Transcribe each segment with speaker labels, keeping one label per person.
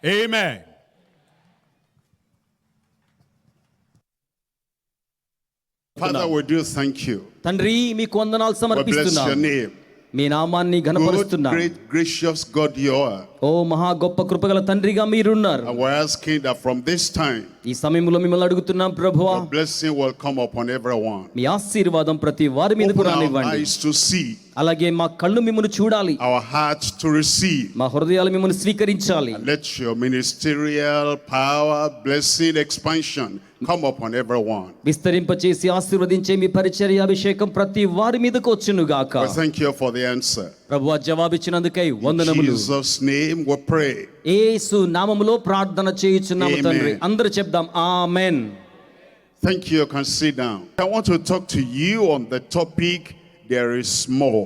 Speaker 1: Amen.
Speaker 2: Father, we do thank you.
Speaker 3: తండ్రి మీకు వందనాలు
Speaker 2: We bless
Speaker 3: సమర్పిస్తున్నాం.
Speaker 2: your name.
Speaker 3: మీ నామాన్ని
Speaker 2: Good,
Speaker 3: ఘనపరుస్తున్నాం.
Speaker 2: great, gracious God you are.
Speaker 3: ఓ మహా గొప్ప కృపగల తండ్రిగా మీరున్నారు.
Speaker 2: And we're asking that from this time,
Speaker 3: ఈ సమయంలో మిమ్మల్ని అడుగుతున్నాం ప్రభువా,
Speaker 2: your blessing will come upon everyone.
Speaker 3: మీ ఆశీర్వాదం ప్రతి వారి మీదకు
Speaker 2: Open our
Speaker 3: రానివ్వండి.
Speaker 2: eyes to see,
Speaker 3: అలాగే మా కళ్ళు మిమ్మల్ని చూడాలి,
Speaker 2: our hearts to receive.
Speaker 3: మా హృదయాలు మిమ్మల్ని స్వీకరించాలి.
Speaker 2: And let your ministerial power, blessing, expansion come upon everyone.
Speaker 3: విస్తరింపచేసి ఆశీర్వదించే మీ పరిచర్య అభిషేకం ప్రతి వారి మీదకు వచ్చును గాక.
Speaker 2: We thank you for the answer.
Speaker 3: ప్రభువా జవాబిచ్చినందుకై
Speaker 2: In
Speaker 3: వందనములు.
Speaker 2: Jesus' name we pray.
Speaker 3: యేసు నామములో ప్రార్థన చేయుచున్నాము
Speaker 2: Amen.
Speaker 3: తండ్రి. అందరూ చెప్దాం ఆమేన్.
Speaker 2: Thank you. You can sit down. I want to talk to you on the topic, there is more.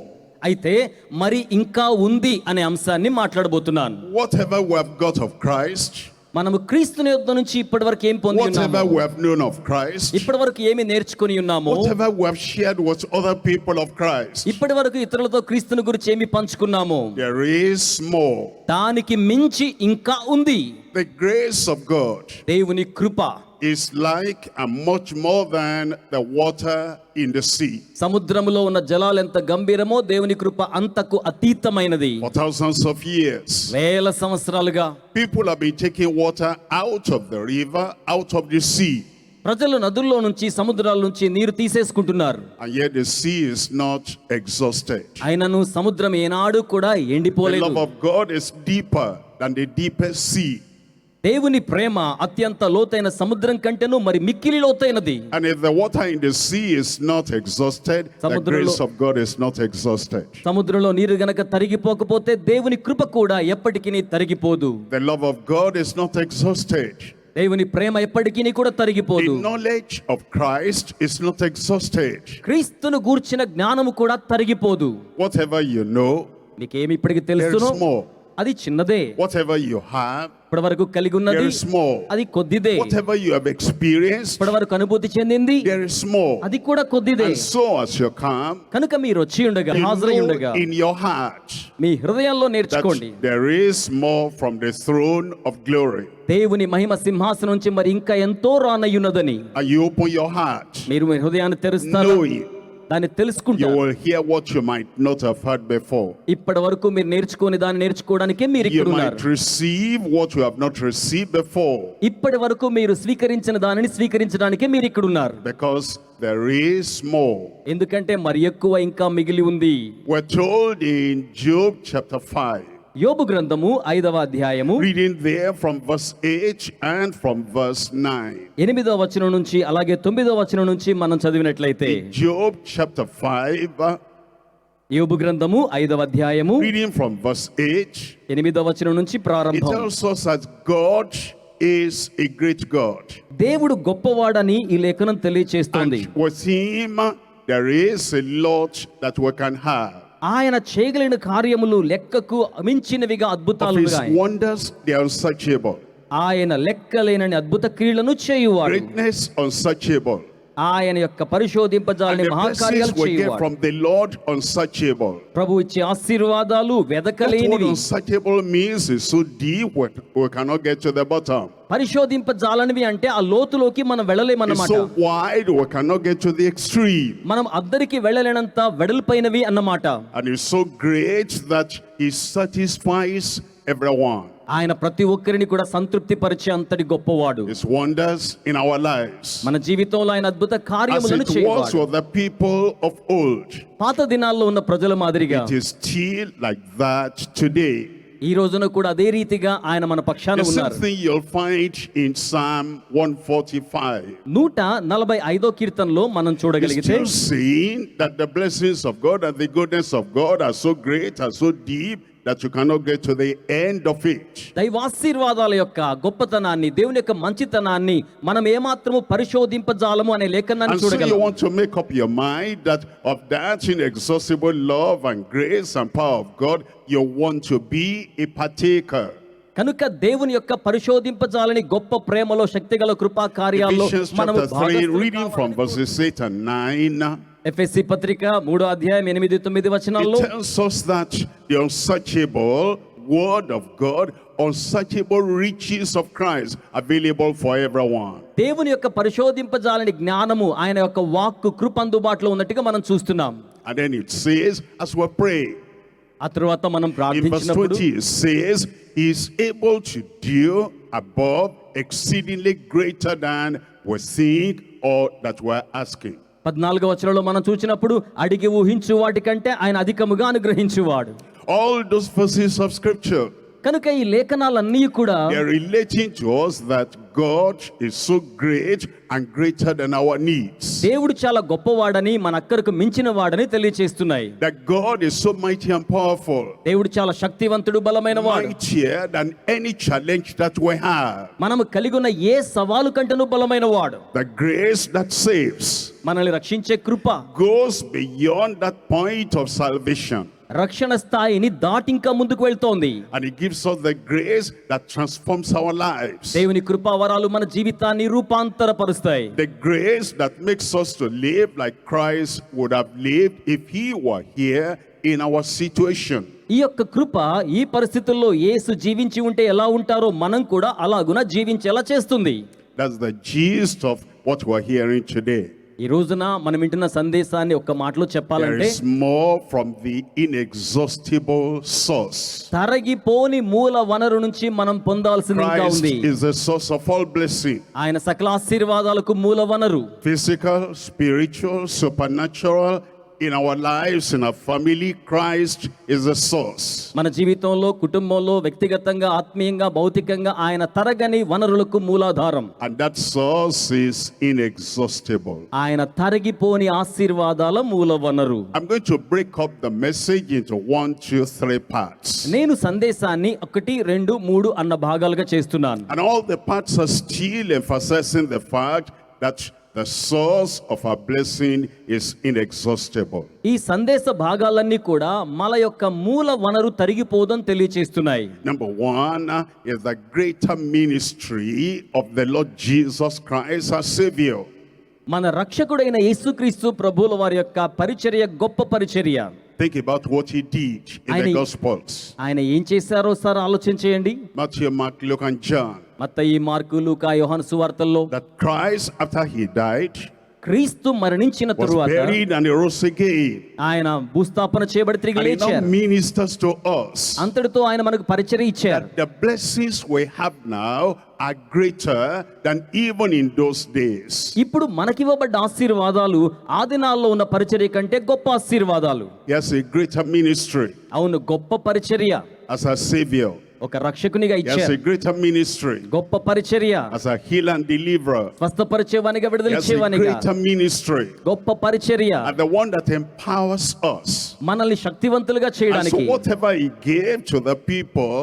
Speaker 3: అయితే మరి ఇంకా ఉంది అనే అంశాన్ని మాట్లాడబోతున్నాను.
Speaker 2: Whatever we have got of Christ,
Speaker 3: మనము క్రీస్తుని యొద్ద నుంచి ఇప్పటి వరకు ఏం పొంది
Speaker 2: whatever
Speaker 3: ఉన్నాము,
Speaker 2: we have known of Christ,
Speaker 3: ఇప్పటి వరకు ఏమి నేర్చుకొని ఉన్నాము,
Speaker 2: whatever we have shared with other people of Christ,
Speaker 3: ఇప్పటి వరకు ఇతరులతో క్రీస్తుని గురించి ఏమి పంచుకున్నాము,
Speaker 2: there is more.
Speaker 3: దానికి మించి ఇంకా ఉంది.
Speaker 2: The grace of God
Speaker 3: దేవుని కృప
Speaker 2: is like and much more than the water in the sea.
Speaker 3: సముద్రములో ఉన్న జలాలు ఎంత గంభీరమో దేవుని కృప అంతకు అతీతమైనది.
Speaker 2: For thousands of years,
Speaker 3: వేల సంవత్సరాలుగా
Speaker 2: people have been taking water out of the river, out of the sea.
Speaker 3: ప్రజలు నదుల్లో నుంచి సముద్రాల నుంచి నీరు తీసేసుకుంటున్నారు.
Speaker 2: And yet the sea is not exhausted.
Speaker 3: అయినను సముద్రం ఏనాడు కూడా
Speaker 2: The
Speaker 3: ఎండిపోలేదు.
Speaker 2: love of God is deeper than the deepest sea.
Speaker 3: దేవుని ప్రేమ అత్యంత లోతైన సముద్రం కంటేను మరి మిక్కిలి లోతైనది.
Speaker 2: And if the water in the sea is not exhausted, the grace of God is not exhausted.
Speaker 3: సముద్రంలో నీరు గనక తరిగిపోకపోతే దేవుని కృప కూడా ఎప్పటికీ తరిగిపోదు.
Speaker 2: The love of God is not exhausted.
Speaker 3: దేవుని ప్రేమ ఎప్పటికీ కూడా తరిగిపోదు.
Speaker 2: The knowledge of Christ is not exhausted.
Speaker 3: క్రీస్తును గూర్చిన జ్ఞానము కూడా తరిగిపోదు.
Speaker 2: Whatever you know,
Speaker 3: మీకేమి ఇప్పటికి
Speaker 2: there
Speaker 3: తెలుసునో
Speaker 2: is more.
Speaker 3: అది చిన్నదే.
Speaker 2: Whatever you have,
Speaker 3: ఇప్పటి వరకు కలిగి ఉన్నది
Speaker 2: there is more.
Speaker 3: అది కొద్దిదే.
Speaker 2: Whatever you have experienced,
Speaker 3: ఇప్పటి వరకు అనుభూతి చెందింది
Speaker 2: there is more.
Speaker 3: అది కూడా కొద్దిదే.
Speaker 2: And so as you come,
Speaker 3: కనుక మీరు వచ్చి ఉండగా, హాజరై ఉండగా,
Speaker 2: know in your heart
Speaker 3: మీ హృదయాల్లో
Speaker 2: that
Speaker 3: నేర్చుకోండి,
Speaker 2: there is more from the throne of glory.
Speaker 3: దేవుని మహిమ సింహాసనం నుంచి మరి ఇంకా ఎంతో రానయ్యున్నదని.
Speaker 2: And you open your heart,
Speaker 3: మీరు మీ హృదయాన్ని తెరుస్తారు,
Speaker 2: knowing
Speaker 3: దాన్ని
Speaker 2: you
Speaker 3: తెలుసుకుంటారు.
Speaker 2: will hear what you might not have heard before.
Speaker 3: ఇప్పటి వరకు మీరు నేర్చుకొని దాన్ని నేర్చుకోవడానికే మీరు
Speaker 2: You
Speaker 3: ఇక్కడ ఉన్నారు.
Speaker 2: might receive what you have not received before,
Speaker 3: ఇప్పటి వరకు మీరు స్వీకరించిన దానిని స్వీకరించడానికే మీరు ఇక్కడ ఉన్నారు.
Speaker 2: because there is more.
Speaker 3: ఎందుకంటే మరి ఎక్కువ ఇంకా మిగిలి ఉంది.
Speaker 2: We're told in Job chapter 5,
Speaker 3: యోబు గ్రంథము 5వ అధ్యాయము
Speaker 2: reading there from verse 8 and from verse 9.
Speaker 3: 8వ వచనం నుంచి అలాగే 9వ వచనం నుంచి మనం చదివినట్లయితే,
Speaker 2: Job chapter 5,
Speaker 3: యోబు గ్రంథము 5వ అధ్యాయము
Speaker 2: reading from verse 8,
Speaker 3: 8వ వచనం నుంచి
Speaker 2: it
Speaker 3: ప్రారంభం.
Speaker 2: tells us that God is a great God.
Speaker 3: దేవుడు గొప్పవాడని ఈ లేఖనం తెలియచేస్తోంది.
Speaker 2: And with him there is a lot that we can have.
Speaker 3: ఆయన చేయగలిగిన కార్యములు లెక్కకు మించినవిగా
Speaker 2: Of his
Speaker 3: అద్భుతాలుగా,
Speaker 2: wonders they are unsearchable.
Speaker 3: ఆయన లెక్కలేనని అద్భుత క్రియలను చేయువాడు,
Speaker 2: Greatness unsearchable.
Speaker 3: ఆయన యొక్క
Speaker 2: And
Speaker 3: పరిశోధింపజాలని
Speaker 2: the
Speaker 3: మహాకార్యాలు
Speaker 2: blessings we get
Speaker 3: చేయువాడు.
Speaker 2: from the Lord unsearchable.
Speaker 3: ప్రభు ఇచ్చే ఆశీర్వాదాలు
Speaker 2: That's what
Speaker 3: వెదకలేనివి.
Speaker 2: unsearchable means, is so deep we cannot get to the bottom.
Speaker 3: పరిశోధింపజాలనివి అంటే ఆ లోతులోకి మనం
Speaker 2: It's
Speaker 3: వెళ్ళలేమన్నమాట.
Speaker 2: so wide we cannot get to the extreme.
Speaker 3: మనం అద్దరికి వెళ్ళలేనంత వెడల్పైనవి అన్నమాట.
Speaker 2: And it's so great that he satisfies everyone.
Speaker 3: ఆయన ప్రతి ఒక్కరిని కూడా సంతృప్తి పరిచే అంతటి గొప్పవాడు.
Speaker 2: His wonders in our lives,
Speaker 3: మన జీవితంలో ఆయన అద్భుత
Speaker 2: as
Speaker 3: కార్యములను
Speaker 2: it was
Speaker 3: చేయవాడు.
Speaker 2: with the people of old,
Speaker 3: పాత దినాల్లో ఉన్న ప్రజల మాదిరిగా
Speaker 2: it is still like that today.
Speaker 3: ఈ రోజున కూడా అదే రీతిగా ఆయన మన పక్షాన
Speaker 2: The same
Speaker 3: ఉన్నారు.
Speaker 2: thing you'll find in Psalm 145.
Speaker 3: 145వ కీర్తనలో మనం
Speaker 2: It's
Speaker 3: చూడగలిగితే,
Speaker 2: still saying that the blessings of God and the goodness of God are so great, are so deep, that you cannot get to the end of it.
Speaker 3: దైవాశీర్వాదాల యొక్క గొప్పతనాన్ని, దేవుని యొక్క మంచితనాన్ని మనం ఏమాత్రము పరిశోధింపజాలము అనే లేఖనాన్ని
Speaker 2: And so you
Speaker 3: చూడగలం.
Speaker 2: want to make up your mind that of that inexhaustible love and grace and power of God, you want to be a partaker.
Speaker 3: కనుక దేవుని యొక్క పరిశోధింపజాలని గొప్ప ప్రేమలో, శక్తిగల కృపా కార్యాల్లో
Speaker 2: Ephesians
Speaker 3: మనము
Speaker 2: chapter 3,
Speaker 3: భాగస్థులు
Speaker 2: reading from
Speaker 3: కావాలి.
Speaker 2: verses 8 and 9.
Speaker 3: ఎఫెసీ పత్రిక 3వ అధ్యాయం 8-9
Speaker 2: It
Speaker 3: వచనాల్లో
Speaker 2: tells us that the unsearchable word of God, unsearchable riches of Christ available for everyone.
Speaker 3: దేవుని యొక్క పరిశోధింపజాలని జ్ఞానము ఆయన యొక్క వాక్కు కృప అందుబాటులో ఉన్నట్టుగా మనం చూస్తున్నాం.
Speaker 2: And then it says, as we pray,
Speaker 3: ఆ తరువాత మనం
Speaker 2: in verse
Speaker 3: ప్రార్థించినప్పుడు
Speaker 2: 20 it says, he is able to do above exceedingly greater than we think or that we're asking.
Speaker 3: 14వ వచనంలో మనం చూసినప్పుడు అడిగి ఊహించు వాటికంటే ఆయన అధికముగా అనుగ్రహించువాడు.
Speaker 2: All those verses of scripture,
Speaker 3: కనుక ఈ లేఖనాలన్నీ కూడా
Speaker 2: they're relating to us that God is so great and greater than our needs.
Speaker 3: దేవుడు చాలా గొప్పవాడని మన అక్కరకు మించిన వాడని తెలియచేస్తున్నాయి.
Speaker 2: That God is so mighty and powerful.
Speaker 3: దేవుడు చాలా శక్తివంతుడు, బలమైన వాడు.
Speaker 2: Mightier than any challenge that we have.
Speaker 3: మనము కలిగి ఉన్న ఏ సవాలు కంటేనూ బలమైన వాడు.
Speaker 2: The grace that saves
Speaker 3: మనల్ని రక్షించే కృప
Speaker 2: goes beyond that point of salvation.
Speaker 3: రక్షణ స్థాయిని దాటి ఇంకా ముందుకు వెళ్తోంది.
Speaker 2: And it gives us the grace that transforms our lives.
Speaker 3: దేవుని కృపా వరాలు మన జీవితాన్ని రూపాంతరపరుస్తాయి.
Speaker 2: The grace that makes us to live like Christ would have lived if he were here in our situation.
Speaker 3: ఈ యొక్క కృప ఈ పరిస్థితుల్లో యేసు జీవించి ఉంటే ఎలా ఉంటారో మనం కూడా అలాగున జీవించేలా చేస్తుంది.
Speaker 2: That's the gist of what we're hearing today.
Speaker 3: ఈ రోజున మనం వింటున్న సందేశాన్ని ఒక్క మాటలో
Speaker 2: There
Speaker 3: చెప్పాలంటే
Speaker 2: is more from the inexhaustible source.
Speaker 3: తరగిపోని మూల వనరు నుంచి మనం పొందాల్సింది ఇంకా
Speaker 2: Christ
Speaker 3: ఉంది.
Speaker 2: is the source of all blessing.
Speaker 3: ఆయన సకల ఆశీర్వాదాలకు మూల వనరు.
Speaker 2: Physical, spiritual, supernatural, in our lives, in our family, Christ is the source.
Speaker 3: మన జీవితంలో, కుటుంబంలో, వ్యక్తిగతంగా, ఆత్మీయంగా, భౌతికంగా ఆయన తరగని వనరులకు మూలాధారం.
Speaker 2: And that source is inexhaustible.
Speaker 3: ఆయన తరగిపోని ఆశీర్వాదాల మూల వనరు.
Speaker 2: I'm going to break up the message into 1, 2, 3 parts.
Speaker 3: నేను సందేశాన్ని 1, 2, 3 అన్న భాగాలుగా చేస్తున్నాను.
Speaker 2: And all the parts are still emphasizing the fact that the source of our blessing is inexhaustible.
Speaker 3: ఈ సందేశ భాగాలన్నీ కూడా మన యొక్క మూల వనరు తరిగిపోదని తెలియచేస్తున్నాయి.
Speaker 2: Number 1 is the greater ministry of the Lord Jesus Christ, our Savior.
Speaker 3: మన రక్షకుడైన యేసుక్రీస్తు ప్రభువుల వారి యొక్క పరిచర్య గొప్ప పరిచర్య.
Speaker 2: Think about what he did in the Gospels.
Speaker 3: ఆయన ఏం చేశారో సార్ ఆలోచించేయండి.
Speaker 2: Matthew, Mark, Luke, and John.
Speaker 3: మత్తయి, మార్కు, లూకా, యోహాను సువార్తల్లో
Speaker 2: That Christ, after he died,
Speaker 3: క్రీస్తు మరణించిన
Speaker 2: was
Speaker 3: తరువాత
Speaker 2: buried and he rose again.
Speaker 3: ఆయన భూస్థాపన చేయబడి తిరిగి
Speaker 2: And he now
Speaker 3: లేచారు.
Speaker 2: ministers to us.
Speaker 3: అంతటితో ఆయన మనకు పరిచర్య ఇచ్చారు.
Speaker 2: The blessings we have now are greater than even in those days.
Speaker 3: ఇప్పుడు మనకివ్వబడ్డ ఆశీర్వాదాలు ఆ దినాల్లో ఉన్న పరిచర్య కంటే గొప్ప ఆశీర్వాదాలు.
Speaker 2: Yes, a greater ministry
Speaker 3: అవును, గొప్ప పరిచర్య.
Speaker 2: as a Savior.
Speaker 3: ఒక రక్షకునిగా
Speaker 2: Yes,
Speaker 3: ఇచ్చారు.
Speaker 2: a greater ministry
Speaker 3: గొప్ప పరిచర్య.
Speaker 2: as a healer and deliverer.
Speaker 3: స్వస్థపరిచేవానిగా,
Speaker 2: Yes, a
Speaker 3: విడుదలిచ్చేవానిగా
Speaker 2: greater ministry
Speaker 3: గొప్ప పరిచర్య.
Speaker 2: and the one that empowers us.
Speaker 3: మనల్ని శక్తివంతులుగా
Speaker 2: And so
Speaker 3: చేయడానికి
Speaker 2: whatever he gave to the people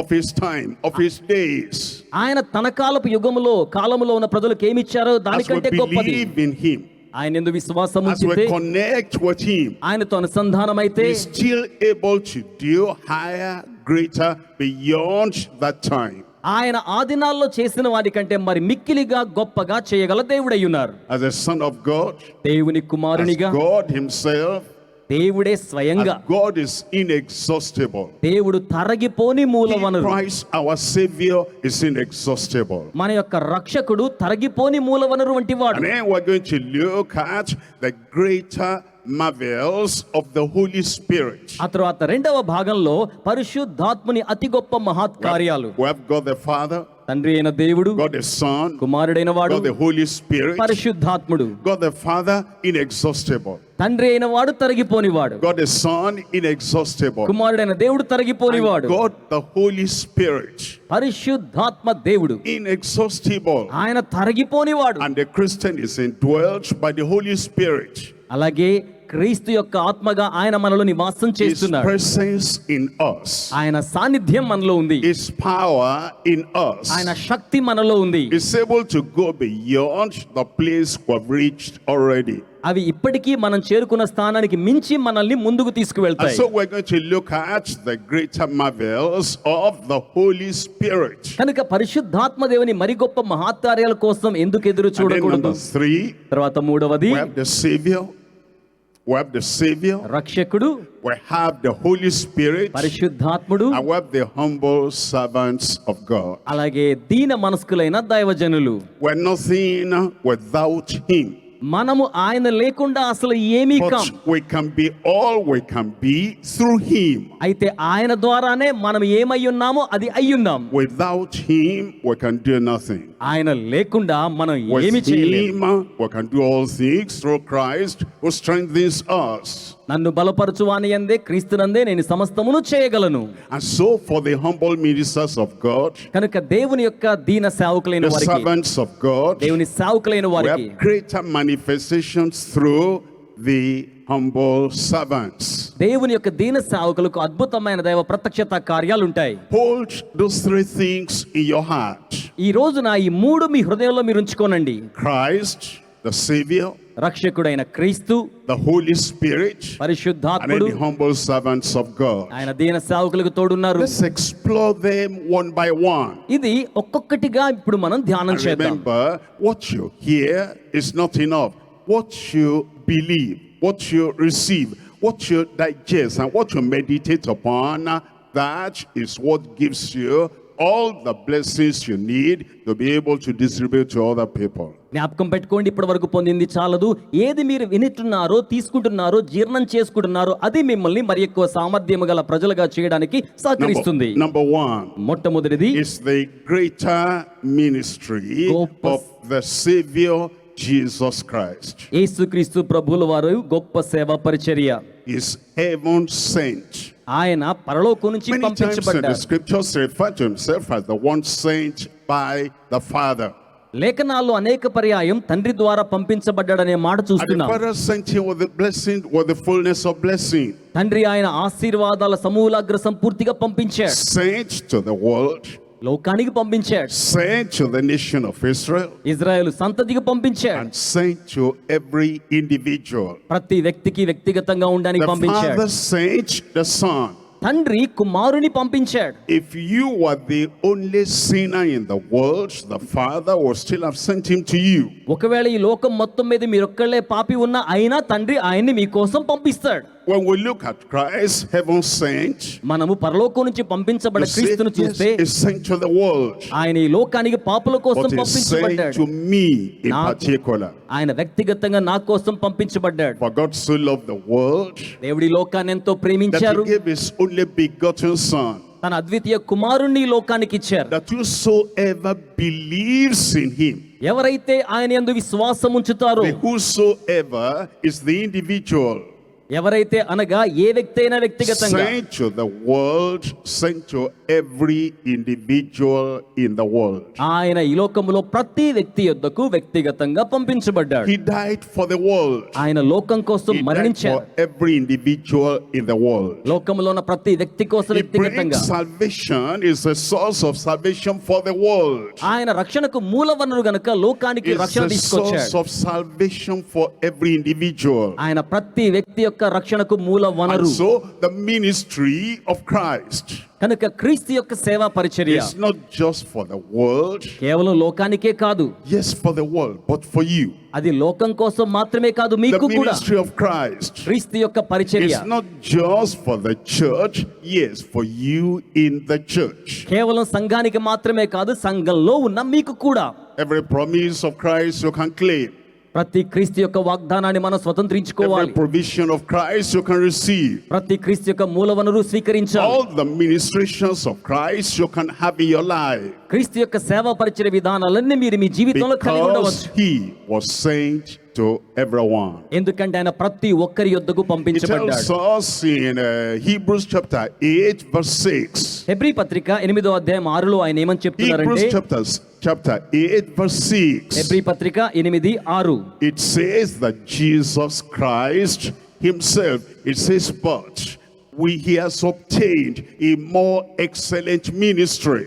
Speaker 2: of his time, of his days,
Speaker 3: ఆయన తన కాలపు యుగములో, కాలములో ఉన్న ప్రజలకు ఏమిచ్చారో
Speaker 2: as we
Speaker 3: దానికంటే గొప్పది.
Speaker 2: believe in him,
Speaker 3: ఆయన యందు విశ్వాసం
Speaker 2: as we
Speaker 3: ఉంచితే,
Speaker 2: connect with him,
Speaker 3: ఆయనతో అనుసంధానమైతే
Speaker 2: he's still able to do higher, greater, beyond that time.
Speaker 3: ఆయన ఆ దినాల్లో చేసిన వాటికంటే మరి మిక్కిలిగా గొప్పగా చేయగల దేవుడై ఉన్నారు.
Speaker 2: As a son of God,
Speaker 3: దేవుని
Speaker 2: as
Speaker 3: కుమారునిగా,
Speaker 2: God himself,
Speaker 3: దేవుడే స్వయంగా,
Speaker 2: as God is inexhaustible.
Speaker 3: దేవుడు తరగిపోని మూల వనరు.
Speaker 2: Christ, our Savior, is inexhaustible.
Speaker 3: మన యొక్క రక్షకుడు తరగిపోని మూల వనరు వంటి వాడు.
Speaker 2: And then we're going to look at the greater marvels of the Holy Spirit.
Speaker 3: ఆ తర్వాత రెండవ భాగంలో పరిశుద్ధాత్ముని అతి గొప్ప మహత్కార్యాలు.
Speaker 2: We have God the Father,
Speaker 3: తండ్రి అయిన దేవుడు,
Speaker 2: God the Son,
Speaker 3: కుమారుడైన వాడు,
Speaker 2: God the Holy Spirit.
Speaker 3: పరిశుద్ధాత్ముడు.
Speaker 2: God the Father, inexhaustible.
Speaker 3: తండ్రి అయిన వాడు తరగిపోనివాడు,
Speaker 2: God the Son, inexhaustible.
Speaker 3: కుమారుడైన దేవుడు తరగిపోనివాడు,
Speaker 2: And God the Holy Spirit,
Speaker 3: పరిశుద్ధాత్మ దేవుడు
Speaker 2: inexhaustible.
Speaker 3: ఆయన తరగిపోనివాడు.
Speaker 2: And the Christian is indwelt by the Holy Spirit.
Speaker 3: అలాగే క్రీస్తు యొక్క ఆత్మగా ఆయన మనలో నివాసం
Speaker 2: His
Speaker 3: చేస్తున్నాడు.
Speaker 2: presence in us.
Speaker 3: ఆయన సాన్నిధ్యం మనలో ఉంది.
Speaker 2: His power in us.
Speaker 3: ఆయన శక్తి మనలో ఉంది.
Speaker 2: Is able to go beyond the place we've reached already.
Speaker 3: అవి ఇప్పటికీ మనం చేరుకున్న స్థానానికి మించి మనల్ని ముందుకు
Speaker 2: And
Speaker 3: తీసుకువెళ్తాయి.
Speaker 2: so we're going to look at the greater marvels of the Holy Spirit.
Speaker 3: కనుక పరిశుద్ధాత్మ దేవుని మరి గొప్ప మహత్కార్యాల కోసం ఎందుకు ఎదురు
Speaker 2: And then
Speaker 3: చూడకూడదు?
Speaker 2: number 3,
Speaker 3: తర్వాత మూడవది,
Speaker 2: we have the Savior. we have the Savior,
Speaker 3: రక్షకుడు,
Speaker 2: we have the Holy Spirit,
Speaker 3: పరిశుద్ధాత్ముడు,
Speaker 2: and we have the humble servants of God.
Speaker 3: అలాగే దీన మనస్కులైన దైవజనులు.
Speaker 2: We're nothing without Him.
Speaker 3: మనము ఆయన లేకుండా అసలు ఏమీ కాం.
Speaker 2: But we can be all we can be through Him.
Speaker 3: అయితే ఆయన ద్వారానే మనం ఏమై ఉన్నామో అది అయ్యున్నాం.
Speaker 2: Without Him, we can do nothing.
Speaker 3: ఆయన లేకుండా మనం
Speaker 2: With
Speaker 3: ఏమీ చేయలేము.
Speaker 2: Him, we can do all things through Christ who strengthens us.
Speaker 3: నన్ను బలపరచువాని యందే క్రీస్తునందే నేను సమస్తమును చేయగలను.
Speaker 2: And so for the humble ministers of God,
Speaker 3: కనుక దేవుని యొక్క దీన సేవకులైన
Speaker 2: the
Speaker 3: వారికి,
Speaker 2: servants of God,
Speaker 3: దేవుని సేవకులైన
Speaker 2: we
Speaker 3: వారికి
Speaker 2: have greater manifestations through the humble servants.
Speaker 3: దేవుని యొక్క దీన సేవకులకు అద్భుతమైన దైవ ప్రత్యక్షత కార్యాలు ఉంటాయి.
Speaker 2: Hold those three things in your heart.
Speaker 3: ఈ రోజున ఈ మూడు మీ హృదయంలో మీరు ఉంచుకోనండి.
Speaker 2: Christ, the Savior,
Speaker 3: రక్షకుడైన క్రీస్తు,
Speaker 2: the Holy Spirit, and then
Speaker 3: పరిశుద్ధాత్ముడు,
Speaker 2: the humble servants of God.
Speaker 3: ఆయన దీన సేవకులకు తోడున్నారు.
Speaker 2: Let's explore them one by one.
Speaker 3: ఇది ఒక్కొక్కటిగా ఇప్పుడు మనం ధ్యానం
Speaker 2: And
Speaker 3: చేద్దాం.
Speaker 2: remember, what you hear is not enough. What you believe, what you receive, what you digest, and what you meditate upon, that is what gives you all the blessings you need to be able to distribute to other people.
Speaker 3: జ్ఞాపకం పెట్టుకోండి, ఇప్పటి వరకు పొందింది చాలదు. ఏది మీరు వింటున్నారో, తీసుకుంటున్నారో, జీర్ణం చేసుకుంటున్నారో అది మిమ్మల్ని మరి ఎక్కువ సామర్థ్యము గల ప్రజలుగా చేయడానికి సహకరిస్తుంది.
Speaker 2: Number one
Speaker 3: మొట్టమొదటిది
Speaker 2: is the greater ministry
Speaker 3: Goppa-
Speaker 2: of the Savior Jesus Christ.
Speaker 3: యేసుక్రీస్తు ప్రభువుల వారు గొప్ప సేవ పరిచర్య.
Speaker 2: Is heaven sent.
Speaker 3: ఆయన పరలోకం నుంచి
Speaker 2: Many times in the
Speaker 3: పంపించబడ్డారు.
Speaker 2: scriptures refer to himself as the one sent by the Father.
Speaker 3: లేఖనాల్లో అనేక పర్యాయం తండ్రి ద్వారా పంపించబడ్డాడనే మాట
Speaker 2: And the
Speaker 3: చూస్తున్నాం.
Speaker 2: Father sent him with the blessing, with the fullness of blessing.
Speaker 3: తండ్రి ఆయన ఆశీర్వాదాల సమూలాగ్ర సంపూర్తిగా పంపించాడు.
Speaker 2: Sent to the world,
Speaker 3: లోకానికి పంపించాడు.
Speaker 2: sent to the nation of Israel,
Speaker 3: Israel సంతతికి పంపించాడు.
Speaker 2: and sent to every individual.
Speaker 3: ప్రతి వ్యక్తికి వ్యక్తిగతంగా ఉండడానికి
Speaker 2: The
Speaker 3: పంపించాడు.
Speaker 2: Father sent the Son.
Speaker 3: తండ్రి కుమారుని పంపించాడు.
Speaker 2: If you were the only sinner in the world, the Father would still have sent him to you.
Speaker 3: ఒకవేళ ఈ లోకం మొత్తం మీద మీరొక్కళ్ళే పాపి ఉన్నా అయినా తండ్రి ఆయన్ని మీకోసం పంపిస్తాడు.
Speaker 2: When we look at Christ, heaven sent,
Speaker 3: మనము పరలోకం నుంచి పంపించబడిన
Speaker 2: the
Speaker 3: క్రీస్తును
Speaker 2: Savior
Speaker 3: చూస్తే
Speaker 2: is sent to the world,
Speaker 3: ఆయన ఈ లోకానికి పాపుల కోసం
Speaker 2: but is sent
Speaker 3: పంపించబడ్డాడు.
Speaker 2: to me in
Speaker 3: Now-
Speaker 2: particular.
Speaker 3: ఆయన వ్యక్తిగతంగా నా కోసం పంపించబడ్డాడు.
Speaker 2: For God so loved the world
Speaker 3: దేవుడి లోకాన్ని ఎంతో
Speaker 2: that
Speaker 3: ప్రేమించారు.
Speaker 2: he gave his only begotten Son,
Speaker 3: తన అద్వితీయ కుమారుణ్ణి ఈ లోకానికి ఇచ్చారు.
Speaker 2: that whosoever believes in him,
Speaker 3: ఎవరైతే ఆయన యందు విశ్వాసం ఉంచుతారో,
Speaker 2: the whosoever is the individual,
Speaker 3: ఎవరైతే అనగా ఏ వ్యక్తి అయినా వ్యక్తిగతంగా,
Speaker 2: sent to the world, sent to every individual in the world.
Speaker 3: ఆయన ఈ లోకములో ప్రతి వ్యక్తి యొద్దకు వ్యక్తిగతంగా పంపించబడ్డాడు.
Speaker 2: He died for the world.
Speaker 3: ఆయన లోకం కోసం
Speaker 2: He died
Speaker 3: మరణించాడు.
Speaker 2: for every individual in the world.
Speaker 3: లోకములో ఉన్న ప్రతి వ్యక్తి కోసం
Speaker 2: He
Speaker 3: వ్యక్తిగతంగా
Speaker 2: brings salvation, is a source of salvation for the world.
Speaker 3: ఆయన రక్షణకు మూల వనరు గనుక లోకానికి
Speaker 2: It's
Speaker 3: రక్షణ
Speaker 2: a
Speaker 3: తీసుకొచ్చాడు.
Speaker 2: source of salvation for every individual.
Speaker 3: ఆయన ప్రతి వ్యక్తి యొక్క రక్షణకు మూల
Speaker 2: And
Speaker 3: వనరు.
Speaker 2: so the ministry of Christ
Speaker 3: కనుక క్రీస్తు యొక్క సేవా పరిచర్య
Speaker 2: is not just for the world,
Speaker 3: కేవలం లోకానికే కాదు,
Speaker 2: yes, for the world, but for you.
Speaker 3: అది లోకం కోసం మాత్రమే కాదు,
Speaker 2: The
Speaker 3: మీకు కూడా.
Speaker 2: ministry of Christ
Speaker 3: క్రీస్తు యొక్క పరిచర్య
Speaker 2: is not just for the church, yes, for you in the church.
Speaker 3: కేవలం సంఘానికి మాత్రమే కాదు, సంఘంలో ఉన్న మీకు కూడా.
Speaker 2: Every promise of Christ you can claim.
Speaker 3: ప్రతి క్రీస్తు యొక్క వాగ్దానాన్ని మనం స్వతంత్రించుకోవాలి.
Speaker 2: Every provision of Christ you can receive.
Speaker 3: ప్రతి క్రీస్తు యొక్క మూల వనరు స్వీకరించాలి.
Speaker 2: All the ministrations of Christ you can have in your life.
Speaker 3: క్రీస్తు యొక్క సేవా పరిచర్య విధానాలన్నీ మీరు మీ జీవితంలో కలిగి
Speaker 2: Because
Speaker 3: ఉండవచ్చు.
Speaker 2: he was sent to everyone.
Speaker 3: ఎందుకంటే ఆయన ప్రతి ఒక్కరి యొద్దకు
Speaker 2: It
Speaker 3: పంపించబడ్డాడు.
Speaker 2: tells us in Hebrews chapter 8 verse 6.
Speaker 3: Hebrew పత్రిక 8వ అధ్యాయం 6లో ఆయన ఏమని చెప్తున్నారంటే,
Speaker 2: Hebrews chapter 8 verse 6.
Speaker 3: హెబ్రీ పత్రిక 8:6
Speaker 2: It says that Jesus Christ himself, it says, but he has obtained a more excellent ministry.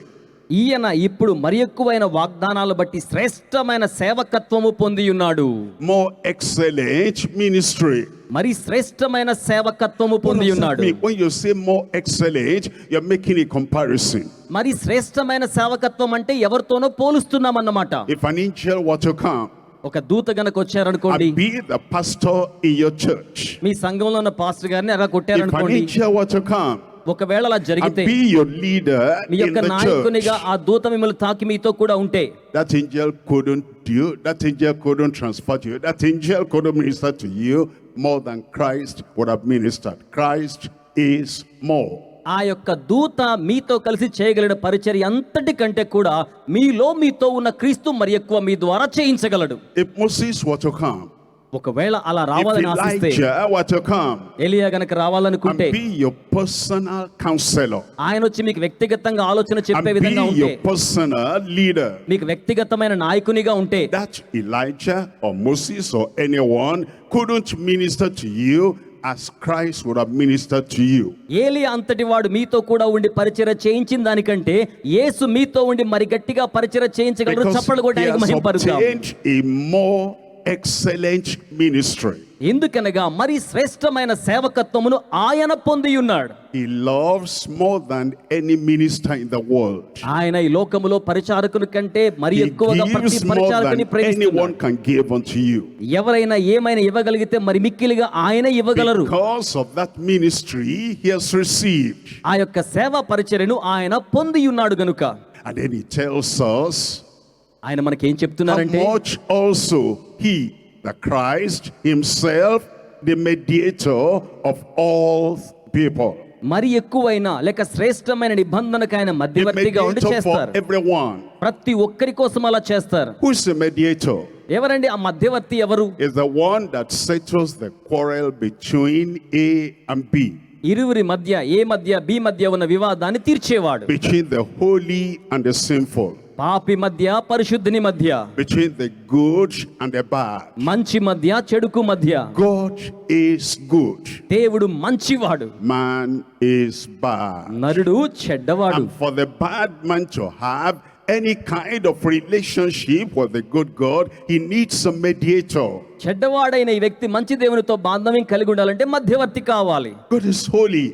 Speaker 3: ఈయన ఇప్పుడు మరి ఎక్కువైన వాగ్దానాలు బట్టి శ్రేష్టమైన సేవకత్వము పొంది ఉన్నాడు.
Speaker 2: More excellent ministry.
Speaker 3: మరి శ్రేష్టమైన సేవకత్వము
Speaker 2: What
Speaker 3: పొంది
Speaker 2: does that
Speaker 3: ఉన్నాడు.
Speaker 2: mean? When you say more excellent, you're making a comparison.
Speaker 3: మరి శ్రేష్టమైన సేవకత్వం అంటే ఎవరితోనో పోలుస్తున్నామన్నమాట.
Speaker 2: If an angel were to come,
Speaker 3: ఒక దూత గనక వచ్చారనుకోండి,
Speaker 2: and be the pastor in your church.
Speaker 3: మీ సంఘంలో ఉన్న పాస్టర్ గారిని అలా
Speaker 2: If an
Speaker 3: కొట్టారనుకోండి,
Speaker 2: angel were to come
Speaker 3: ఒకవేళ అలా
Speaker 2: and
Speaker 3: జరిగితే
Speaker 2: be your leader
Speaker 3: me
Speaker 2: in
Speaker 3: యొక్క
Speaker 2: the church,
Speaker 3: నాయకునిగా ఆ దూత మిమ్మల్ని తాకి మీతో కూడా ఉంటే,
Speaker 2: that angel couldn't do, that angel couldn't transfer to you, that angel couldn't minister to you more than Christ would have ministered. Christ is more.
Speaker 3: ఆ యొక్క దూత మీతో కలిసి చేయగలిగిన పరిచర్య అంతటి కంటే కూడా మీతో ఉన్న క్రీస్తు మరి ఎక్కువ మీ ద్వారా చేయించగలడు.
Speaker 2: If Moses were to come,
Speaker 3: ఒకవేళ అలా
Speaker 2: if
Speaker 3: రావాలని ఆశిస్తే,
Speaker 2: Elijah were to come
Speaker 3: ఎలియా గనక
Speaker 2: and
Speaker 3: రావాలనుకుంటే,
Speaker 2: be your personal counselor,
Speaker 3: ఆయన వచ్చి మీకు వ్యక్తిగతంగా ఆలోచన చెప్పే
Speaker 2: and
Speaker 3: విధంగా
Speaker 2: be
Speaker 3: ఉంటే,
Speaker 2: your personal leader,
Speaker 3: మీకు వ్యక్తిగతమైన నాయకునిగా ఉంటే,
Speaker 2: that Elijah or Moses or anyone couldn't minister to you as Christ would have ministered to you.
Speaker 3: ఏలియా అంతటి వాడు మీతో కూడా ఉండి పరిచర్య చేయించిన దానికంటే యేసు మీతో ఉండి మరి గట్టిగా పరిచర్య చేయించగలరు.
Speaker 2: Because
Speaker 3: చప్పట్లు
Speaker 2: he
Speaker 3: కొట్టి
Speaker 2: has
Speaker 3: మహిమపరుద్దాం.
Speaker 2: obtained a more excellent ministry.
Speaker 3: ఎందుకనగా మరి శ్రేష్టమైన సేవకత్వమును ఆయన పొంది ఉన్నాడు.
Speaker 2: He loves more than any minister in the world.
Speaker 3: ఆయన ఈ లోకములో పరిచారకుని కంటే మరి
Speaker 2: He
Speaker 3: ఎక్కువగా ప్రతి
Speaker 2: gives more
Speaker 3: పరిచారకుని
Speaker 2: than
Speaker 3: ప్రేమిస్తున్నాడు.
Speaker 2: anyone can give unto you.
Speaker 3: ఎవరైనా ఏమైనా ఇవ్వగలిగితే మరి మిక్కిలిగా ఆయన ఇవ్వగలరు.
Speaker 2: Because of that ministry he has received.
Speaker 3: ఆ యొక్క సేవా పరిచర్యను ఆయన పొంది ఉన్నాడు గనుక.
Speaker 2: And then he tells us
Speaker 3: ఆయన మనకేం
Speaker 2: how
Speaker 3: చెప్తున్నారంటే,
Speaker 2: much also he, the Christ himself, the mediator of all people,
Speaker 3: మరి ఎక్కువైన లేక శ్రేష్టమైన నిబంధనకు ఆయన
Speaker 2: the
Speaker 3: మధ్యవర్తిగా ఉండి
Speaker 2: mediator for
Speaker 3: చేస్తారు.
Speaker 2: everyone.
Speaker 3: ప్రతి ఒక్కరి కోసం అలా చేస్తారు.
Speaker 2: Who is the mediator?
Speaker 3: ఎవరండి ఆ మధ్యవర్తి? ఎవరు?
Speaker 2: Is the one that settles the quarrel between A and B,
Speaker 3: ఇరువురి మధ్య, ఏ మధ్య, బి మధ్య ఉన్న వివాదాన్ని తీర్చేవాడు.
Speaker 2: between the holy and the sinful,
Speaker 3: పాపి మధ్య, పరిశుద్ధుని మధ్య,
Speaker 2: between the good and the bad.
Speaker 3: మంచి మధ్య, చెడుకు మధ్య.
Speaker 2: God is good,
Speaker 3: దేవుడు మంచివాడు,
Speaker 2: man is bad.
Speaker 3: నరుడు చెడ్డవాడు.
Speaker 2: And for the bad man to have any kind of relationship with the good God, he needs a mediator.
Speaker 3: చెడ్డవాడైన ఈ వ్యక్తి మంచి దేవునితో బాంధవ్యం కలిగి ఉండాలంటే మధ్యవర్తి కావాలి.
Speaker 2: God is holy,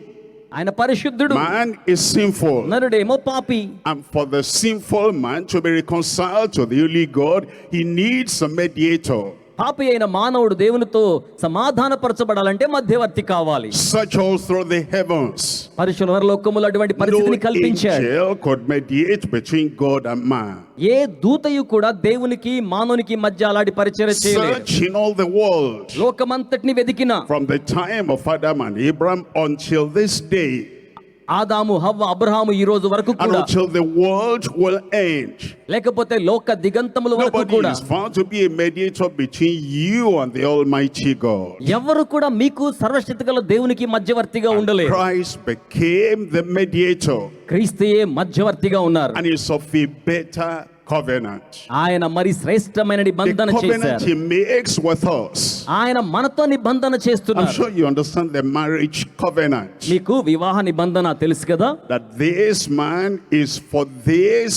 Speaker 3: ఆయన పరిశుద్ధుడు,
Speaker 2: man is sinful.
Speaker 3: నరుడేమో పాపి.
Speaker 2: And for the sinful man to be reconciled to the holy God, he needs a mediator.
Speaker 3: పాపి అయిన మానవుడు దేవునితో సమాధానపరచబడాలంటే మధ్యవర్తి కావాలి.
Speaker 2: Search all through the heavens.
Speaker 3: పరిశుద్ధ లోకములో అటువంటి
Speaker 2: No
Speaker 3: పరిస్థితిని కల్పించాడు.
Speaker 2: angel could mediate between God and man.
Speaker 3: ఏ దూతయు కూడా దేవునికి మానవునికి మధ్య అలాంటి పరిచర్య చేయలేదు.
Speaker 2: Search in all the world,
Speaker 3: లోకమంతటిని వెతికిన,
Speaker 2: from the time of Adam and Abraham until this day,
Speaker 3: ఆదాము, హవ్వ, అబ్రహాము ఈ రోజు వరకు
Speaker 2: and
Speaker 3: కూడా,
Speaker 2: until the world will end.
Speaker 3: లేకపోతే లోక దిగంతముల వరకు
Speaker 2: Nobody
Speaker 3: కూడా
Speaker 2: is found to be a mediator between you and the Almighty God.
Speaker 3: ఎవరు కూడా మీకు సర్వశక్తిగల దేవునికి మధ్యవర్తిగా ఉండలేదు.
Speaker 2: Christ became the mediator,
Speaker 3: క్రీస్తుయే మధ్యవర్తిగా ఉన్నారు.
Speaker 2: and is of a better covenant.
Speaker 3: ఆయన మరి శ్రేష్టమైన
Speaker 2: The
Speaker 3: నిబంధన
Speaker 2: covenant
Speaker 3: చేశారు.
Speaker 2: he makes with us.
Speaker 3: ఆయన మనతో నిబంధన
Speaker 2: I'm
Speaker 3: చేస్తున్నారు.
Speaker 2: sure you understand the marriage covenant.
Speaker 3: మీకు వివాహ నిబంధన తెలుసు కదా.
Speaker 2: That this man is for this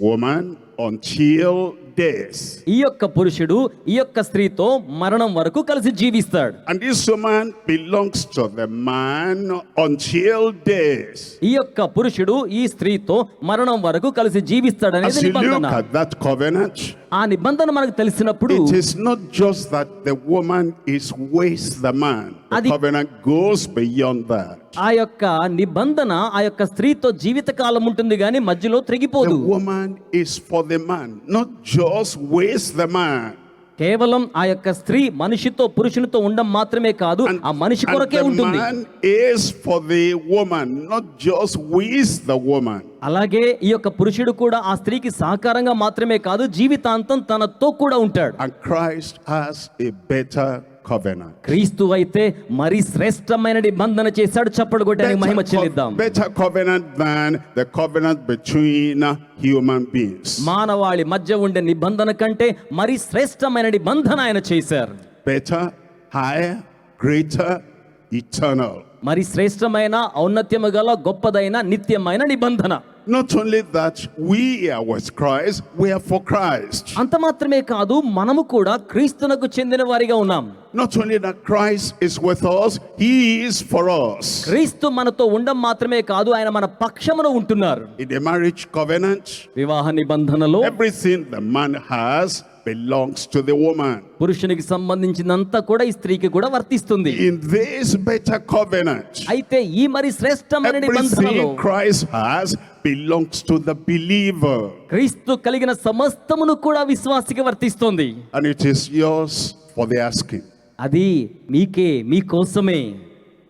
Speaker 2: woman until death.
Speaker 3: ఈ యొక్క పురుషుడు ఈ యొక్క స్త్రీతో మరణం వరకు కలిసి జీవిస్తాడు.
Speaker 2: And this woman belongs to the man until death.
Speaker 3: ఈ యొక్క పురుషుడు ఈ స్త్రీతో మరణం వరకు కలిసి జీవిస్తాడు
Speaker 2: As
Speaker 3: అనేది
Speaker 2: you look
Speaker 3: నిబంధన.
Speaker 2: at that covenant,
Speaker 3: ఆ నిబంధన మనకు తెలిసినప్పుడు
Speaker 2: it is not just that the woman is with the man. The
Speaker 3: Adi-
Speaker 2: covenant goes beyond that.
Speaker 3: ఆ యొక్క నిబంధన ఆ యొక్క స్త్రీతో జీవితకాలం ఉంటుంది కానీ మధ్యలో
Speaker 2: The
Speaker 3: త్రెగిపోదు.
Speaker 2: woman is for the man, not just with the man.
Speaker 3: కేవలం ఆ యొక్క స్త్రీ మనిషితో పురుషునితో ఉండడం మాత్రమే కాదు,
Speaker 2: And,
Speaker 3: ఆ మనిషి
Speaker 2: and
Speaker 3: కొరకే
Speaker 2: the
Speaker 3: ఉంటుంది.
Speaker 2: man is for the woman, not just with the woman.
Speaker 3: అలాగే ఈ యొక్క పురుషుడు కూడా ఆ స్త్రీకి సహకారంగా మాత్రమే కాదు, జీవితాంతం తనతో కూడా ఉంటాడు.
Speaker 2: And Christ has a better covenant.
Speaker 3: క్రీస్తు అయితే మరి శ్రేష్టమైన నిబంధన చేశాడు. చప్పడు కొట్టడానికి మహిమ చెల్లిద్దాం.
Speaker 2: Better covenant than the covenant between human beings.
Speaker 3: మానవాళి మధ్య ఉండే నిబంధన కంటే మరి శ్రేష్టమైన నిబంధన ఆయన చేశారు.
Speaker 2: Better, higher, greater, eternal.
Speaker 3: మరి శ్రేష్టమైన, ఔన్నత్యము గల, గొప్పదైన, నిత్యమైన నిబంధన.
Speaker 2: Not only that, we are with Christ, we are for Christ.
Speaker 3: అంత మాత్రమే కాదు, మనము కూడా క్రీస్తునకు చెందిన వారిగా ఉన్నాం.
Speaker 2: Not only that Christ is with us, he is for us.
Speaker 3: క్రీస్తు మనతో ఉండడం మాత్రమే కాదు, ఆయన మన పక్షమున ఉంటున్నారు.
Speaker 2: In the marriage covenant,
Speaker 3: వివాహ నిబంధనలో
Speaker 2: everything the man has, belongs to the woman.
Speaker 3: పురుషునికి సంబంధించినంతా కూడా ఈ స్త్రీకి కూడా వర్తిస్తుంది.
Speaker 2: In this better covenant,
Speaker 3: అయితే ఈ మరి శ్రేష్టమైన నిబంధనలో
Speaker 2: everything Christ has belongs to the believer.
Speaker 3: క్రీస్తు కలిగిన సమస్తమును కూడా విశ్వాసికి వర్తిస్తుంది.
Speaker 2: And it is yours for the asking.
Speaker 3: అది మీకే, మీకోసమే.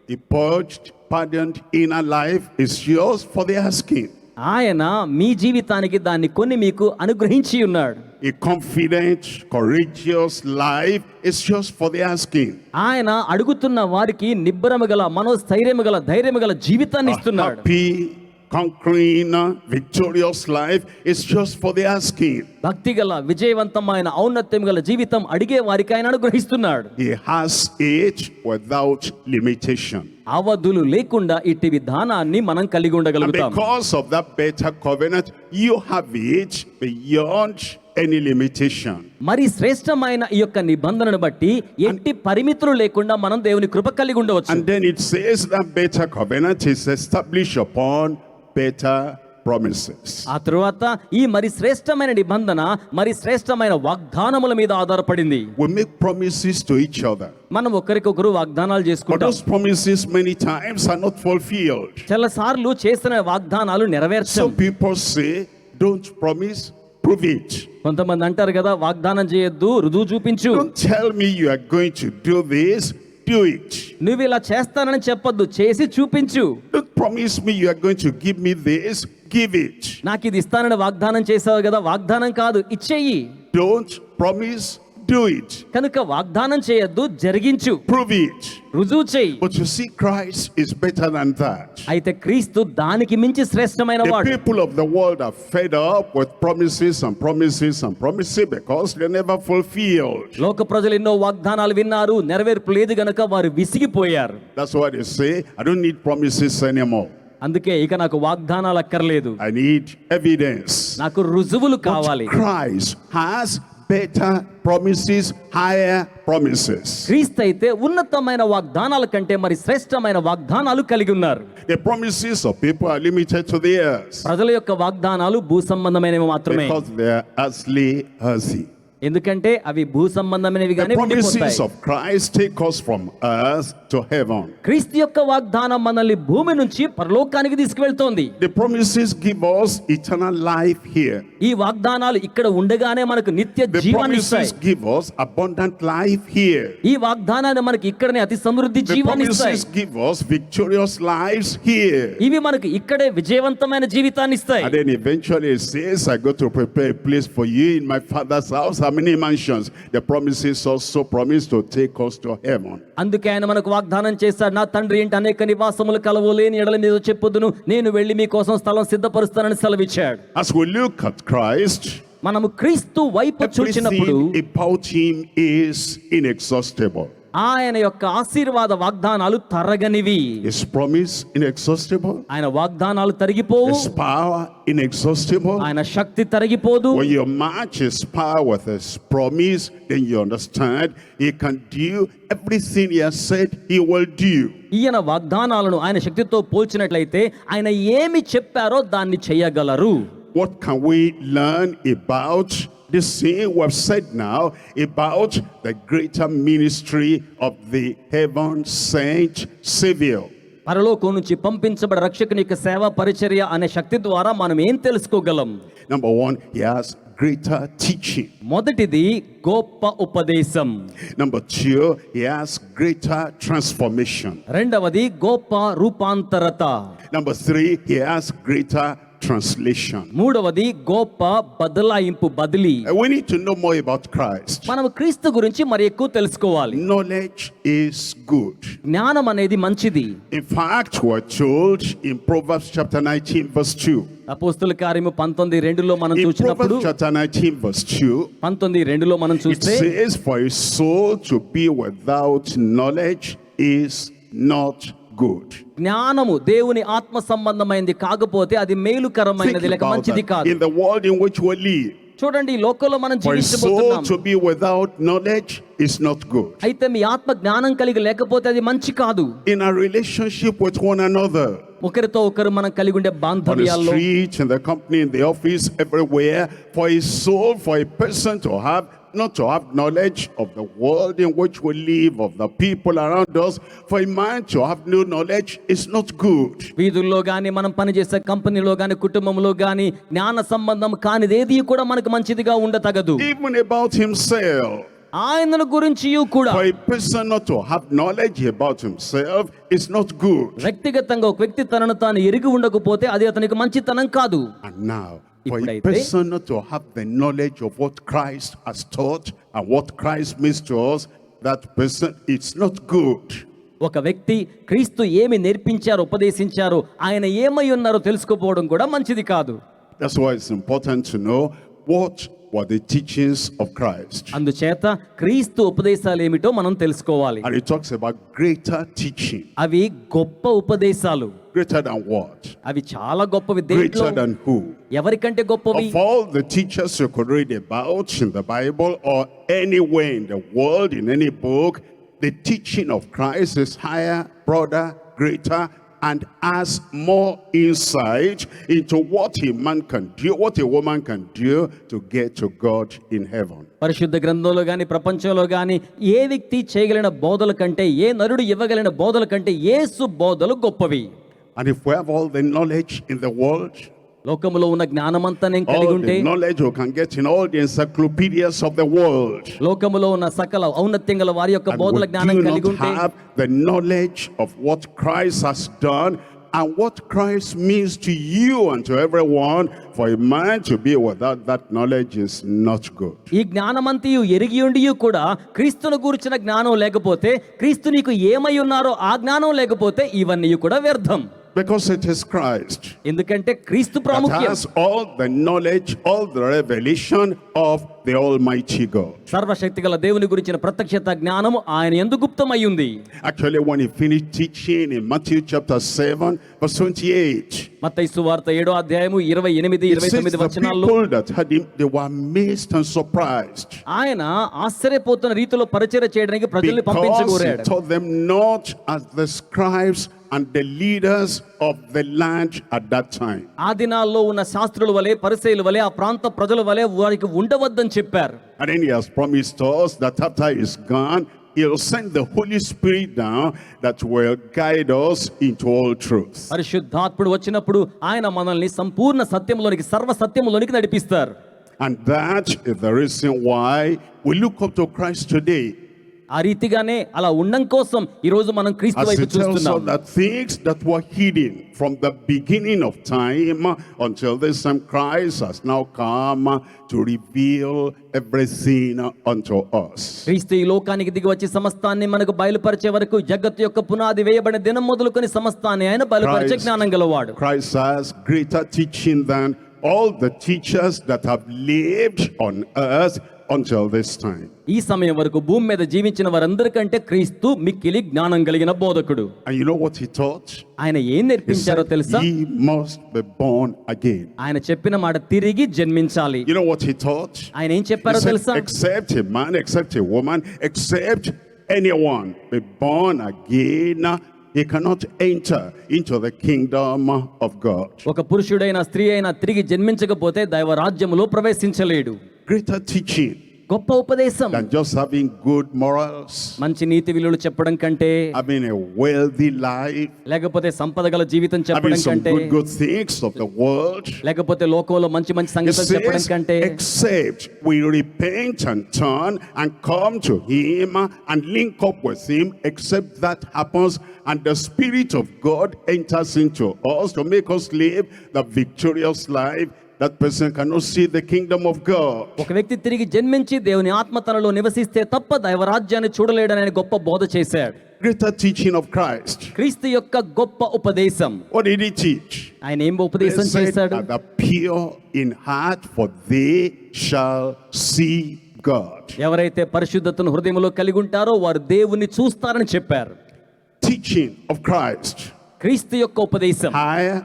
Speaker 2: The purged, pardoned inner life is yours for the asking.
Speaker 3: ఆయన మీ జీవితానికి దాన్ని కొన్ని మీకు అనుగ్రహించి ఉన్నాడు.
Speaker 2: A confident, courageous life is yours for the asking.
Speaker 3: ఆయన అడుగుతున్న వారికి నిబ్బరము గల, మనోస్థైర్యము గల, ధైర్యము గల జీవితాన్ని
Speaker 2: A
Speaker 3: ఇస్తున్నాడు.
Speaker 2: happy, conquering, victorious life is just for the asking.
Speaker 3: భక్తి గల, విజయవంతమైన, ఔన్నత్యం గల జీవితం అడిగే వారికి ఆయన అనుగ్రహిస్తున్నాడు.
Speaker 2: He has it without limitation.
Speaker 3: అవధులు లేకుండా ఇట్టి విధానాన్ని మనం కలిగి
Speaker 2: And
Speaker 3: ఉండగలుగుతాం.
Speaker 2: because of that better covenant, you have it beyond any limitation.
Speaker 3: మరి శ్రేష్టమైన ఈ యొక్క నిబంధనను బట్టి ఎట్టి పరిమితులు లేకుండా మనం దేవుని కృప కలిగి ఉండవచ్చు.
Speaker 2: And then it says that better covenant is established upon better promises.
Speaker 3: ఆ తరువాత ఈ మరి శ్రేష్టమైన నిబంధన మరి శ్రేష్టమైన వాగ్దానముల మీద ఆధారపడింది.
Speaker 2: We make promises to each other,
Speaker 3: మనం ఒకరికొకరు వాగ్దానాలు
Speaker 2: but
Speaker 3: చేసుకుంటాం.
Speaker 2: those promises many times are not fulfilled.
Speaker 3: చాలా సార్లు చేసిన వాగ్దానాలు నెరవేర్చం.
Speaker 2: Some people say, don't promise, prove it.
Speaker 3: కొంతమంది అంటారు కదా, వాగ్దానం చేయొద్దు, రుజువు చూపించు.
Speaker 2: Don't tell me you are going to do this, do it.
Speaker 3: నువ్వు ఇలా చేస్తానని చెప్పొద్దు, చేసి చూపించు.
Speaker 2: Don't promise me you are going to give me this, give it.
Speaker 3: నాకు ఇది ఇస్తానని వాగ్దానం చేసావు కదా, వాగ్దానం కాదు, ఇచ్చేయి.
Speaker 2: Don't promise, do it.
Speaker 3: కనుక వాగ్దానం చేయొద్దు, జరిగించు,
Speaker 2: Prove it.
Speaker 3: రుజువు చేయి.
Speaker 2: But you see, Christ is better than that.
Speaker 3: అయితే క్రీస్తు దానికి మించి శ్రేష్టమైన
Speaker 2: The
Speaker 3: వాడు.
Speaker 2: people of the world are fed up with promises and promises and promises because they're never fulfilled.
Speaker 3: లోక ప్రజలు ఎన్నో వాగ్దానాలు విన్నారు, నెరవేర్పు లేదు గనుక వారు విసిగిపోయారు.
Speaker 2: That's why they say, I don't need promises anymore.
Speaker 3: అందుకే ఇక నాకు వాగ్దానాలు అక్కర్లేదు,
Speaker 2: I need evidence.
Speaker 3: నాకు రుజువులు కావాలి.
Speaker 2: Christ has better promises, higher promises.
Speaker 3: క్రీస్తు అయితే ఉన్నతమైన వాగ్దానాల కంటే మరి శ్రేష్టమైన వాగ్దానాలు కలిగి ఉన్నారు.
Speaker 2: The promises of people are limited to the earth
Speaker 3: ప్రజల యొక్క వాగ్దానాలు భూ సంబంధమైనవి మాత్రమే.
Speaker 2: because they are earthly.
Speaker 3: ఎందుకంటే అవి భూ సంబంధమైనవి
Speaker 2: The
Speaker 3: గానే
Speaker 2: promises
Speaker 3: ఉండిపోతాయి.
Speaker 2: of Christ take us from earth to heaven.
Speaker 3: క్రీస్తు యొక్క వాగ్దానం మనల్ని భూమి నుంచి పరలోకానికి తీసుకువెళ్తోంది.
Speaker 2: The promises give us eternal life here.
Speaker 3: ఈ వాగ్దానాలు ఇక్కడ ఉండగానే మనకు నిత్య
Speaker 2: The
Speaker 3: జీవాన్ని ఇస్తాయి.
Speaker 2: promises give us abundant life here.
Speaker 3: ఈ వాగ్దానాన్ని మనకి ఇక్కడనే అతి సమృద్ధి
Speaker 2: The
Speaker 3: జీవాన్ని ఇస్తాయి.
Speaker 2: promises give us victorious lives here.
Speaker 3: ఇవి మనకు ఇక్కడే విజయవంతమైన జీవితాన్ని ఇస్తాయి.
Speaker 2: And then eventually it says, I go to prepare a place for you in my Father's house. How many mansions? The promises also promise to take us to heaven.
Speaker 3: అందుకే ఆయన మనకు వాగ్దానం చేశాడు, నా తండ్రి ఇంటి అనేక నివాసములు కలవు, లేని ఎడల మీద చెప్పుదును, నేను వెళ్ళి మీకోసం స్థలం సిద్ధపరుస్తానని సెలవిచ్చాడు.
Speaker 2: As we look at Christ,
Speaker 3: మనము క్రీస్తు వైపు చూచినప్పుడు
Speaker 2: everything about him is inexhaustible.
Speaker 3: ఆయన యొక్క ఆశీర్వాద వాగ్దానాలు తరగనివి.
Speaker 2: His promise inexhaustible.
Speaker 3: ఆయన వాగ్దానాలు తరిగిపోవు,
Speaker 2: His power inexhaustible.
Speaker 3: ఆయన శక్తి తరిగిపోదు.
Speaker 2: When you match his power with his promise, then you understand he can do everything he has said he will do.
Speaker 3: ఈయన వాగ్దానాలను ఆయన శక్తితో పోల్చినట్లయితే ఆయన ఏమి చెప్పారో దాన్ని చేయగలరు.
Speaker 2: What can we learn about this thing we have said now about the greater ministry of the heaven sent Savior?
Speaker 3: పరలోకం నుంచి పంపించబడ రక్షకుని యొక్క సేవ పరిచర్య అనే శక్తి ద్వారా మనం ఏం తెలుసుకోగలం?
Speaker 2: Number one, he has greater teaching.
Speaker 3: మొదటిది గొప్ప ఉపదేశం.
Speaker 2: Number two, he has greater transformation.
Speaker 3: రెండవది గొప్ప రూపాంతరత.
Speaker 2: Number three, he has greater translation.
Speaker 3: మూడవది గొప్ప బదలాయింపు, బదిలీ.
Speaker 2: We need to know more about Christ.
Speaker 3: మనం క్రీస్తు గురించి మరి ఎక్కువ తెలుసుకోవాలి.
Speaker 2: Knowledge is good.
Speaker 3: జ్ఞానం అనేది మంచిది.
Speaker 2: In fact, we're told in Proverbs chapter 19 verse 2.
Speaker 3: అపోస్తుల కార్యము 19:2లో మనం
Speaker 2: In
Speaker 3: చూసినప్పుడు
Speaker 2: Proverbs chapter 19 verse 2,
Speaker 3: 19:2లో మనం
Speaker 2: it
Speaker 3: చూస్తే
Speaker 2: says, for a soul to be without knowledge is not good.
Speaker 3: జ్ఞానము దేవుని ఆత్మ సంబంధమైనది కాకపోతే అది మేలుకరమైనది
Speaker 2: Think
Speaker 3: లేక
Speaker 2: about
Speaker 3: మంచిది
Speaker 2: that.
Speaker 3: కాదు.
Speaker 2: In the world in which we live,
Speaker 3: చూడండి, ఈ లోకంలో మనం
Speaker 2: for a soul
Speaker 3: జీవించబోతున్నాం.
Speaker 2: to be without knowledge is not good.
Speaker 3: అయితే మీ ఆత్మ జ్ఞానం కలిగి లేకపోతే అది మంచి కాదు.
Speaker 2: In our relationship with one another,
Speaker 3: ఒకరితో ఒకరు మనం కలిగి ఉండే
Speaker 2: On the
Speaker 3: బాంధవ్యాల్లో,
Speaker 2: street, in the company, in the office, everywhere, for a soul, for a person to have, not to have knowledge of the world in which we live, of the people around us, for a man to have no knowledge is not good.
Speaker 3: వీధుల్లో గాని, మనం పనిచేసే కంపెనీలో గాని, కుటుంబంలో గాని జ్ఞాన సంబంధం కానిదేది కూడా మనకు మంచిదిగా ఉండతగదు.
Speaker 2: Even about himself.
Speaker 3: ఆయనను గురించి కూడా
Speaker 2: For a person not to have knowledge about himself is not good.
Speaker 3: వ్యక్తిగతంగా ఒక వ్యక్తి తనను తాను ఎరిగి ఉండకపోతే అది అతనికి మంచితనం కాదు.
Speaker 2: And now, for a
Speaker 3: ఇప్పుడైతే
Speaker 2: person not to have the knowledge of what Christ has taught and what Christ means to us, that person, it's not good.
Speaker 3: ఒక వ్యక్తి క్రీస్తు ఏమి నేర్పించారో, ఉపదేశించారో, ఆయన ఏమై ఉన్నారో తెలుసుకోపోవడం కూడా మంచిది కాదు.
Speaker 2: That's why it's important to know what were the teachings of Christ.
Speaker 3: అందుచేత క్రీస్తు ఉపదేశాలు ఏమిటో మనం తెలుసుకోవాలి.
Speaker 2: And it talks about greater teaching.
Speaker 3: అవి గొప్ప ఉపదేశాలు.
Speaker 2: Greater than what?
Speaker 3: అవి చాలా గొప్పవి. దేంట్లో?
Speaker 2: Greater than who?
Speaker 3: ఎవరికంటే గొప్పవి?
Speaker 2: Of all the teachers you could read about in the Bible or anywhere in the world, in any book, the teaching of Christ is higher, broader, greater, and has more insight into what a man can do, what a woman can do to get to God in heaven.
Speaker 3: పరిశుద్ధ గ్రంథంలో గాని, ప్రపంచంలో గాని ఏ వ్యక్తి చేయగలిగిన బోధల కంటే, ఏ నరుడు ఇవ్వగలిగిన బోధల కంటే యేసు బోధలు గొప్పవి.
Speaker 2: And if we have all the knowledge in the world,
Speaker 3: లోకములో ఉన్న జ్ఞానమంతా నేను కలిగి
Speaker 2: all
Speaker 3: ఉంటే,
Speaker 2: the knowledge you can get in all the encyclopedias of the world,
Speaker 3: లోకములో ఉన్న సకల ఔన్నత్యం గల వారి యొక్క
Speaker 2: and
Speaker 3: బోధల
Speaker 2: we
Speaker 3: జ్ఞానం
Speaker 2: do
Speaker 3: కలిగి
Speaker 2: not
Speaker 3: ఉంటే,
Speaker 2: have the knowledge of what Christ has done and what Christ means to you and to everyone, for a man to be without that knowledge is not good.
Speaker 3: ఈ జ్ఞానమంతయు ఎరిగి ఉండియు కూడా క్రీస్తును గూర్చిన జ్ఞానం లేకపోతే, క్రీస్తు నీకు ఏమై ఉన్నారో ఆ జ్ఞానం లేకపోతే ఇవన్నీ కూడా వ్యర్థం.
Speaker 2: Because it is Christ
Speaker 3: ఎందుకంటే క్రీస్తు
Speaker 2: that
Speaker 3: ప్రాముఖ్యం.
Speaker 2: has all the knowledge, all the revelation of the Almighty God.
Speaker 3: సర్వశక్తి గల దేవుని గురించిన ప్రత్యక్షత జ్ఞానము ఆయన యందు గుప్తమయ్యుంది.
Speaker 2: Actually, when he finished teaching in Matthew chapter 7, verse 28,
Speaker 3: మత్తయి సువార్త 7వ అధ్యాయము 28,
Speaker 2: it says
Speaker 3: 29
Speaker 2: the
Speaker 3: వచనాల్లో
Speaker 2: people that heard him, they were amazed and surprised,
Speaker 3: ఆయన ఆశ్చర్యపోతున్న రీతిలో పరిచర్య చేయడానికి ప్రజల్ని
Speaker 2: because he
Speaker 3: పంపించగోరాడు.
Speaker 2: taught them not as the scribes and the leaders of the land at that time.
Speaker 3: ఆ దినాల్లో ఉన్న శాస్త్రుల వలె, పరిసయ్యుల వలె, ఆ ప్రాంత ప్రజల వలె వారికి ఉండవద్దని చెప్పారు.
Speaker 2: And then he has promised us that after he is gone, he'll send the Holy Spirit down that will guide us into all truth.
Speaker 3: పరిశుద్ధాత్ముడు వచ్చినప్పుడు ఆయన మనల్ని సంపూర్ణ సత్యములోనికి, సర్వ సత్యములోనికి నడిపిస్తారు.
Speaker 2: And that is the reason why we look up to Christ today.
Speaker 3: ఆ రీతిగానే అలా ఉండడం కోసం ఈ రోజు మనం క్రీస్తు
Speaker 2: As
Speaker 3: వైపు
Speaker 2: he tells
Speaker 3: చూస్తున్నాం.
Speaker 2: us that things that were hidden from the beginning of time until this time, Christ has now come to reveal everything unto us.
Speaker 3: క్రీస్తు ఈ లోకానికి దిగి వచ్చి సమస్తాన్ని మనకు బయలుపరిచే వరకు, జగత్తు యొక్క పునాది వేయబడిన దినం మొదలుకొని సమస్తాన్ని ఆయన బయలుపరిచే జ్ఞానం గలవాడు.
Speaker 2: Christ has greater teaching than all the teachers that have lived on earth until this time.
Speaker 3: ఈ సమయం వరకు భూమి మీద జీవించిన వారందరికంటే క్రీస్తు మిక్కిలి జ్ఞానం కలిగిన బోధకుడు.
Speaker 2: And you know what he taught?
Speaker 3: ఆయన ఏం
Speaker 2: He
Speaker 3: నేర్పించారో
Speaker 2: said,
Speaker 3: తెలుసా?
Speaker 2: ye must be born again.
Speaker 3: ఆయన చెప్పిన మాట తిరిగి జన్మించాలి.
Speaker 2: You know what he taught?
Speaker 3: ఆయన ఏం
Speaker 2: He
Speaker 3: చెప్పారో
Speaker 2: said,
Speaker 3: తెలుసా?
Speaker 2: except a man, except a woman, except anyone be born again, he cannot enter into the kingdom of God.
Speaker 3: ఒక పురుషుడైన స్త్రీ అయినా తిరిగి జన్మించకపోతే దైవ రాజ్యములో ప్రవేశించలేడు.
Speaker 2: Greater teaching
Speaker 3: గొప్ప ఉపదేశం
Speaker 2: than just having good morals,
Speaker 3: మంచి నీతి విలువలు చెప్పడం కంటే,
Speaker 2: having a wealthy life,
Speaker 3: లేకపోతే సంపద గల జీవితం
Speaker 2: having
Speaker 3: చెప్పడం
Speaker 2: some
Speaker 3: కంటే,
Speaker 2: good things of the world.
Speaker 3: లేకపోతే లోకంలో మంచి మంచి
Speaker 2: It
Speaker 3: సంగతులు చెప్పడం
Speaker 2: says,
Speaker 3: కంటే,
Speaker 2: except we repent and turn and come to him and link up with him, except that happens and the Spirit of God enters into us to make us live the victorious life, that person cannot see the kingdom of God.
Speaker 3: ఒక వ్యక్తి తిరిగి జన్మించి దేవుని ఆత్మ తనలో నివసిస్తే తప్ప దైవరాజ్యాన్ని చూడలేడని గొప్ప బోధ చేశాడు.
Speaker 2: Greater teaching of Christ.
Speaker 3: క్రీస్తు యొక్క గొప్ప ఉపదేశం.
Speaker 2: What did he teach?
Speaker 3: ఆయన ఏం ఉపదేశం
Speaker 2: He said,
Speaker 3: చేశాడు?
Speaker 2: "Are the pure in heart, for they shall see God."
Speaker 3: ఎవరైతే పరిశుద్ధతను హృదయంలో కలిగి ఉంటారో వారు దేవుని చూస్తారని చెప్పారు.
Speaker 2: Teaching of Christ.
Speaker 3: క్రీస్తు యొక్క ఉపదేశం
Speaker 2: Higher,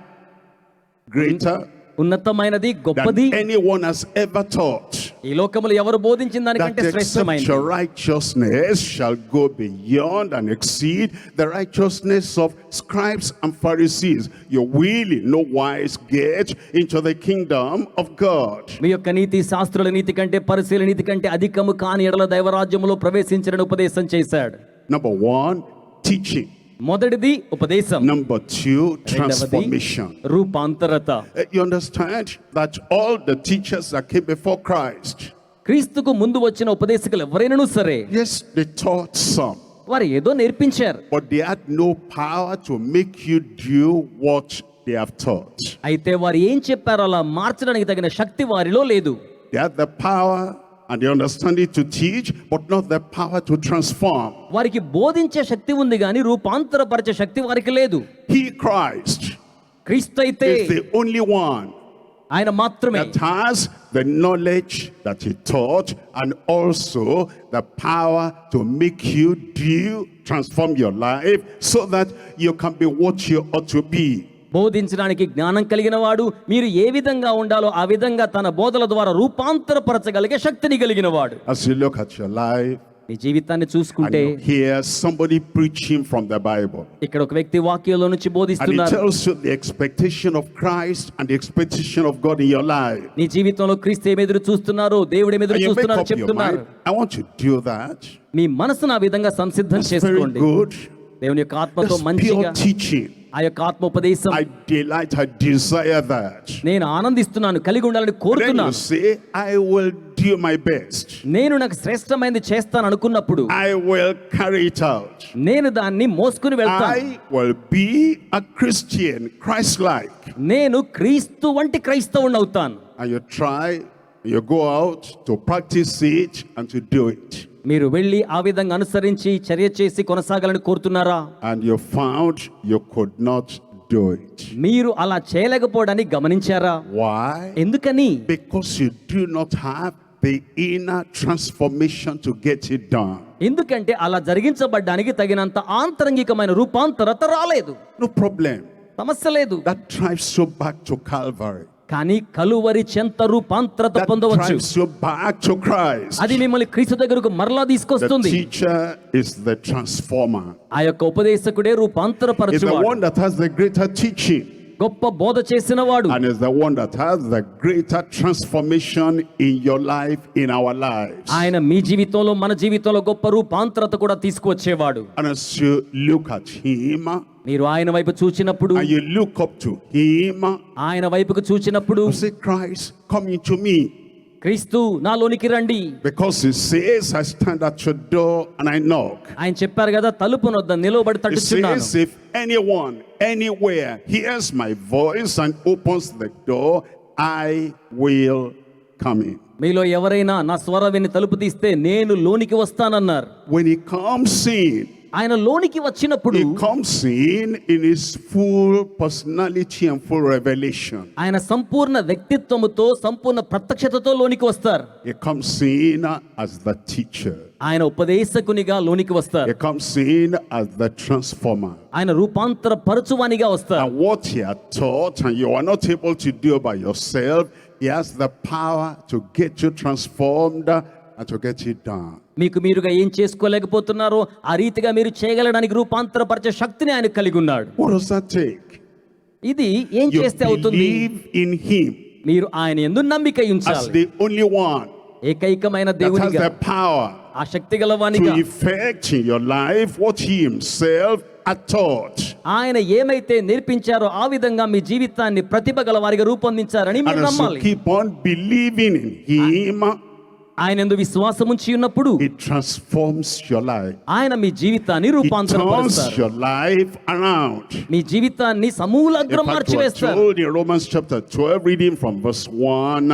Speaker 2: greater
Speaker 3: ఉన్నతమైనది, గొప్పది,
Speaker 2: than anyone has ever taught.
Speaker 3: ఈ లోకములు ఎవరు బోధించిన
Speaker 2: that
Speaker 3: దానికంటే
Speaker 2: except
Speaker 3: శ్రేష్టమైనది.
Speaker 2: your righteousness shall go beyond and exceed the righteousness of scribes and Pharisees, you will in no wise get into the kingdom of God.
Speaker 3: మీ యొక్క నీతి శాస్త్రుల నీతి కంటే పరిశీల నీతి కంటే అధికము కాని ఎడల దైవరాజ్యములో ప్రవేశించరని ఉపదేశం చేశాడు.
Speaker 2: Number one, teaching.
Speaker 3: మొదటిది ఉపదేశం.
Speaker 2: Number two,
Speaker 3: రెండవది
Speaker 2: transformation.
Speaker 3: రూపాంతరత.
Speaker 2: You understand that all the teachers that came before Christ,
Speaker 3: క్రీస్తుకు ముందు వచ్చిన ఉపదేశకులు ఎవరైనాను సరే
Speaker 2: yes, they taught some,
Speaker 3: వారు ఏదో నేర్పించారు,
Speaker 2: but they had no power to make you do what they have taught.
Speaker 3: అయితే వారు ఏం చెప్పారో అలా మార్చడానికి తగిన శక్తి వారిలో లేదు.
Speaker 2: They had the power and the understanding to teach, but not the power to transform.
Speaker 3: వారికి బోధించే శక్తి ఉంది కానీ రూపాంతరపరిచే శక్తి వారికి లేదు.
Speaker 2: He, Christ,
Speaker 3: క్రీస్తు అయితే
Speaker 2: is the only one
Speaker 3: ఆయన మాత్రమే
Speaker 2: that has the knowledge that he taught and also the power to make you do, transform your life so that you can be what you ought to be.
Speaker 3: బోధించడానికి జ్ఞానం కలిగిన వాడు, మీరు ఏ విధంగా ఉండాలో ఆ విధంగా తన బోధల ద్వారా రూపాంతరపరచగలిగే శక్తిని కలిగిన వాడు.
Speaker 2: As you look at your life
Speaker 3: నీ జీవితాన్ని
Speaker 2: and
Speaker 3: చూసుకుంటే
Speaker 2: you hear somebody preaching from the Bible,
Speaker 3: ఇక్కడ ఒక వ్యక్తి వాక్యంలో నుంచి
Speaker 2: and he
Speaker 3: బోధిస్తున్నారు.
Speaker 2: tells you the expectation of Christ and the expectation of God in your life,
Speaker 3: నీ జీవితంలో క్రీస్తు ఏమి ఎదురు చూస్తున్నారు, దేవుడు ఏమి ఎదురు
Speaker 2: and you make
Speaker 3: చూస్తున్నారు
Speaker 2: up your
Speaker 3: చెప్తున్నారు.
Speaker 2: mind, I want to do that.
Speaker 3: మీ మనసును ఆ విధంగా సంసిద్ధం
Speaker 2: That's very
Speaker 3: చేసుకోండి.
Speaker 2: good.
Speaker 3: దేవుని యొక్క ఆత్మతో
Speaker 2: That's
Speaker 3: మంచిగా
Speaker 2: pure teaching.
Speaker 3: ఆ యొక్క ఆత్మోపదేశం
Speaker 2: I delight, I desire that.
Speaker 3: నేను ఆనందిస్తున్నాను, కలిగి ఉండాలని
Speaker 2: Then you
Speaker 3: కోరుతున్నాను.
Speaker 2: say, I will do my best.
Speaker 3: నేను నాకు శ్రేష్టమైనది చేస్తాను అనుకున్నప్పుడు
Speaker 2: I will carry it out.
Speaker 3: నేను దాన్ని మోసుకుని వెళ్తాను.
Speaker 2: I will be a Christian, Christ-like.
Speaker 3: నేను క్రీస్తు వంటి క్రైస్తవుని అవుతాను.
Speaker 2: And you try, you go out to practice it and to do it.
Speaker 3: మీరు వెళ్ళి ఆ విధంగా అనుసరించి చర్య చేసి కొనసాగాలని కోరుతున్నారా?
Speaker 2: And you found you could not do it.
Speaker 3: మీరు అలా చేయలేకపోవడాన్ని గమనించారా?
Speaker 2: Why?
Speaker 3: ఎందుకని?
Speaker 2: Because you do not have the inner transformation to get it done.
Speaker 3: ఎందుకంటే అలా జరిగించబడ్డానికి తగినంత ఆంతరంగికమైన రూపాంతరత రాలేదు.
Speaker 2: No problem.
Speaker 3: సమస్య లేదు.
Speaker 2: That drives you back to Calvary.
Speaker 3: కానీ కలువరి చెంత రూపాంతరత
Speaker 2: That
Speaker 3: పొందవచ్చు.
Speaker 2: drives you back to Christ.
Speaker 3: అది మిమ్మల్ని క్రీస్తు దగ్గరకు మరలా
Speaker 2: The
Speaker 3: తీసుకొస్తుంది.
Speaker 2: teacher is the transformer.
Speaker 3: ఆ యొక్క ఉపదేశకుడే
Speaker 2: Is the
Speaker 3: రూపాంతరపరచువాడు,
Speaker 2: one that has the greater teaching
Speaker 3: గొప్ప బోధ చేసిన వాడు,
Speaker 2: and is the one that has the greater transformation in your life, in our lives.
Speaker 3: ఆయన మీ జీవితంలో మన జీవితంలో గొప్ప రూపాంతరత కూడా తీసుకువచ్చేవాడు.
Speaker 2: And as you look at him
Speaker 3: మీరు ఆయన వైపు చూచినప్పుడు,
Speaker 2: and you look up to him,
Speaker 3: ఆయన వైపుకు చూచినప్పుడు,
Speaker 2: you say, Christ, come into me.
Speaker 3: క్రీస్తు నాలోనికి రండి.
Speaker 2: Because he says, I stand at your door and I knock.
Speaker 3: ఆయన చెప్పారు కదా, తలుపు నొద్ద నిలబడి
Speaker 2: He
Speaker 3: తట్టుచున్నాను.
Speaker 2: says, if anyone, anywhere hears my voice and opens the door, I will come in.
Speaker 3: మీలో ఎవరైనా నా స్వరం విని తలుపు తీస్తే నేను లోనికి వస్తానన్నారు.
Speaker 2: When he comes in,
Speaker 3: ఆయన లోనికి వచ్చినప్పుడు
Speaker 2: he comes in his full personality and full revelation.
Speaker 3: ఆయన సంపూర్ణ వ్యక్తిత్వముతో సంపూర్ణ ప్రత్యక్షతతో లోనికి వస్తారు.
Speaker 2: He comes in as the teacher.
Speaker 3: ఆయన ఉపదేశకునిగా లోనికి వస్తారు.
Speaker 2: He comes in as the transformer.
Speaker 3: ఆయన రూపాంతర పరచువానిగా వస్తారు.
Speaker 2: And what he had taught and you are not able to do by yourself, he has the power to get you transformed and to get it done.
Speaker 3: మీకు మీరుగా ఏం చేసుకోలేకపోతున్నారో ఆ రీతిగా మీరు చేయగలడానికి రూపాంతరపరిచే శక్తిని ఆయన కలిగి ఉన్నాడు.
Speaker 2: What does that take?
Speaker 3: ఇది ఏం
Speaker 2: You
Speaker 3: చేస్తే అవుతుంది?
Speaker 2: believe in him
Speaker 3: మీరు ఆయన యందు నమ్మిక
Speaker 2: as
Speaker 3: ఉంచాలి.
Speaker 2: the only one
Speaker 3: ఏకైకమైన
Speaker 2: that has
Speaker 3: దేవునిగా,
Speaker 2: the power
Speaker 3: ఆ శక్తి గలవానిగా,
Speaker 2: to effect in your life what he himself had taught.
Speaker 3: ఆయన ఏమైతే నేర్పించారో ఆ విధంగా మీ జీవితాన్ని ప్రతిభ గల వారిగా రూపొందించారని
Speaker 2: And
Speaker 3: మీరు
Speaker 2: as you
Speaker 3: నమ్మాలి.
Speaker 2: keep on believing in him,
Speaker 3: ఆయన యందు విశ్వాసం ఉంచి ఉన్నప్పుడు
Speaker 2: it transforms your life.
Speaker 3: ఆయన మీ జీవితాన్ని
Speaker 2: It turns
Speaker 3: రూపాంతరపరుస్తారు.
Speaker 2: your life around.
Speaker 3: మీ జీవితాన్ని సమూలగ్రం
Speaker 2: In fact, we are
Speaker 3: మార్చివేస్తారు.
Speaker 2: told in Romans chapter 12, reading from verse 1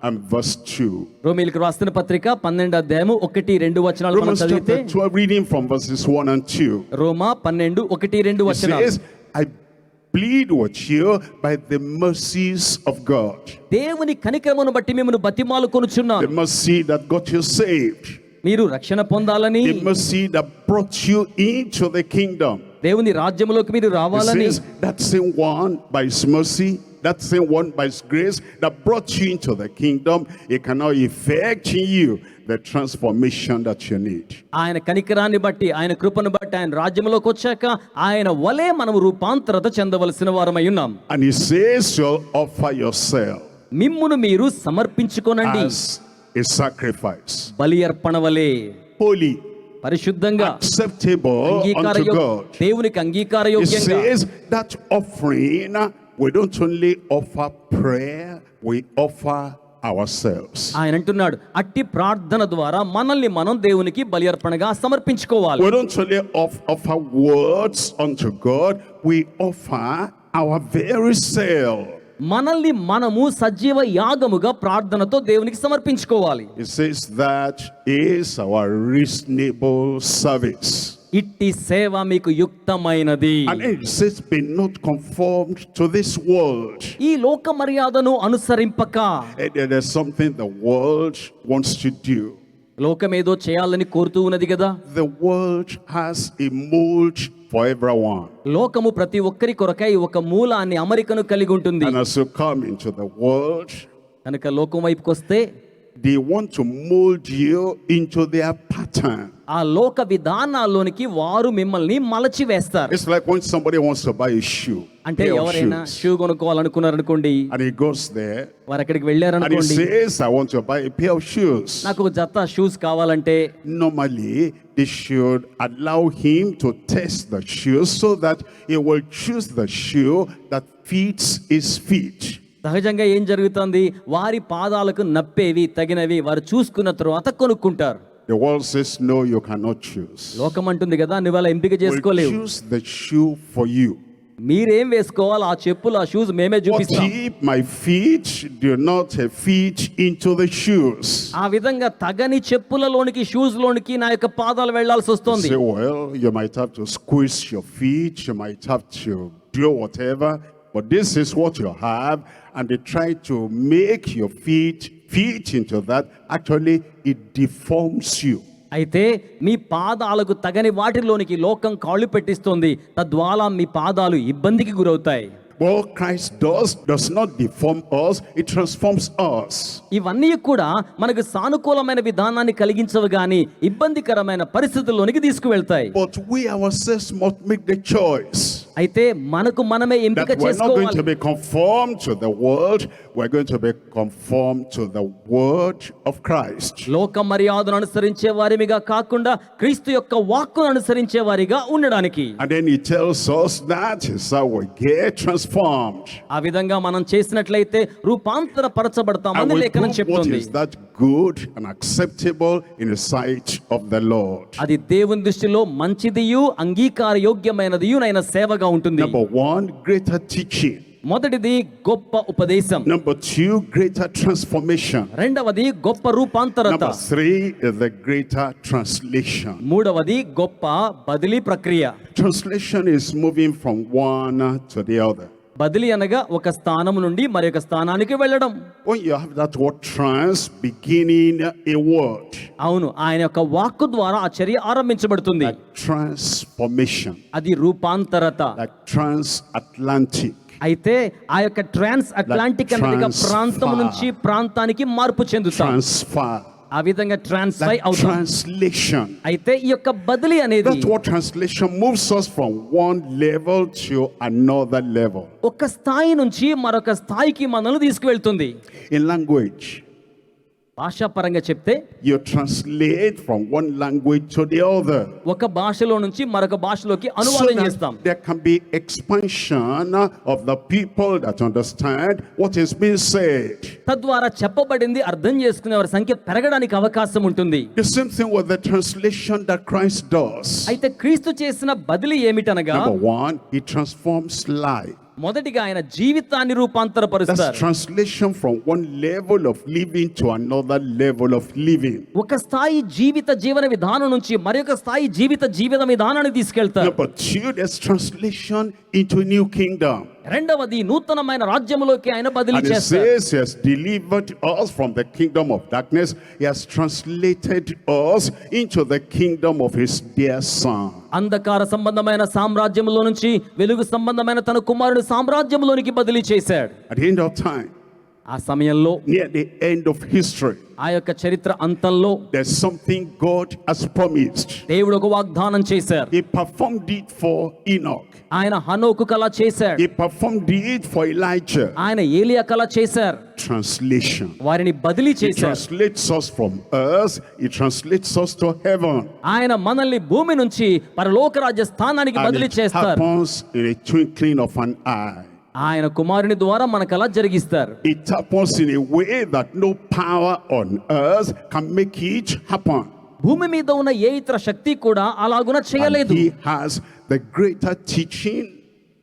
Speaker 2: and verse 2.
Speaker 3: రోమీయులకు రాసిన పత్రిక 12వ అధ్యాయము 1-2 వచనాలు మనం
Speaker 2: Romans
Speaker 3: చదివితే,
Speaker 2: chapter 12, reading from verses 1 and 2.
Speaker 3: Roma 12:1-2
Speaker 2: It
Speaker 3: వచనాలు.
Speaker 2: says, I plead with you by the mercies of God.
Speaker 3: దేవుని కనికరమును బట్టి మిమ్మల్ని బతిమాలుకొనుచున్నాను.
Speaker 2: The mercy that got you saved.
Speaker 3: మీరు రక్షణ పొందాలని,
Speaker 2: The mercy that brought you into the kingdom.
Speaker 3: దేవుని రాజ్యములోకి మీరు
Speaker 2: It
Speaker 3: రావాలని,
Speaker 2: says that same one by his mercy that same one by his grace that brought you into the kingdom, it cannot effect in you the transformation that you need.
Speaker 3: ఆయన కనికరాన్ని బట్టి, ఆయన కృపను బట్టి, ఆయన రాజ్యంలోకి వచ్చాక ఆయన వలే మనం రూపాంతరత చెందవలసిన వారమై ఉన్నాం.
Speaker 2: And he says you'll offer yourself
Speaker 3: మిమ్మును మీరు సమర్పించుకోనండి
Speaker 2: as a sacrifice,
Speaker 3: బలి అర్పణ వలె,
Speaker 2: holy,
Speaker 3: పరిశుద్ధంగా,
Speaker 2: acceptable unto God.
Speaker 3: దేవునికి
Speaker 2: It
Speaker 3: అంగీకారయోగ్యంగా.
Speaker 2: says that offering, we don't only offer prayer, we offer ourselves.
Speaker 3: ఆయన అంటున్నాడు, అట్టి ప్రార్థన ద్వారా మనల్ని మనం దేవునికి బలి అర్పణగా సమర్పించుకోవాలి.
Speaker 2: We don't only offer words unto God, we offer our very self.
Speaker 3: మనల్ని మనము సజీవ యాగముగా ప్రార్థనతో దేవునికి సమర్పించుకోవాలి.
Speaker 2: It says that is our reasonable service.
Speaker 3: ఇట్టి సేవ మీకు యుక్తమైనది.
Speaker 2: And it says, be not conformed to this world.
Speaker 3: ఈ లోక మర్యాదను అనుసరింపక.
Speaker 2: There's something the world wants to do.
Speaker 3: లోకమేదో చేయాలని కోరుతూ ఉన్నది కదా.
Speaker 2: The world has a mold for everyone.
Speaker 3: లోకము ప్రతి ఒక్కరి కొరకై ఒక మూలాన్ని, అమరికను కలిగి ఉంటుంది.
Speaker 2: And as you come into the world,
Speaker 3: కనుక లోకం వైపుకి వస్తే
Speaker 2: they want to mold you into their pattern.
Speaker 3: ఆ లోక విధానాల్లోనికి వారు మిమ్మల్ని మలచి వేస్తారు.
Speaker 2: It's like when somebody wants to buy a shoe.
Speaker 3: అంటే
Speaker 2: pair of
Speaker 3: ఎవరైనా
Speaker 2: shoes.
Speaker 3: షూ కొనుక్కోవాలనుకున్నారనుకోండి,
Speaker 2: And he goes there
Speaker 3: వారు అక్కడికి
Speaker 2: and he
Speaker 3: వెళ్ళారనుకోండి,
Speaker 2: says, I want to buy a pair of shoes.
Speaker 3: నాకు ఒక జత షూస్ కావాలంటే
Speaker 2: Normally, they should allow him to test the shoes so that he will choose the shoe that fits his feet.
Speaker 3: సహజంగా ఏం జరుగుతుంది, వారి పాదాలకు నప్పేవి తగినవి వారు చూసుకున్న తర్వాత కొనుక్కుంటారు.
Speaker 2: The world says, no, you cannot choose.
Speaker 3: లోకం అంటుంది కదా, నువ్వు అలా ఎంపిక
Speaker 2: We'll
Speaker 3: చేసుకోలేవు,
Speaker 2: choose the shoe for you.
Speaker 3: మీరేం వేసుకోవాలి, ఆ చెప్పులు ఆ షూస్ మేమే
Speaker 2: What
Speaker 3: చూపిస్తాం.
Speaker 2: if my feet do not fit into the shoes?
Speaker 3: ఆ విధంగా తగని చెప్పులలోనికి, షూస్ లోనికి నా యొక్క పాదాలు వెళ్లాల్సి వస్తుంది.
Speaker 2: Say, well, you might have to squeeze your feet, you might have to do whatever, but this is what you have, and they try to make your feet fit into that. Actually, it deforms you.
Speaker 3: అయితే మీ పాదాలకు తగని వాటిలోనికి లోకం కాళ్ళు పెట్టిస్తుంది, తద్వారా మీ పాదాలు ఇబ్బందికి గురవుతాయి.
Speaker 2: What Christ does not deform us, it transforms us.
Speaker 3: ఇవన్నీ కూడా మనకు సానుకూలమైన విధానాన్ని కలిగించవు గాని ఇబ్బందికరమైన పరిస్థితుల్లోనికి తీసుకువెళ్తాయి.
Speaker 2: But we ourselves must make the choice
Speaker 3: అయితే మనకు మనమే ఎంపిక
Speaker 2: that we're not going to
Speaker 3: చేసుకోవాలి.
Speaker 2: be conformed to the world, we're going to be conformed to the word of Christ.
Speaker 3: లోక మర్యాదను అనుసరించే వారిగా కాకుండా క్రీస్తు యొక్క వాక్కును అనుసరించే వారిగా ఉండడానికి.
Speaker 2: And then he tells us that is how we get transformed.
Speaker 3: ఆ విధంగా మనం చేసినట్లయితే రూపాంతర
Speaker 2: And
Speaker 3: పరచబడతామని
Speaker 2: we
Speaker 3: లేఖనం
Speaker 2: prove what
Speaker 3: చెప్తుంది.
Speaker 2: is that good and acceptable in the sight of the Lord.
Speaker 3: అది దేవుని దృష్టిలో మంచిదియు అంగీకార యోగ్యమైనదియు నైన సేవగా ఉంటుంది.
Speaker 2: Number one, greater teaching.
Speaker 3: మొదటిది గొప్ప ఉపదేశం.
Speaker 2: Number two, greater transformation.
Speaker 3: రెండవది గొప్ప రూపాంతరత.
Speaker 2: Number three is the greater translation.
Speaker 3: మూడవది గొప్ప బదిలీ ప్రక్రియ.
Speaker 2: Translation is moving from one to the other.
Speaker 3: బదిలీ అనగా ఒక స్థానం నుండి మరొక స్థానానికి వెళ్ళడం.
Speaker 2: When you have that word trans beginning a word,
Speaker 3: అవును, ఆయన యొక్క వాక్కు ద్వారా ఆ చర్య ఆరంభించబడుతుంది.
Speaker 2: like transformation,
Speaker 3: అది రూపాంతరత.
Speaker 2: like transatlantic,
Speaker 3: అయితే ఆ యొక్క ట్రాన్స్ అట్లాంటిక్ అనగా ప్రాంతం నుంచి ప్రాంతానికి మార్పు చెందుతాం.
Speaker 2: transfer,
Speaker 3: ఆ విధంగా ట్రాన్స్ఫర్
Speaker 2: like
Speaker 3: అవుతాం.
Speaker 2: translation.
Speaker 3: అయితే ఈ యొక్క బదిలీ అనేది
Speaker 2: That's what translation moves us from one level to another level.
Speaker 3: ఒక స్థాయి నుంచి మరొక స్థాయికి మనల్ని తీసుకువెళ్తుంది.
Speaker 2: In language,
Speaker 3: భాషాపరంగా చెప్తే
Speaker 2: you translate from one language to the other.
Speaker 3: ఒక భాషలో నుంచి మరొక భాషలోకి
Speaker 2: So
Speaker 3: అనువాదం
Speaker 2: that
Speaker 3: చేస్తాం.
Speaker 2: there can be expansion of the people that understand what is being said.
Speaker 3: తద్వారా చెప్పబడింది అర్థం చేసుకునే వారి సంఖ్య పెరగడానికి అవకాశం ఉంటుంది.
Speaker 2: The same thing with the translation that Christ does.
Speaker 3: అయితే క్రీస్తు చేసిన బదిలీ ఏమిటనగా,
Speaker 2: Number one, he transforms life.
Speaker 3: మొదటిగా ఆయన జీవితాన్ని రూపాంతరపరుస్తారు.
Speaker 2: That's translation from one level of living to another level of living.
Speaker 3: ఒక స్థాయి జీవన విధానం నుంచి మరొక స్థాయి జీవిత విధానాన్ని తీసుకెళ్తారు.
Speaker 2: Number two, there's translation into a new kingdom.
Speaker 3: రెండవది నూతనమైన రాజ్యములోకి ఆయన బదిలీ
Speaker 2: And it
Speaker 3: చేస్తారు.
Speaker 2: says he has delivered us from the kingdom of darkness. He has translated us into the kingdom of his dear son.
Speaker 3: అంధకార సంబంధమైన సామ్రాజ్యములో నుంచి వెలుగు సంబంధమైన తన కుమారుని సామ్రాజ్యములోనికి బదిలీ చేశాడు.
Speaker 2: At the end of time,
Speaker 3: ఆ సమయంలో
Speaker 2: near the end of history,
Speaker 3: ఆ యొక్క చరిత్ర అంతంలో
Speaker 2: there's something God has promised.
Speaker 3: దేవుడు ఒక వాగ్దానం చేశారు.
Speaker 2: He performed it for Enoch.
Speaker 3: ఆయన హనోకు కళ చేశాడు.
Speaker 2: He performed it for Elijah.
Speaker 3: ఆయన ఏలియా కళ చేశారు.
Speaker 2: Translation.
Speaker 3: వారిని బదిలీ
Speaker 2: He
Speaker 3: చేశారు.
Speaker 2: translates us from earth. He translates us to heaven.
Speaker 3: ఆయన మనల్ని భూమి నుంచి పరలోక రాజ్య స్థానానికి
Speaker 2: And
Speaker 3: బదిలీ
Speaker 2: it
Speaker 3: చేస్తారు.
Speaker 2: happens in a twinkling of an eye.
Speaker 3: ఆయన కుమారుని ద్వారా మనకు అలా జరిగిస్తారు.
Speaker 2: It happens in a way that no power on earth can make it happen.
Speaker 3: భూమి మీద ఉన్న ఏ ఇతర శక్తి కూడా అలాగున
Speaker 2: And
Speaker 3: చేయలేదు.
Speaker 2: he has the greater teaching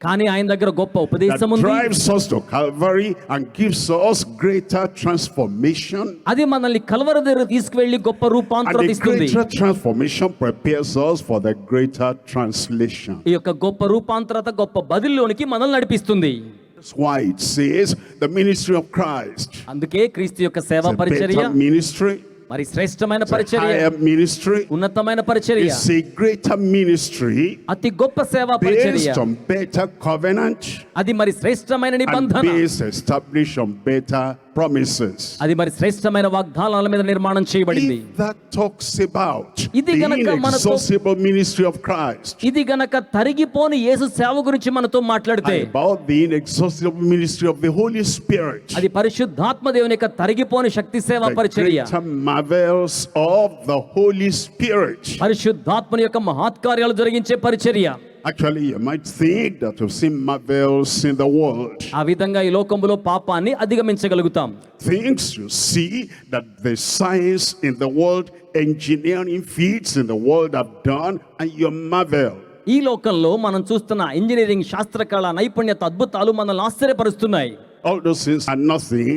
Speaker 3: కానీ ఆయన దగ్గర గొప్ప
Speaker 2: that
Speaker 3: ఉపదేశం ఉంది.
Speaker 2: drives us to Calvary and gives us greater transformation.
Speaker 3: అది మనల్ని కల్వరి దగ్గర తీసుకువెళ్లి గొప్ప
Speaker 2: And
Speaker 3: రూపాంతరం
Speaker 2: the
Speaker 3: ఇస్తుంది.
Speaker 2: greater transformation prepares us for the greater translation.
Speaker 3: ఈ యొక్క గొప్ప రూపాంతరత గొప్ప బదిలీలోనికి మనల్ని నడిపిస్తుంది.
Speaker 2: That's why it says the ministry of Christ.
Speaker 3: అందుకే క్రీస్తు యొక్క సేవా
Speaker 2: It's a
Speaker 3: పరిచర్య
Speaker 2: better ministry.
Speaker 3: మరి శ్రేష్టమైన
Speaker 2: It's a
Speaker 3: పరిచర్య,
Speaker 2: higher ministry.
Speaker 3: ఉన్నతమైన పరిచర్య,
Speaker 2: It's a greater ministry
Speaker 3: అతి గొప్ప సేవా పరిచర్య.
Speaker 2: based on better covenant
Speaker 3: అది మరి శ్రేష్టమైన
Speaker 2: and
Speaker 3: నిబంధన,
Speaker 2: based established on better promises.
Speaker 3: అది మరి శ్రేష్టమైన వాగ్దానాల మీద నిర్మాణం చేయబడింది.
Speaker 2: If that talks about
Speaker 3: ఇది
Speaker 2: the
Speaker 3: గనక మనతో-
Speaker 2: inexhaustible ministry of Christ,
Speaker 3: ఇది గనక తరిగిపోని యేసు సేవ గురించి మనతో మాట్లాడితే,
Speaker 2: and about the inexhaustible ministry of the Holy Spirit,
Speaker 3: అది పరిశుద్ధాత్మ దేవుని యొక్క తరిగిపోని శక్తి సేవా
Speaker 2: the
Speaker 3: పరిచర్య,
Speaker 2: greater marvels of the Holy Spirit.
Speaker 3: పరిశుద్ధాత్మని యొక్క మహత్కార్యాలు జరిగించే పరిచర్య.
Speaker 2: Actually, you might think that you've seen marvels in the world.
Speaker 3: ఆ విధంగా ఈ లోకంలో పాపాన్ని అధిగమించగలుగుతాం.
Speaker 2: Things you see that the science in the world, engineering feats in the world have done, and you marvel.
Speaker 3: ఈ లోకంలో మనం చూస్తున్న ఇంజనీరింగ్, శాస్త్రకళ, నైపుణ్యత, అద్భుతాలు మనల్ని ఆశ్చర్యపరుస్తున్నాయి.
Speaker 2: All those things are nothing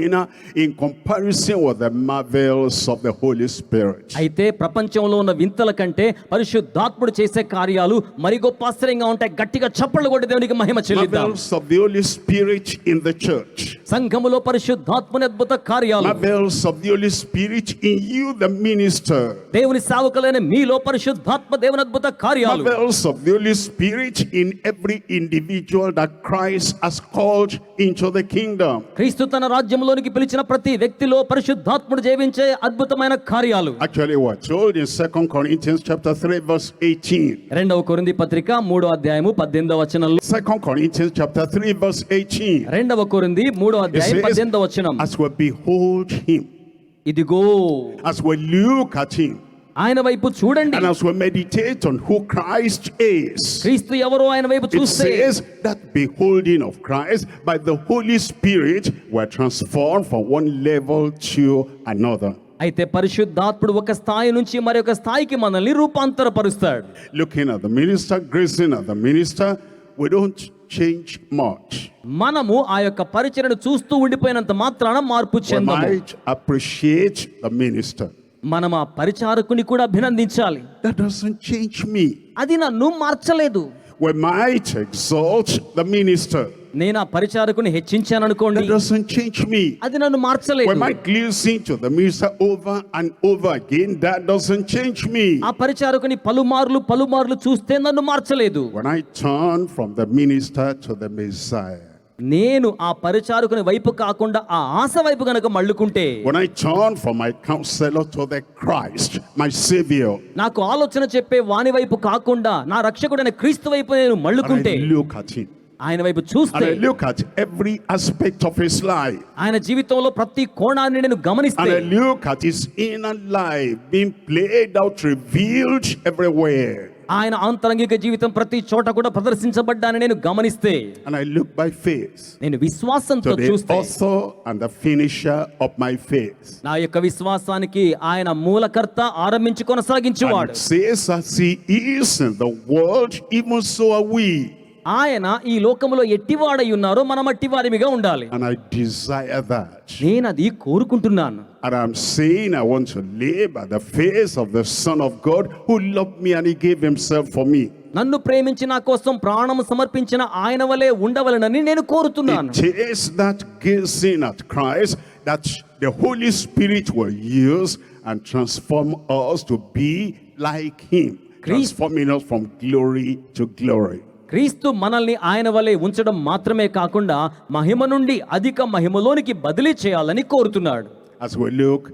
Speaker 2: in comparison with the marvels of the Holy Spirit.
Speaker 3: అయితే ప్రపంచంలో ఉన్న వింతల కంటే పరిశుద్ధాత్ముడు చేసే కార్యాలు మరి గొప్ప ఆశ్చర్యంగా ఉంటాయి. గట్టిగా చప్పట్లు కొట్టి దేవునికి మహిమ చెల్లిద్దాం.
Speaker 2: Marvels of the Holy Spirit in the church.
Speaker 3: సంఘములో పరిశుద్ధాత్ముని అద్భుత కార్యాలు,
Speaker 2: Marvels of the Holy Spirit in you, the minister.
Speaker 3: దేవుని సేవకులైన మీలో పరిశుద్ధాత్మ దేవుని అద్భుత కార్యాలు,
Speaker 2: Marvels of the Holy Spirit in every individual that Christ has called into the kingdom.
Speaker 3: క్రీస్తు తన రాజ్యంలోనికి పిలిచిన ప్రతి వ్యక్తిలో పరిశుద్ధాత్ముడు జీవించే అద్భుతమైన కార్యాలు.
Speaker 2: Actually, we're told in 2 Corinthians chapter 3 verse 18.
Speaker 3: రెండవ కొరింథీ పత్రిక 3వ అధ్యాయము 18వ వచనంలో,
Speaker 2: 2 Corinthians chapter 3 verse 18.
Speaker 3: రెండవ కొరింథీ 3వ
Speaker 2: It
Speaker 3: అధ్యాయం
Speaker 2: says,
Speaker 3: 18వ వచనం,
Speaker 2: as we behold him,
Speaker 3: ఇదిగో
Speaker 2: as we look at him,
Speaker 3: ఆయన వైపు చూడండి,
Speaker 2: and as we meditate on who Christ is,
Speaker 3: క్రీస్తు ఎవరో ఆయన వైపు
Speaker 2: it
Speaker 3: చూస్తే,
Speaker 2: says that beholding of Christ by the Holy Spirit were transformed from one level to another.
Speaker 3: అయితే పరిశుద్ధాత్ముడు ఒక స్థాయి నుంచి మరొక స్థాయికి మనల్ని రూపాంతరపరుస్తాడు.
Speaker 2: Looking at the minister, gazing at the minister, we don't change much.
Speaker 3: మనము ఆ యొక్క పరిచర్యను చూస్తూ ఉండిపోయినంత మాత్రాన మార్పు
Speaker 2: We
Speaker 3: చెందము.
Speaker 2: might appreciate the minister.
Speaker 3: మనం ఆ పరిచారకుని కూడా అభినందించాలి.
Speaker 2: That doesn't change me.
Speaker 3: అది నన్ను మార్చలేదు.
Speaker 2: We might exalt the minister.
Speaker 3: నేను ఆ పరిచారకుని హెచ్చించాను అనుకోండి,
Speaker 2: That doesn't change me.
Speaker 3: అది నన్ను
Speaker 2: We
Speaker 3: మార్చలేదు.
Speaker 2: might listen to the minister over and over again. That doesn't change me.
Speaker 3: ఆ పరిచారకుని పలుమార్లు చూస్తే నన్ను మార్చలేదు.
Speaker 2: When I turn from the minister to the Messiah,
Speaker 3: నేను ఆ పరిచారకుని వైపు కాకుండా ఆ ఆశ వైపు గనక మళ్ళుకుంటే,
Speaker 2: when I turn from my counselor to the Christ, my Savior,
Speaker 3: నాకు ఆలోచన చెప్పే వాని వైపు కాకుండా నా రక్షకుడైన క్రీస్తు వైపు నేను
Speaker 2: and
Speaker 3: మళ్ళుకుంటే,
Speaker 2: I look at him,
Speaker 3: ఆయన వైపు
Speaker 2: and
Speaker 3: చూస్తే,
Speaker 2: I look at every aspect of his life,
Speaker 3: ఆయన జీవితంలో ప్రతి కోణాన్ని నేను గమనిస్తే,
Speaker 2: and I look at his inner life being played out, revealed everywhere,
Speaker 3: ఆయన ఆంతరంగిక జీవితం ప్రతి చోట కూడా ప్రదర్శించబడ్డాన్ని నేను గమనిస్తే,
Speaker 2: and I look by faith
Speaker 3: నేను విశ్వాసంతో
Speaker 2: to the
Speaker 3: చూస్తే,
Speaker 2: author and the finisher of my faith.
Speaker 3: నా యొక్క విశ్వాసానికి ఆయన మూలకర్త, ఆరంభించి
Speaker 2: And
Speaker 3: కొనసాగించేవాడు.
Speaker 2: it says, as he is in the world, even so are we.
Speaker 3: ఆయన ఈ లోకములో ఎట్టివాడై ఉన్నారో మనం అట్టివారిమిగా ఉండాలి.
Speaker 2: And I desire that.
Speaker 3: నేను అది కోరుకుంటున్నాను.
Speaker 2: And I'm saying I want to live at the face of the Son of God who loved me and he gave himself for me.
Speaker 3: నన్ను ప్రేమించి నా కోసం ప్రాణము సమర్పించిన ఆయన వలె ఉండవలెనని నేను కోరుతున్నాను.
Speaker 2: It is that gazing at Christ that the Holy Spirit will use and transform us to be like him, transforming us from glory to glory.
Speaker 3: క్రీస్తు మనల్ని ఆయన వలె ఉంచడం మాత్రమే కాకుండా మహిమ నుండి అధిక మహిమలోనికి బదిలీ చేయాలని కోరుతున్నాడు.
Speaker 2: As we look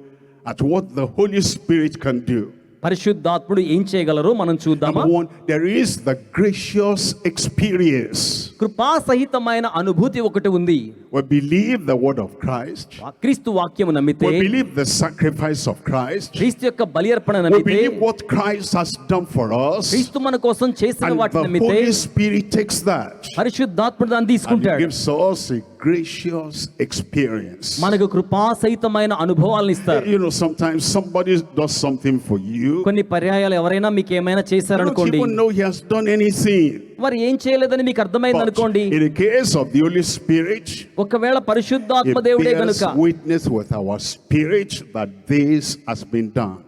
Speaker 2: at what the Holy Spirit can do,
Speaker 3: పరిశుద్ధాత్ముడు ఏం చేయగలరో మనం చూద్దామా.
Speaker 2: number one, there is the gracious experience.
Speaker 3: కృపా సహితమైన అనుభూతి ఒకటి ఉంది.
Speaker 2: We believe the word of Christ.
Speaker 3: క్రీస్తు వాక్యము నమ్మితే,
Speaker 2: We believe the sacrifice of Christ.
Speaker 3: క్రీస్తు యొక్క బలి అర్పణ
Speaker 2: We
Speaker 3: నమ్మితే,
Speaker 2: believe what Christ has done for us.
Speaker 3: క్రీస్తు మన కోసం చేసిన
Speaker 2: And
Speaker 3: వాటిని
Speaker 2: the
Speaker 3: నమ్మితే
Speaker 2: Holy Spirit takes that
Speaker 3: పరిశుద్ధాత్ముడు దాన్ని
Speaker 2: and he
Speaker 3: తీసుకుంటాడు.
Speaker 2: gives us a gracious experience.
Speaker 3: మనకు కృపా సహితమైన అనుభవాలను ఇస్తారు.
Speaker 2: You know, sometimes somebody does something for you.
Speaker 3: కొన్ని పర్యాయాలు ఎవరైనా మీకు ఏమైనా
Speaker 2: You don't
Speaker 3: చేశారనుకోండి,
Speaker 2: even know he has done anything.
Speaker 3: వారు ఏం చేయలేదని మీకు అర్థమైంది
Speaker 2: But
Speaker 3: అనుకోండి.
Speaker 2: in the case of the Holy Spirit,
Speaker 3: ఒకవేళ పరిశుద్ధాత్మ
Speaker 2: it
Speaker 3: దేవుడే
Speaker 2: bears
Speaker 3: గనుక
Speaker 2: witness with our spirit that this has been done.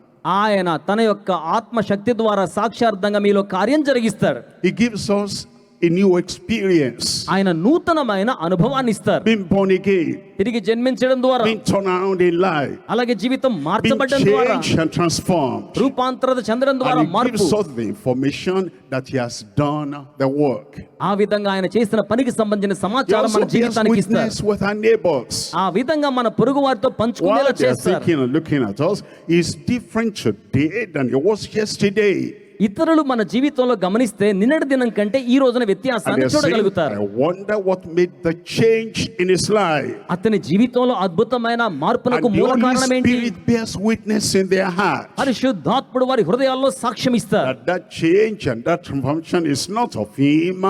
Speaker 3: ఆయన తన యొక్క ఆత్మ శక్తి ద్వారా సాక్షార్థంగా మీలో కార్యం జరిగిస్తారు.
Speaker 2: He gives us a new experience.
Speaker 3: ఆయన నూతనమైన అనుభవాన్ని ఇస్తారు.
Speaker 2: Being born again,
Speaker 3: తిరిగి జన్మించడం ద్వారా,
Speaker 2: being turned around in life,
Speaker 3: అలాగే జీవితం
Speaker 2: being
Speaker 3: మార్చబడడం ద్వారా,
Speaker 2: changed and transformed.
Speaker 3: రూపాంతరత చెందడం ద్వారా
Speaker 2: And he
Speaker 3: మార్పు.
Speaker 2: gives us the information that he has done the work.
Speaker 3: ఆ విధంగా ఆయన చేసిన పనికి సంబంధించిన
Speaker 2: He
Speaker 3: సమాచారం
Speaker 2: also
Speaker 3: మన
Speaker 2: bears
Speaker 3: జీవితానికి
Speaker 2: witness
Speaker 3: ఇస్తారు.
Speaker 2: with our neighbors.
Speaker 3: ఆ విధంగా మన పొరుగు వారితో పంచుకునేలా
Speaker 2: While they are
Speaker 3: చేస్తారు.
Speaker 2: thinking and looking at us, is different today than it was yesterday.
Speaker 3: ఇతరులు మన జీవితంలో గమనిస్తే నిన్నటి దినం కంటే ఈ రోజున
Speaker 2: And
Speaker 3: వ్యత్యాసాన్ని
Speaker 2: they are saying,
Speaker 3: చూడగలుగుతారు.
Speaker 2: I wonder what made the change in his life.
Speaker 3: అతని జీవితంలో అద్భుతమైన మార్పునకు
Speaker 2: And the
Speaker 3: మూల
Speaker 2: Holy
Speaker 3: కారణం ఏంటి?
Speaker 2: Spirit bears witness in their heart
Speaker 3: పరిశుద్ధాత్ముడు వారి హృదయాల్లో సాక్ష్యం ఇస్తారు.
Speaker 2: that that change and that transformation is not of him,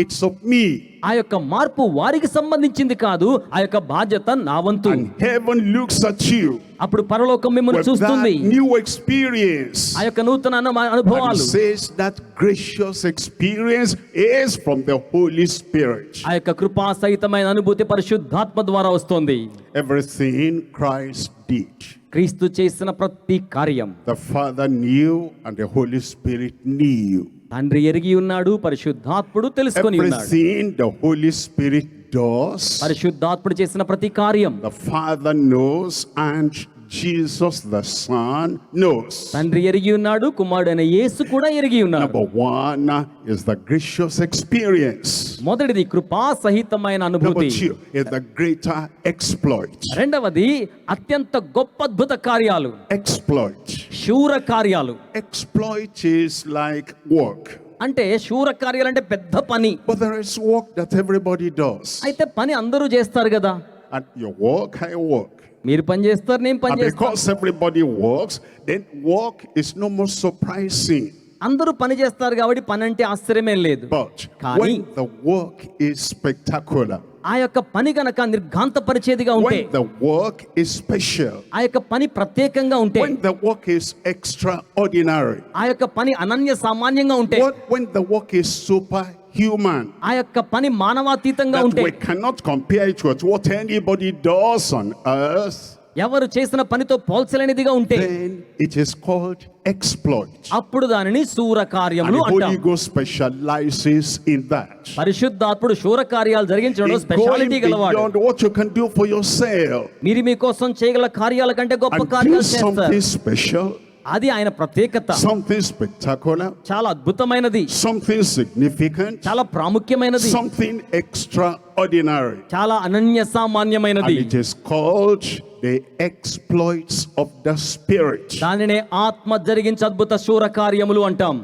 Speaker 2: it's of me.
Speaker 3: ఆ యొక్క మార్పు వారికి సంబంధించింది కాదు, ఆ యొక్క బాధ్యత నా వంతు.
Speaker 2: And heaven looks at you
Speaker 3: అప్పుడు పరలోకం మిమ్మల్ని
Speaker 2: with that
Speaker 3: చూస్తుంది.
Speaker 2: new experience.
Speaker 3: ఆ యొక్క నూతన
Speaker 2: And
Speaker 3: అనుభవాలు,
Speaker 2: it says that gracious experience is from the Holy Spirit.
Speaker 3: ఆ యొక్క కృపా సహితమైన అనుభూతి పరిశుద్ధాత్మ ద్వారా వస్తుంది.
Speaker 2: Everything Christ did,
Speaker 3: క్రీస్తు చేసిన ప్రతి కార్యం
Speaker 2: the Father knew and the Holy Spirit knew.
Speaker 3: తండ్రి ఎరిగి ఉన్నాడు, పరిశుద్ధాత్ముడు తెలుసుకొని ఉన్నాడు.
Speaker 2: Everything the Holy Spirit does,
Speaker 3: పరిశుద్ధాత్ముడు చేసిన ప్రతి కార్యం
Speaker 2: the Father knows and Jesus the Son knows.
Speaker 3: తండ్రి ఎరిగి ఉన్నాడు, కుమారుడైన యేసు కూడా ఎరిగి ఉన్నాడు.
Speaker 2: Number one is the gracious experience.
Speaker 3: మొదటిది కృపా సహితమైన
Speaker 2: Number
Speaker 3: అనుభూతి.
Speaker 2: two is the greater exploit.
Speaker 3: రెండవది అత్యంత గొప్ప అద్భుత కార్యాలు,
Speaker 2: Exploit.
Speaker 3: శూర కార్యాలు.
Speaker 2: Exploit is like work.
Speaker 3: అంటే శూర కార్యాలు అంటే పెద్ద పని.
Speaker 2: But there is work that everybody does.
Speaker 3: అయితే పని అందరూ చేస్తారు కదా.
Speaker 2: And you work, I work.
Speaker 3: మీరు పని చేస్తారు, నేను పని
Speaker 2: And
Speaker 3: చేస్తాను.
Speaker 2: because everybody works, then work is no more surprising.
Speaker 3: అందరూ పని చేస్తారు కాబట్టి పని అంటే ఆశ్చర్యమేం లేదు.
Speaker 2: But
Speaker 3: కానీ
Speaker 2: when the work is spectacular,
Speaker 3: ఆ యొక్క పని గనక నిర్ఘాంతపరిచేదిగా ఉంటే,
Speaker 2: when the work is special,
Speaker 3: ఆ యొక్క పని ప్రత్యేకంగా ఉంటే,
Speaker 2: when the work is extraordinary,
Speaker 3: ఆ యొక్క పని అనన్య సామాన్యంగా ఉంటే,
Speaker 2: when the work is superhuman,
Speaker 3: ఆ యొక్క పని మానవాతీతంగా
Speaker 2: that
Speaker 3: ఉంటే,
Speaker 2: we cannot compare it with what anybody does on earth,
Speaker 3: ఎవరు చేసిన పనితో పోల్చలేనిదిగా ఉంటే,
Speaker 2: then it is called exploit.
Speaker 3: అప్పుడు దానిని శూర
Speaker 2: And
Speaker 3: కార్యములు
Speaker 2: the Holy
Speaker 3: అంటాం.
Speaker 2: Ghost specializes in that.
Speaker 3: పరిశుద్ధాత్ముడు శూర కార్యాలు జరిగించడంలో
Speaker 2: In going
Speaker 3: స్పెషాలిటీ గలవాడు.
Speaker 2: beyond what you can do for yourself
Speaker 3: మీరు మీకోసం చేయగల కార్యాల కంటే గొప్ప
Speaker 2: and do
Speaker 3: కార్యాలు
Speaker 2: something
Speaker 3: చేస్తారు.
Speaker 2: special,
Speaker 3: అది ఆయన ప్రత్యేకత.
Speaker 2: something spectacular,
Speaker 3: చాలా అద్భుతమైనది,
Speaker 2: something significant,
Speaker 3: చాలా ప్రాముఖ్యమైనది,
Speaker 2: something extraordinary.
Speaker 3: చాలా Ananya
Speaker 2: And
Speaker 3: సామాన్యమైనది.
Speaker 2: it is called the exploits of the Spirit.
Speaker 3: దానినే ఆత్మ జరిగించే అద్భుత శూర కార్యములు అంటాం.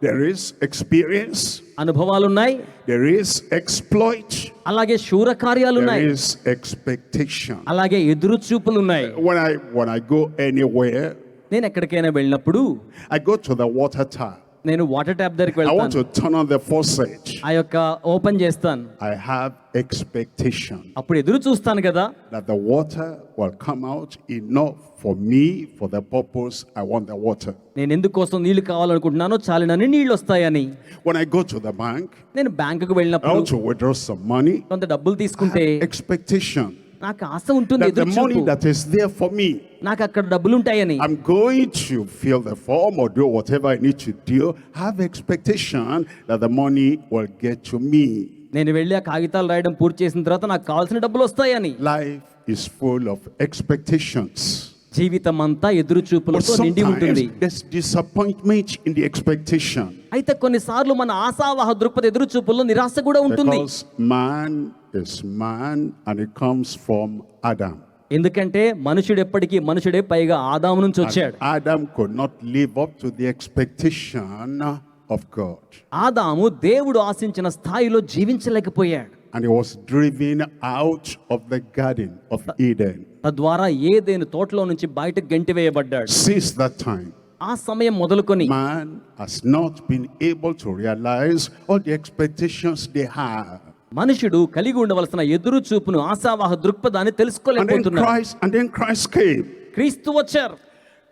Speaker 2: There is experience,
Speaker 3: అనుభవాలున్నాయి,
Speaker 2: there is exploit,
Speaker 3: అలాగే శూర కార్యాలున్నాయి,
Speaker 2: there is expectation.
Speaker 3: అలాగే ఎదురు చూపులున్నాయి.
Speaker 2: When I go anywhere,
Speaker 3: నేను ఎక్కడికైనా వెళ్ళినప్పుడు
Speaker 2: I go to the water tap.
Speaker 3: నేను వాటర్ ట్యాప్ దగ్గరికి
Speaker 2: I want
Speaker 3: వెళ్తాను.
Speaker 2: to turn on the faucet.
Speaker 3: ఆ యొక్క ఓపెన్ చేస్తాను.
Speaker 2: I have expectation
Speaker 3: అప్పుడు ఎదురు చూస్తాను కదా,
Speaker 2: that the water will come out enough for me for the purpose I want the water.
Speaker 3: నేను ఎందుకోసం నీళ్లు కావాలనుకుంటున్నానో చాలినన్ని నీళ్లు వస్తాయని.
Speaker 2: When I go to the bank,
Speaker 3: నేను బ్యాంకుకు
Speaker 2: I
Speaker 3: వెళ్ళినప్పుడు
Speaker 2: want to withdraw some money.
Speaker 3: కొంత డబ్బులు తీసుకుంటే
Speaker 2: Expectation
Speaker 3: నాకు ఆశ ఉంటుంది,
Speaker 2: that the
Speaker 3: ఎదురు
Speaker 2: money
Speaker 3: చూపు,
Speaker 2: that is there for me,
Speaker 3: నాకు అక్కడ డబ్బులు ఉంటాయని.
Speaker 2: I'm going to fill the form or do whatever I need to do. Have expectation that the money will get to me.
Speaker 3: నేను వెళ్ళి ఆ కాగితాలు రాయడం పూర్తి చేసిన తర్వాత నాకు కావాల్సిన డబ్బులు వస్తాయని.
Speaker 2: Life is full of expectations.
Speaker 3: జీవితం అంతా ఎదురు
Speaker 2: But
Speaker 3: చూపులతో నిండి ఉంటుంది.
Speaker 2: sometimes there's disappointment in the expectation.
Speaker 3: అయితే కొన్నిసార్లు మన ఆశావాహ దృక్పథ ఎదురు చూపుల్లో నిరాశ కూడా ఉంటుంది.
Speaker 2: Because man is man and it comes from Adam.
Speaker 3: ఎందుకంటే మనుషుడు ఎప్పటికీ మనుషుడే, పైగా ఆదాము నుంచి వచ్చాడు.
Speaker 2: And Adam could not live up to the expectation of God.
Speaker 3: ఆదాము దేవుడు ఆశించిన స్థాయిలో జీవించలేకపోయాడు.
Speaker 2: And he was driven out of the garden of Eden.
Speaker 3: తద్వారా ఏదైనా తోటలో నుంచి బయటకు గెంటివేయబడ్డాడు.
Speaker 2: Since that time,
Speaker 3: ఆ సమయం మొదలుకొని
Speaker 2: man has not been able to realize all the expectations they have.
Speaker 3: మనుషుడు కలిగి ఉండవలసిన ఎదురు చూపును, ఆశావాహ దృక్పథాన్ని తెలుసుకోలేకపోతున్నాడు.
Speaker 2: And then Christ came.
Speaker 3: క్రీస్తు వచ్చారు.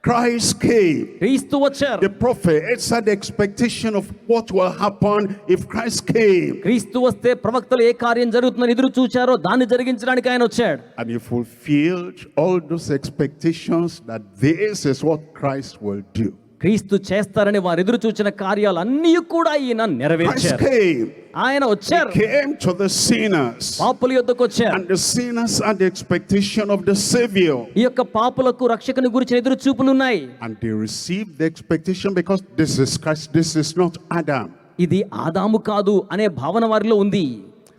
Speaker 2: Christ came.
Speaker 3: క్రీస్తు వచ్చారు.
Speaker 2: The prophets had the expectation of what will happen if Christ came.
Speaker 3: క్రీస్తు వస్తే ప్రవక్తలు ఏ కార్యం జరుగుతుందని ఎదురు చూచారో దాన్ని జరిగించడానికి ఆయన వచ్చాడు.
Speaker 2: And he fulfilled all those expectations that this is what Christ will do.
Speaker 3: క్రీస్తు చేస్తారని వారు ఎదురు చూచిన కార్యాలన్నీ కూడా ఈయన
Speaker 2: Christ
Speaker 3: నెరవేర్చారు.
Speaker 2: came.
Speaker 3: ఆయన వచ్చారు.
Speaker 2: He came to the sinners.
Speaker 3: పాపుల యొద్దకు వచ్చారు.
Speaker 2: And the sinners had the expectation of the Savior.
Speaker 3: ఈ యొక్క పాపులకు రక్షకుని గురించిన ఎదురు చూపులు ఉన్నాయి.
Speaker 2: And they received the expectation because this is Christ, this is not Adam.
Speaker 3: ఇది ఆదాము కాదు అనే భావన వారిలో ఉంది.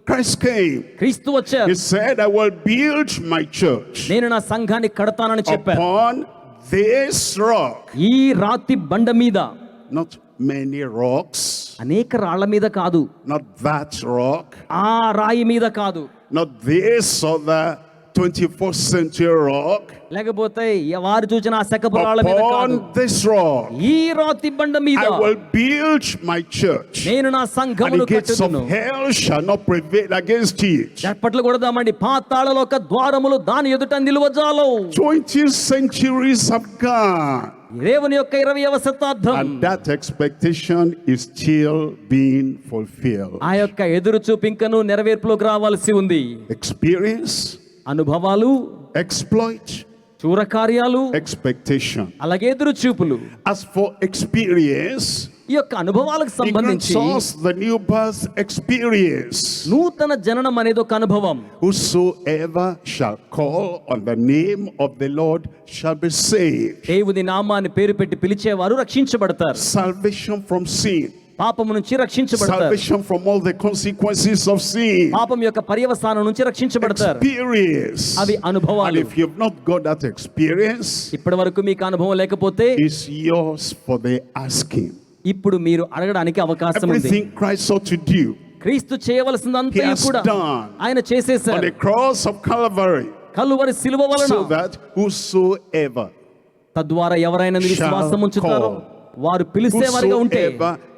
Speaker 2: Christ came.
Speaker 3: క్రీస్తు వచ్చారు.
Speaker 2: He said, I will build my church
Speaker 3: నేను నా సంఘాన్ని కడతానని చెప్పారు.
Speaker 2: upon this rock.
Speaker 3: ఈ రాతి బండ మీద,
Speaker 2: Not many rocks.
Speaker 3: అనేక రాళ్ల మీద కాదు,
Speaker 2: Not that rock.
Speaker 3: ఆ రాయి మీద కాదు,
Speaker 2: Not this or the 21st century rock.
Speaker 3: లేకపోతే వారు చూసిన ఆ శకపు రాళ్ల మీద కాదు,
Speaker 2: Upon this rock,
Speaker 3: ఈ రాతి బండ మీద
Speaker 2: I will build my church.
Speaker 3: నేను నా
Speaker 2: And
Speaker 3: సంఘమును
Speaker 2: the gates of
Speaker 3: కట్టుదును.
Speaker 2: hell shall not prevail against it.
Speaker 3: చప్పట్లు కొడదామండి. పాతాళలోక ద్వారములు దాని ఎదుట నిలువజాలవు.
Speaker 2: 20 centuries have gone.
Speaker 3: దేవుని యొక్క 20వ శతాబ్దం,
Speaker 2: And that expectation is still being fulfilled.
Speaker 3: ఆ యొక్క ఎదురు చూపు ఇంకను నెరవేర్పులోకి రావాల్సి ఉంది.
Speaker 2: Experience,
Speaker 3: అనుభవాలు,
Speaker 2: exploit,
Speaker 3: చూరకార్యాలు,
Speaker 2: expectation.
Speaker 3: అలాగే ఎదురు చూపులు.
Speaker 2: As for experience,
Speaker 3: ఈ యొక్క అనుభవాలకు
Speaker 2: he
Speaker 3: సంబంధించి
Speaker 2: grants us the new birth experience.
Speaker 3: నూతన జననం అనేది ఒక అనుభవం.
Speaker 2: Whosoever shall call on the name of the Lord shall be saved.
Speaker 3: దేవుని నామాన్ని పేరు పెట్టి పిలిచేవారు రక్షించబడతారు.
Speaker 2: Salvation from sin.
Speaker 3: పాపము నుంచి రక్షించబడతారు.
Speaker 2: Salvation from all the consequences of sin.
Speaker 3: పాపం యొక్క పర్యవసానం నుంచి రక్షించబడతారు.
Speaker 2: Experience.
Speaker 3: అవి
Speaker 2: And
Speaker 3: అనుభవాలు.
Speaker 2: if you've not got that experience,
Speaker 3: ఇప్పటి వరకు మీకు అనుభవం లేకపోతే
Speaker 2: it's yours for the asking.
Speaker 3: ఇప్పుడు మీరు అడగడానికి అవకాశం ఉంది.
Speaker 2: Everything Christ ought to do
Speaker 3: క్రీస్తు చేయవలసిందంతా
Speaker 2: He has
Speaker 3: కూడా
Speaker 2: done.
Speaker 3: ఆయన
Speaker 2: on
Speaker 3: చేసేశారు.
Speaker 2: the cross of Calvary,
Speaker 3: Calvary సిలువ వలన,
Speaker 2: so that whosoever
Speaker 3: తద్వారా ఎవరైనా విశ్వాసం ఉంచుతారో వారు పిలిచేవారిగా ఉంటే,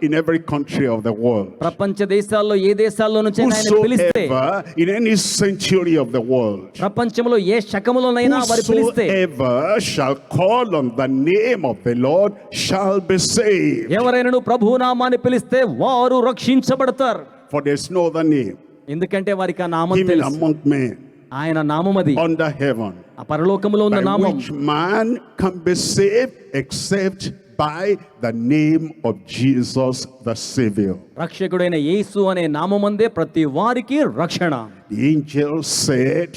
Speaker 2: in every country of the world,
Speaker 3: ప్రపంచ దేశాల్లో ఏ దేశాల్లో నుంచి ఆయన పిలిస్తే,
Speaker 2: whosoever in any century of the world,
Speaker 3: ప్రపంచంలో ఏ శకములోనైనా వారు పిలిస్తే,
Speaker 2: whosoever shall call on the name of the Lord shall be saved.
Speaker 3: ఎవరైనా ప్రభువు నామాన్ని పిలిస్తే వారు రక్షించబడతారు.
Speaker 2: For there is no other name
Speaker 3: ఎందుకంటే వారికి ఆ నామం
Speaker 2: given
Speaker 3: తెలుసు.
Speaker 2: among men
Speaker 3: ఆయన నామం అది,
Speaker 2: under heaven,
Speaker 3: ఆ పరలోకములో ఉన్న
Speaker 2: by
Speaker 3: నామం,
Speaker 2: which man can be saved except by the name of Jesus the Savior.
Speaker 3: రక్షకుడైన యేసు అనే నామమందే ప్రతి వారికి రక్షణ.
Speaker 2: The angel said,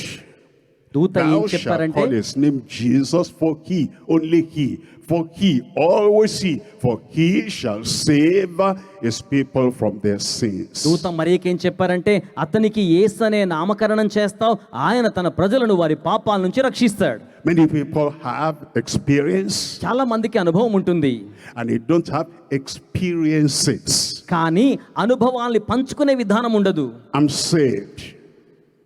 Speaker 3: దూత ఏం
Speaker 2: thou shalt
Speaker 3: చెప్పారంటే,
Speaker 2: call his name Jesus, for he, only he, for he, always he, for he shall save his people from their sins.
Speaker 3: దూత మరియకేం చెప్పారంటే, అతనికి యేసు అనే నామకరణం చేస్తావు, ఆయన తన ప్రజలను వారి పాపాల నుంచి రక్షిస్తాడు.
Speaker 2: Many people have experience
Speaker 3: చాలా మందికి అనుభవం ఉంటుంది,
Speaker 2: and they don't have experiences.
Speaker 3: కానీ అనుభవాల్ని పంచుకునే విధానం ఉండదు.
Speaker 2: I'm saved.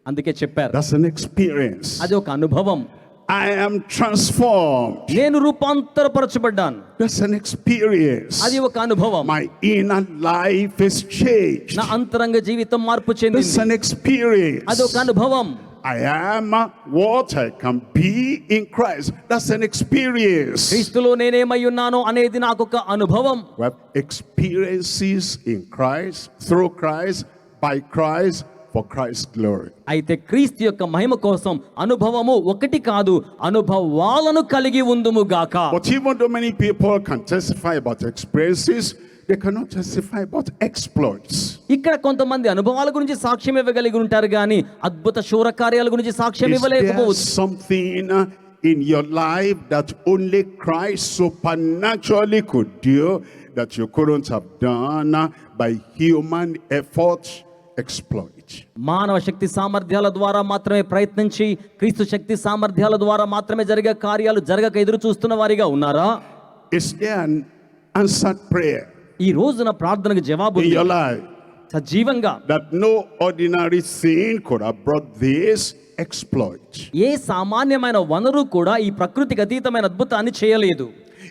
Speaker 3: అందుకే చెప్పారు,
Speaker 2: That's an experience.
Speaker 3: అది ఒక అనుభవం.
Speaker 2: I am transformed.
Speaker 3: నేను రూపాంతరపరచబడ్డాను,
Speaker 2: That's an experience.
Speaker 3: అది ఒక అనుభవం.
Speaker 2: My inner life is changed.
Speaker 3: నా అంతరంగ జీవితం మార్పు
Speaker 2: That's
Speaker 3: చెందింది,
Speaker 2: an experience.
Speaker 3: అది ఒక అనుభవం.
Speaker 2: I am what I can be in Christ. That's an experience.
Speaker 3: క్రీస్తులో నేనేమై ఉన్నానో అనేది నాకు ఒక అనుభవం.
Speaker 2: We have experiences in Christ, through Christ, by Christ, for Christ's glory.
Speaker 3: అయితే క్రీస్తు యొక్క మహిమ కోసం అనుభవము ఒకటి కాదు, అనుభవాలను కలిగి ఉందుము గాక.
Speaker 2: But even though many people can testify about experiences, they cannot testify about exploits.
Speaker 3: ఇక్కడ కొంతమంది అనుభవాల గురించి సాక్ష్యం ఇవ్వగలిగి ఉంటారు కానీ అద్భుత శూర కార్యాల గురించి సాక్ష్యం
Speaker 2: Is there
Speaker 3: ఇవ్వలేకపోవచ్చు.
Speaker 2: something in your life that only Christ supernaturally could do that you couldn't have done by human effort, exploit?
Speaker 3: మానవ శక్తి సామర్థ్యాల ద్వారా మాత్రమే ప్రయత్నించి క్రీస్తు శక్తి సామర్థ్యాల ద్వారా మాత్రమే జరిగే కార్యాలు జరగక ఎదురు చూస్తున్న వారిగా ఉన్నారా?
Speaker 2: Is there an answered prayer
Speaker 3: ఈ రోజున ప్రార్థనకు జవాబు
Speaker 2: in
Speaker 3: ఉంది.
Speaker 2: your life
Speaker 3: సజీవంగా
Speaker 2: that no ordinary thing could have brought this exploit?
Speaker 3: ఏ సామాన్యమైన వనరు కూడా ఈ ప్రకృతికి అతీతమైన అద్భుతాన్ని చేయలేదు.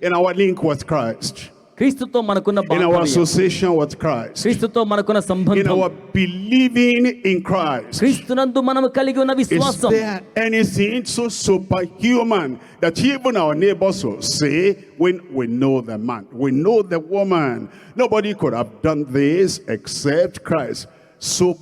Speaker 2: In our link with Christ,
Speaker 3: క్రీస్తుతో మనకున్న
Speaker 2: in our
Speaker 3: బాంధవ్యం,
Speaker 2: association with Christ,
Speaker 3: క్రీస్తుతో మనకున్న
Speaker 2: in
Speaker 3: సంబంధం,
Speaker 2: our believing in Christ,
Speaker 3: క్రీస్తునందు మనం కలిగి ఉన్న
Speaker 2: is
Speaker 3: విశ్వాసం,
Speaker 2: there anything so superhuman that even our neighbors will say, when we know the man, we know the woman, nobody could have done this except Christ?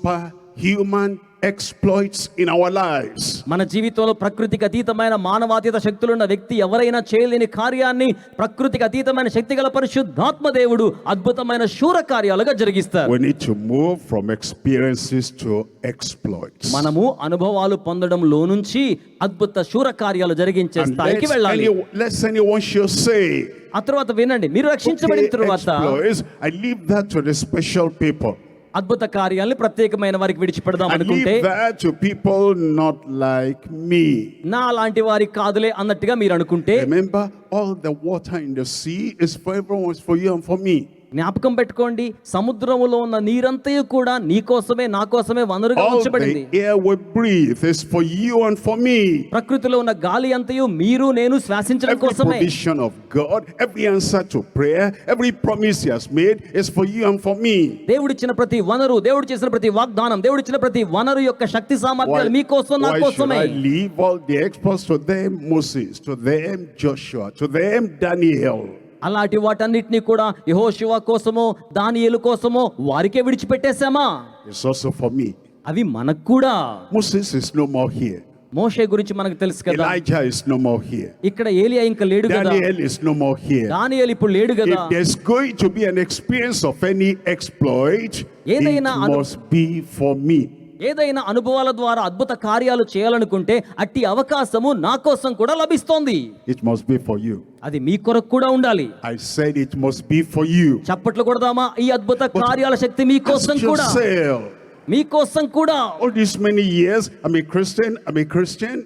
Speaker 2: Superhuman exploits in our lives.
Speaker 3: మన జీవితంలో ప్రకృతికి అతీతమైన మానవాతీత శక్తులున్న వ్యక్తి ఎవరైనా చేయలేని కార్యాన్ని ప్రకృతికి అతీతమైన శక్తి గల పరిశుద్ధాత్మ దేవుడు అద్భుతమైన శూర కార్యాలుగా జరిగిస్తారు.
Speaker 2: We need to move from experiences to exploits.
Speaker 3: మనము అనుభవాలు పొందడంలో నుంచి అద్భుత శూర కార్యాలు జరిగించే
Speaker 2: And
Speaker 3: స్థాయికి వెళ్ళాలి.
Speaker 2: lest anyone should say,
Speaker 3: ఆ తర్వాత వినండి, మీరు రక్షించబడిన
Speaker 2: okay,
Speaker 3: తరువాత
Speaker 2: exploits, I leave that to the special people.
Speaker 3: అద్భుత కార్యాలను ప్రత్యేకమైన వారికి విడిచిపెడదాం
Speaker 2: I
Speaker 3: అనుకుంటే
Speaker 2: leave that to people not like me.
Speaker 3: నా లాంటి వారికి కాదులే అన్నట్టుగా మీరు అనుకుంటే,
Speaker 2: Remember, all the water in the sea is for everyone, it's for you and for me.
Speaker 3: జ్ఞాపకం పెట్టుకోండి, సముద్రములో ఉన్న నీరంతయు కూడా నీ కోసమే నా కోసమే వనరుగా
Speaker 2: All
Speaker 3: ఉంచబడింది.
Speaker 2: the air we breathe is for you and for me.
Speaker 3: ప్రకృతిలో ఉన్న గాలి అంతయు మీరు నేను శ్వాసించడం
Speaker 2: Every
Speaker 3: కోసమే.
Speaker 2: provision of God, every answer to prayer, every promise He has made is for you and for me.
Speaker 3: దేవుడిచ్చిన ప్రతి వనరు, దేవుడు చేసిన ప్రతి వాగ్దానం, దేవుడిచ్చిన ప్రతి వనరు యొక్క శక్తి సామర్థ్యాలు మీ కోసం నా
Speaker 2: Why should
Speaker 3: కోసమే.
Speaker 2: I leave all the experts to them Moses, to them Joshua, to them Daniel?
Speaker 3: అలాంటి వాటన్నిటిని కూడా యెహోషువ కోసమో దానియేలు కోసమో వారికే విడిచిపెట్టేశామా?
Speaker 2: It's also for me.
Speaker 3: అవి మనకు కూడా.
Speaker 2: Moses is no more here.
Speaker 3: మోషే గురించి మనకు తెలుసు కదా,
Speaker 2: Elijah is no more here.
Speaker 3: ఇక్కడ ఏలియా ఇంకా లేడు కదా,
Speaker 2: Daniel is no more here.
Speaker 3: దానియేలు ఇప్పుడు లేడు కదా.
Speaker 2: If there's going to be an experience of any exploit, it
Speaker 3: ఏదైనా
Speaker 2: must be for me.
Speaker 3: ఏదైనా అనుభవాల ద్వారా అద్భుత కార్యాలు చేయాలనుకుంటే అట్టి అవకాశము నా కోసం కూడా లభిస్తోంది.
Speaker 2: It must be for you.
Speaker 3: అది మీ కొరకు కూడా ఉండాలి.
Speaker 2: I said it must be for you.
Speaker 3: చప్పట్లు కొడదామా? ఈ అద్భుత కార్యాల శక్తి మీ కోసం
Speaker 2: Ask
Speaker 3: కూడా,
Speaker 2: yourself,
Speaker 3: మీ కోసం కూడా.
Speaker 2: all these many years, I'm a Christian.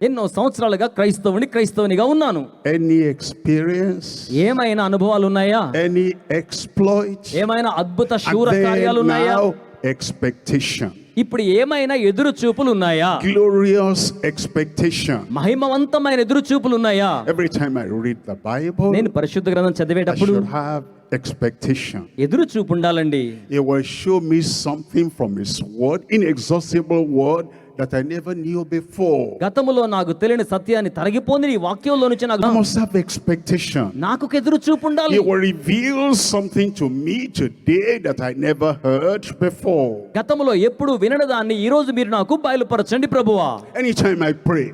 Speaker 3: ఎన్నో సంవత్సరాలుగా క్రైస్తవునిగా ఉన్నాను.
Speaker 2: Any experience,
Speaker 3: ఏమైనా అనుభవాలు ఉన్నాయా?
Speaker 2: any exploit,
Speaker 3: ఏమైనా అద్భుత
Speaker 2: and
Speaker 3: శూర కార్యాలు
Speaker 2: then
Speaker 3: ఉన్నాయా?
Speaker 2: now expectation,
Speaker 3: ఇప్పుడు ఏమైనా ఎదురు చూపులు ఉన్నాయా?
Speaker 2: glorious expectation.
Speaker 3: మహిమవంతమైన ఎదురు చూపులు ఉన్నాయా?
Speaker 2: Every time I read the Bible,
Speaker 3: నేను పరిశుద్ధ గ్రంథం
Speaker 2: I
Speaker 3: చదివేటప్పుడు
Speaker 2: should have expectation.
Speaker 3: ఎదురు చూపు ఉండాలండి.
Speaker 2: He will show me something from His word, inexhaustible word that I never knew before.
Speaker 3: గతములో నాకు తెలియని సత్యాన్ని తరగిపోని ఈ వాక్యంలో నుంచి
Speaker 2: I
Speaker 3: నాకు
Speaker 2: must have expectation.
Speaker 3: నాకు ఎదురు చూపు ఉండాలి.
Speaker 2: He will reveal something to me today that I never heard before.
Speaker 3: గతములో ఎప్పుడు వినని దాన్ని ఈ రోజు మీరు నాకు బయలుపరచండి ప్రభువా.
Speaker 2: Anytime I pray,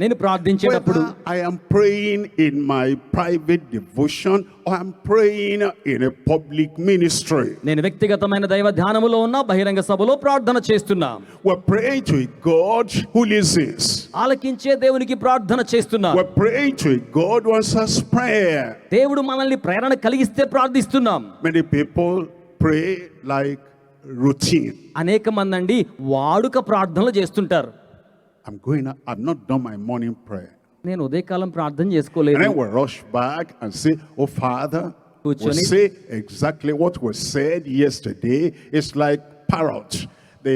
Speaker 3: నేను ప్రార్థించేటప్పుడు,
Speaker 2: whether I am praying in my private devotion or I'm praying in a public ministry,
Speaker 3: నేను వ్యక్తిగతమైన దైవ ధ్యానములో ఉన్నా బహిరంగ సభలో ప్రార్థన చేస్తున్నా,
Speaker 2: we're praying to a God who listens.
Speaker 3: ఆలకించే దేవునికి ప్రార్థన చేస్తున్నా,
Speaker 2: We're praying to a God who answers prayer.
Speaker 3: దేవుడు మనల్ని ప్రేరణ కలిగిస్తే ప్రార్థిస్తున్నాం.
Speaker 2: Many people pray like routine.
Speaker 3: అనేక మంది అండి వాడుక ప్రార్థనలు చేస్తుంటారు.
Speaker 2: I've not done my morning prayer.
Speaker 3: నేను ఉదయకాలం ప్రార్థన
Speaker 2: And
Speaker 3: చేసుకోలేదు.
Speaker 2: then we rush back and say, oh Father, we
Speaker 3: కూర్చొని
Speaker 2: say exactly what was said yesterday. It's like parrot. The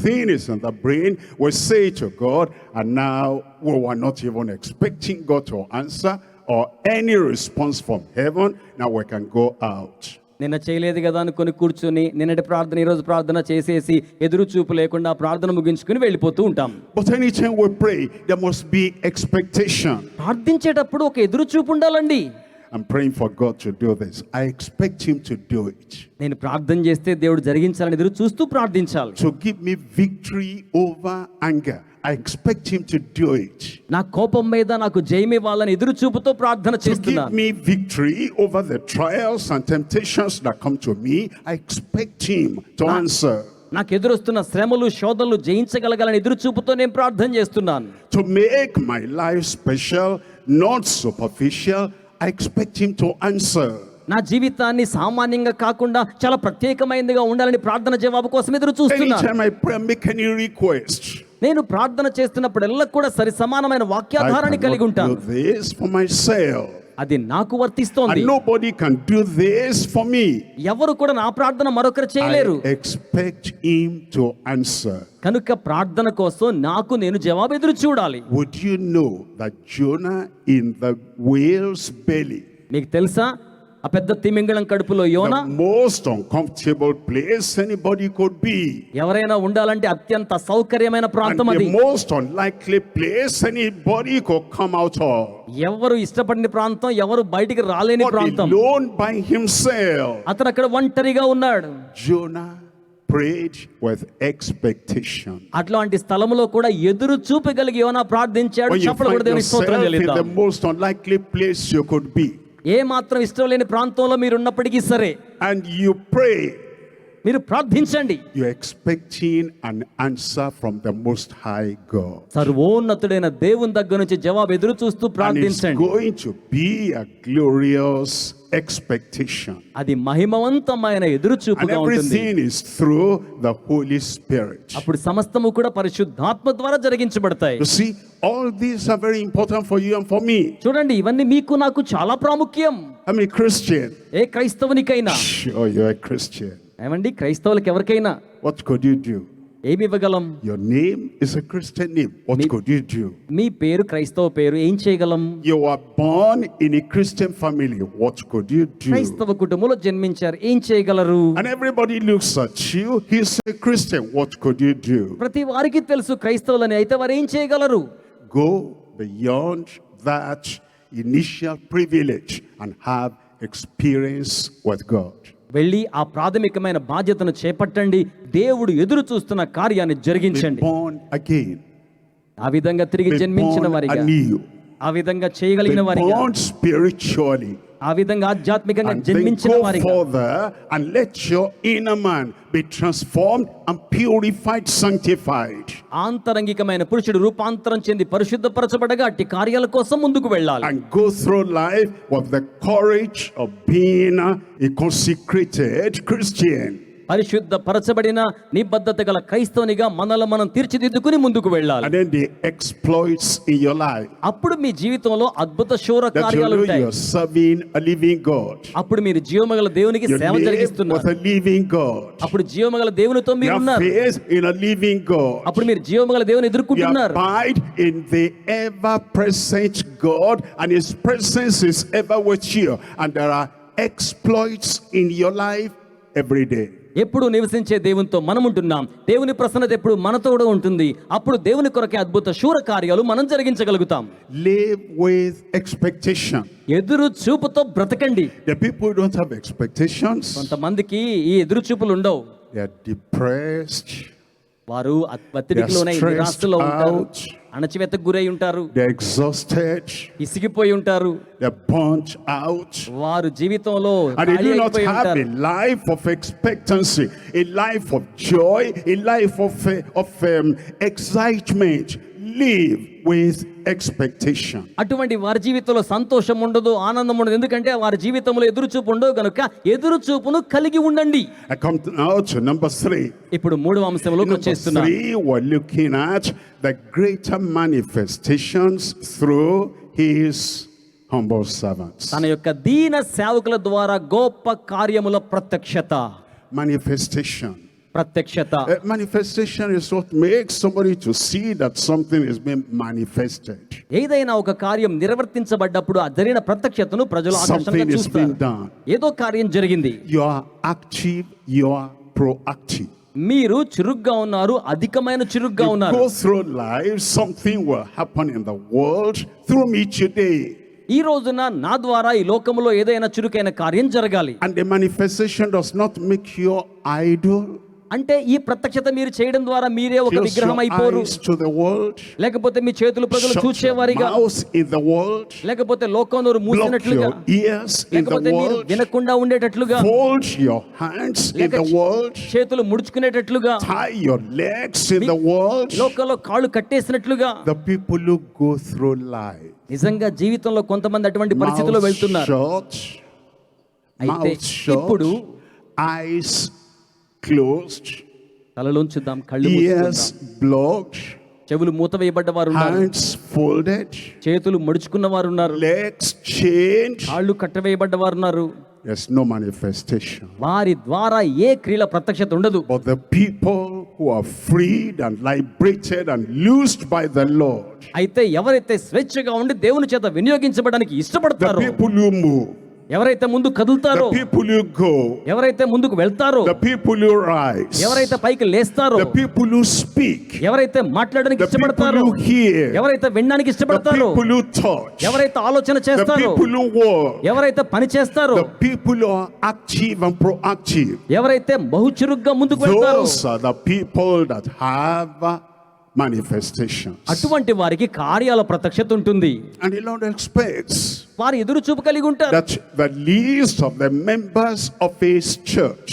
Speaker 2: thing is in the brain. We say to God, and now we were not even expecting God to answer or any response from heaven. Now we can go out.
Speaker 3: నిన్న చేయలేదు కదా అనుకొని కూర్చొని నిన్నటి ప్రార్థన ఈ రోజు ప్రార్థన చేసేసి ఎదురు చూపు లేకుండా ప్రార్థన ముగించుకుని వెళ్ళిపోతూ ఉంటాం.
Speaker 2: But anytime we pray, there must be expectation.
Speaker 3: ప్రార్థించేటప్పుడు ఒక ఎదురు చూపు ఉండాలండి.
Speaker 2: I'm praying for God to do this. I expect him to do it.
Speaker 3: నేను ప్రార్థన చేస్తే దేవుడు జరిగించాలని ఎదురు చూస్తూ ప్రార్థించాలి.
Speaker 2: To give me victory over anger. I expect him to do it.
Speaker 3: నా కోపం మీద నాకు జయమివ్వాలని ఎదురు చూపుతో ప్రార్థన
Speaker 2: To give
Speaker 3: చేస్తున్నాను.
Speaker 2: me victory over the trials and temptations that come to me, I expect him to answer.
Speaker 3: నాకు ఎదురొస్తున్న శ్రమలు శోధనలు జయించగలగాలని ఎదురు చూపుతో నేను ప్రార్థన చేస్తున్నాను.
Speaker 2: To make my life special, not superficial, I expect him to answer.
Speaker 3: నా జీవితాన్ని సామాన్యంగా కాకుండా చాలా ప్రత్యేకమైనదిగా ఉండాలని ప్రార్థన జవాబు కోసం ఎదురు చూస్తున్నాను.
Speaker 2: Anytime I pray, make any request.
Speaker 3: నేను ప్రార్థన చేస్తున్నప్పుడల్లా కూడా సరి సమానమైన వాక్యాధారాన్ని కలిగి
Speaker 2: I
Speaker 3: ఉంటాను.
Speaker 2: cannot do this for myself.
Speaker 3: అది నాకు వర్తిస్తోంది.
Speaker 2: And nobody can do this for me.
Speaker 3: ఎవరు కూడా నా ప్రార్థన మరొకరు చేయలేరు.
Speaker 2: I expect him to answer.
Speaker 3: కనుక ప్రార్థన కోసం నాకు నేను జవాబు ఎదురు చూడాలి.
Speaker 2: Would you know that Jonah in the whale's belly,
Speaker 3: మీకు తెలుసా ఆ పెద్ద తిమింగళం కడుపులో యోనా
Speaker 2: the most uncomfortable place anybody could be,
Speaker 3: ఎవరైనా ఉండాలంటే అత్యంత సౌకర్యమైన
Speaker 2: and
Speaker 3: ప్రాంతం అది.
Speaker 2: the most unlikely place anybody could come out of,
Speaker 3: ఎవరు ఇష్టపడిన ప్రాంతం, ఎవరు బయటికి రాలేని
Speaker 2: but
Speaker 3: ప్రాంతం.
Speaker 2: alone by himself.
Speaker 3: అతను అక్కడ ఒంటరిగా ఉన్నాడు.
Speaker 2: Jonah prayed with expectation.
Speaker 3: అట్లాంటి స్థలములో కూడా ఎదురు చూపగలిగి యోనా ప్రార్థించాడు.
Speaker 2: When you
Speaker 3: చప్పట్లు
Speaker 2: find
Speaker 3: కూడా దేవునికి స్తోత్రం
Speaker 2: yourself in the
Speaker 3: చెల్లిద్దాం.
Speaker 2: most unlikely place you could be,
Speaker 3: ఏ మాత్రం ఇష్టం లేని ప్రాంతంలో మీరు ఉన్నప్పటికీ సరే
Speaker 2: and you pray,
Speaker 3: మీరు ప్రార్థించండి.
Speaker 2: you're expecting an answer from the Most High God.
Speaker 3: సర్వోన్నతుడైన దేవుని దగ్గర నుంచి జవాబు ఎదురు చూస్తూ
Speaker 2: And it's
Speaker 3: ప్రార్థించండి.
Speaker 2: going to be a glorious expectation.
Speaker 3: అది మహిమవంతమైన ఎదురు
Speaker 2: And
Speaker 3: చూపుగా ఉంటుంది.
Speaker 2: everything is through the Holy Spirit.
Speaker 3: అప్పుడు సమస్తము కూడా పరిశుద్ధాత్మ ద్వారా జరిగించబడతాయి.
Speaker 2: You see, all these are very important for you and for me.
Speaker 3: చూడండి, ఇవన్నీ మీకు నాకు చాలా ప్రాముఖ్యం.
Speaker 2: I'm a Christian.
Speaker 3: A క్రైస్తవునికైనా,
Speaker 2: Sure, you're a Christian.
Speaker 3: ఏమండి క్రైస్తవులకు ఎవరికైనా
Speaker 2: What could you do?
Speaker 3: ఏమి ఇవ్వగలం?
Speaker 2: Your name is a Christian name. What could you do?
Speaker 3: మీ పేరు క్రైస్తవ పేరు, ఏం చేయగలం?
Speaker 2: You were born in a Christian family. What could you do?
Speaker 3: క్రైస్తవ కుటుంబంలో జన్మించారు, ఏం చేయగలరు?
Speaker 2: And everybody looks at you. He's a Christian. What could you do?
Speaker 3: ప్రతి వారికి తెలుసు క్రైస్తవులని, అయితే వారు ఏం చేయగలరు?
Speaker 2: Go beyond that initial privilege and have experience with God.
Speaker 3: వెళ్ళి ఆ ప్రాథమికమైన బాధ్యతను చేపట్టండి. దేవుడు ఎదురు చూస్తున్న కార్యాన్ని
Speaker 2: Be
Speaker 3: జరిగించండి.
Speaker 2: born again.
Speaker 3: ఆ విధంగా తిరిగి
Speaker 2: Be
Speaker 3: జన్మించిన
Speaker 2: born
Speaker 3: వారిగా,
Speaker 2: anew.
Speaker 3: ఆ విధంగా
Speaker 2: Be
Speaker 3: చేయగలిగిన వారిగా,
Speaker 2: born spiritually.
Speaker 3: ఆ విధంగా ఆధ్యాత్మికంగా
Speaker 2: And then
Speaker 3: జన్మించిన
Speaker 2: go
Speaker 3: వారిగా,
Speaker 2: further and let your inner man be transformed and purified, sanctified.
Speaker 3: ఆంతరంగికమైన పురుషుడు రూపాంతరం చెంది పరిశుద్ధపరచబడగా అట్టి కార్యాల కోసం ముందుకు వెళ్ళాలి.
Speaker 2: And go through life with the courage of being a consecrated Christian.
Speaker 3: పరిశుద్ధపరచబడిన నిబద్ధత గల క్రైస్తవునిగా మనల్ని మనం తీర్చిదిద్దుకుని ముందుకు వెళ్ళాలి.
Speaker 2: And then the exploits in your life.
Speaker 3: అప్పుడు మీ జీవితంలో అద్భుత శూర
Speaker 2: That you
Speaker 3: కార్యాలు
Speaker 2: know
Speaker 3: ఉంటాయి.
Speaker 2: you're serving a living God.
Speaker 3: అప్పుడు మీరు జీవమగల దేవునికి
Speaker 2: You
Speaker 3: సేవ
Speaker 2: live with
Speaker 3: జరిగిస్తున్నారు.
Speaker 2: a living God.
Speaker 3: అప్పుడు జీవమగల దేవునితో
Speaker 2: You
Speaker 3: మీరు
Speaker 2: have
Speaker 3: ఉన్నారు.
Speaker 2: faith in a living God.
Speaker 3: అప్పుడు మీరు జీవమగల దేవుని
Speaker 2: You
Speaker 3: ఎదుర్కొంటున్నారు.
Speaker 2: abide in the ever-present God, and His presence is ever with you. And there are exploits in your life every day.
Speaker 3: ఎప్పుడు నివసించే దేవునితో మనం ఉంటున్నాం. దేవుని ప్రసన్నత ఎప్పుడు మనతో కూడా ఉంటుంది. అప్పుడు దేవుని కొరకే అద్భుత శూర కార్యాలు మనం జరిగించగలుగుతాం.
Speaker 2: Live with expectation.
Speaker 3: ఎదురు చూపుతో బ్రతకండి.
Speaker 2: The people who don't have expectations,
Speaker 3: కొంతమందికి ఈ ఎదురు చూపులు ఉండవు.
Speaker 2: they are depressed,
Speaker 3: వారు ఒత్తిడిలోనే నిరాశలో ఉంటారు,
Speaker 2: out.
Speaker 3: అణచివేతకు గురై ఉంటారు,
Speaker 2: they're exhausted,
Speaker 3: ఇసిగిపోయి ఉంటారు,
Speaker 2: they're burnt out.
Speaker 3: వారు జీవితంలో
Speaker 2: And they
Speaker 3: ఖాళీ
Speaker 2: do not
Speaker 3: అయిపోయి
Speaker 2: have
Speaker 3: ఉంటారు.
Speaker 2: a life of expectancy, a life of joy, a life of excitement. Live with expectation.
Speaker 3: అటువంటి వారి జీవితంలో సంతోషం ఉండదు, ఆనందం ఉండదు. ఎందుకంటే వారి జీవితంలో ఎదురు చూపు ఉండవు కనుక ఎదురు చూపును కలిగి ఉండండి.
Speaker 2: I come now to number 3.
Speaker 3: ఇప్పుడు మూడవ అంశంలోకి
Speaker 2: Number
Speaker 3: వచ్చేస్తున్నాం.
Speaker 2: 3, we're looking at the greater manifestations through His humble servants.
Speaker 3: తన యొక్క దీన సేవకుల ద్వారా గొప్ప కార్యముల ప్రత్యక్షత.
Speaker 2: Manifestation.
Speaker 3: ప్రత్యక్షత
Speaker 2: Manifestation is what makes somebody to see that something is being manifested.
Speaker 3: ఏదైనా ఒక కార్యం నిర్వర్తించబడ్డప్పుడు ఆ జరిగిన ప్రత్యక్షతను ప్రజలు ఆకర్షణగా
Speaker 2: Something is being
Speaker 3: చూస్తారు.
Speaker 2: done.
Speaker 3: ఏదో కార్యం జరిగింది.
Speaker 2: You are active, you are proactive.
Speaker 3: మీరు చురుగ్గా ఉన్నారు, అధికమైన చురుగ్గా
Speaker 2: You
Speaker 3: ఉన్నారు.
Speaker 2: go through life, something will happen in the world through me today.
Speaker 3: ఈ రోజున నా ద్వారా ఈ లోకములో ఏదైనా చురుకైన కార్యం జరగాలి.
Speaker 2: And the manifestation does not make you idol.
Speaker 3: అంటే ఈ ప్రత్యక్షత మీరు చేయడం ద్వారా మీరే ఒక
Speaker 2: Close
Speaker 3: విగ్రహం
Speaker 2: your
Speaker 3: అయిపోరు,
Speaker 2: eyes to the world.
Speaker 3: లేకపోతే మీ చేతులు ప్రజలు
Speaker 2: Shut your
Speaker 3: చూసేవారిగా,
Speaker 2: mouth in the world.
Speaker 3: లేకపోతే లోకంలో
Speaker 2: Block
Speaker 3: మూసినట్లుగా,
Speaker 2: your ears in the
Speaker 3: లేకపోతే మీరు
Speaker 2: world.
Speaker 3: వినకుండా ఉండేటట్లుగా,
Speaker 2: Fold your hands in
Speaker 3: లేక
Speaker 2: the world.
Speaker 3: చేతులు ముడుచుకునేటట్లుగా,
Speaker 2: Tie your legs in the world.
Speaker 3: లోకంలో కాళ్ళు కట్టేసినట్లుగా.
Speaker 2: The people who go through life.
Speaker 3: నిజంగా జీవితంలో కొంతమంది అటువంటి పరిస్థితిలో
Speaker 2: Mouth
Speaker 3: వెళ్తున్నారు.
Speaker 2: shut,
Speaker 3: అయితే
Speaker 2: mouth shut,
Speaker 3: ఇప్పుడు
Speaker 2: eyes closed,
Speaker 3: తలలోంచుద్దాం, కళ్ళు
Speaker 2: ears
Speaker 3: మూసుకుందాం.
Speaker 2: blocked,
Speaker 3: చెవులు మూతవేయబడ్డ వారు ఉన్నారు,
Speaker 2: hands folded,
Speaker 3: చేతులు ముడుచుకున్న వారు ఉన్నారు,
Speaker 2: legs chained.
Speaker 3: కాళ్ళు కట్టవేయబడ్డ వారు ఉన్నారు.
Speaker 2: There's no manifestation.
Speaker 3: వారి ద్వారా ఏ క్రియల ప్రత్యక్షత ఉండదు.
Speaker 2: But the people who are freed and liberated and loosed by the Lord,
Speaker 3: అయితే ఎవరైతే స్వేచ్ఛగా ఉండి దేవుని చేత వినియోగించబడడానికి
Speaker 2: the
Speaker 3: ఇష్టపడతారో,
Speaker 2: people who move,
Speaker 3: ఎవరైతే ముందు కదులుతారో,
Speaker 2: the people who go,
Speaker 3: ఎవరైతే ముందుకు వెళ్తారో,
Speaker 2: the people who rise,
Speaker 3: ఎవరైతే పైకి లేస్తారో,
Speaker 2: the people who speak,
Speaker 3: ఎవరైతే మాట్లాడడానికి
Speaker 2: the people
Speaker 3: ఇష్టపడతారో,
Speaker 2: who hear,
Speaker 3: ఎవరైతే వినడానికి
Speaker 2: the
Speaker 3: ఇష్టపడతారో,
Speaker 2: people who touch,
Speaker 3: ఎవరైతే ఆలోచన
Speaker 2: the
Speaker 3: చేస్తారో,
Speaker 2: people who walk,
Speaker 3: ఎవరైతే పని చేస్తారో,
Speaker 2: the people who are active and proactive.
Speaker 3: ఎవరైతే బహుచురుగ్గా ముందుకు వెళ్తారో,
Speaker 2: Those are the people that have manifestations.
Speaker 3: అటువంటి వారికి కార్యాల ప్రత్యక్షత ఉంటుంది.
Speaker 2: And the Lord expects
Speaker 3: వారు ఎదురు చూపు కలిగి ఉంటారు.
Speaker 2: that the least of the members of his church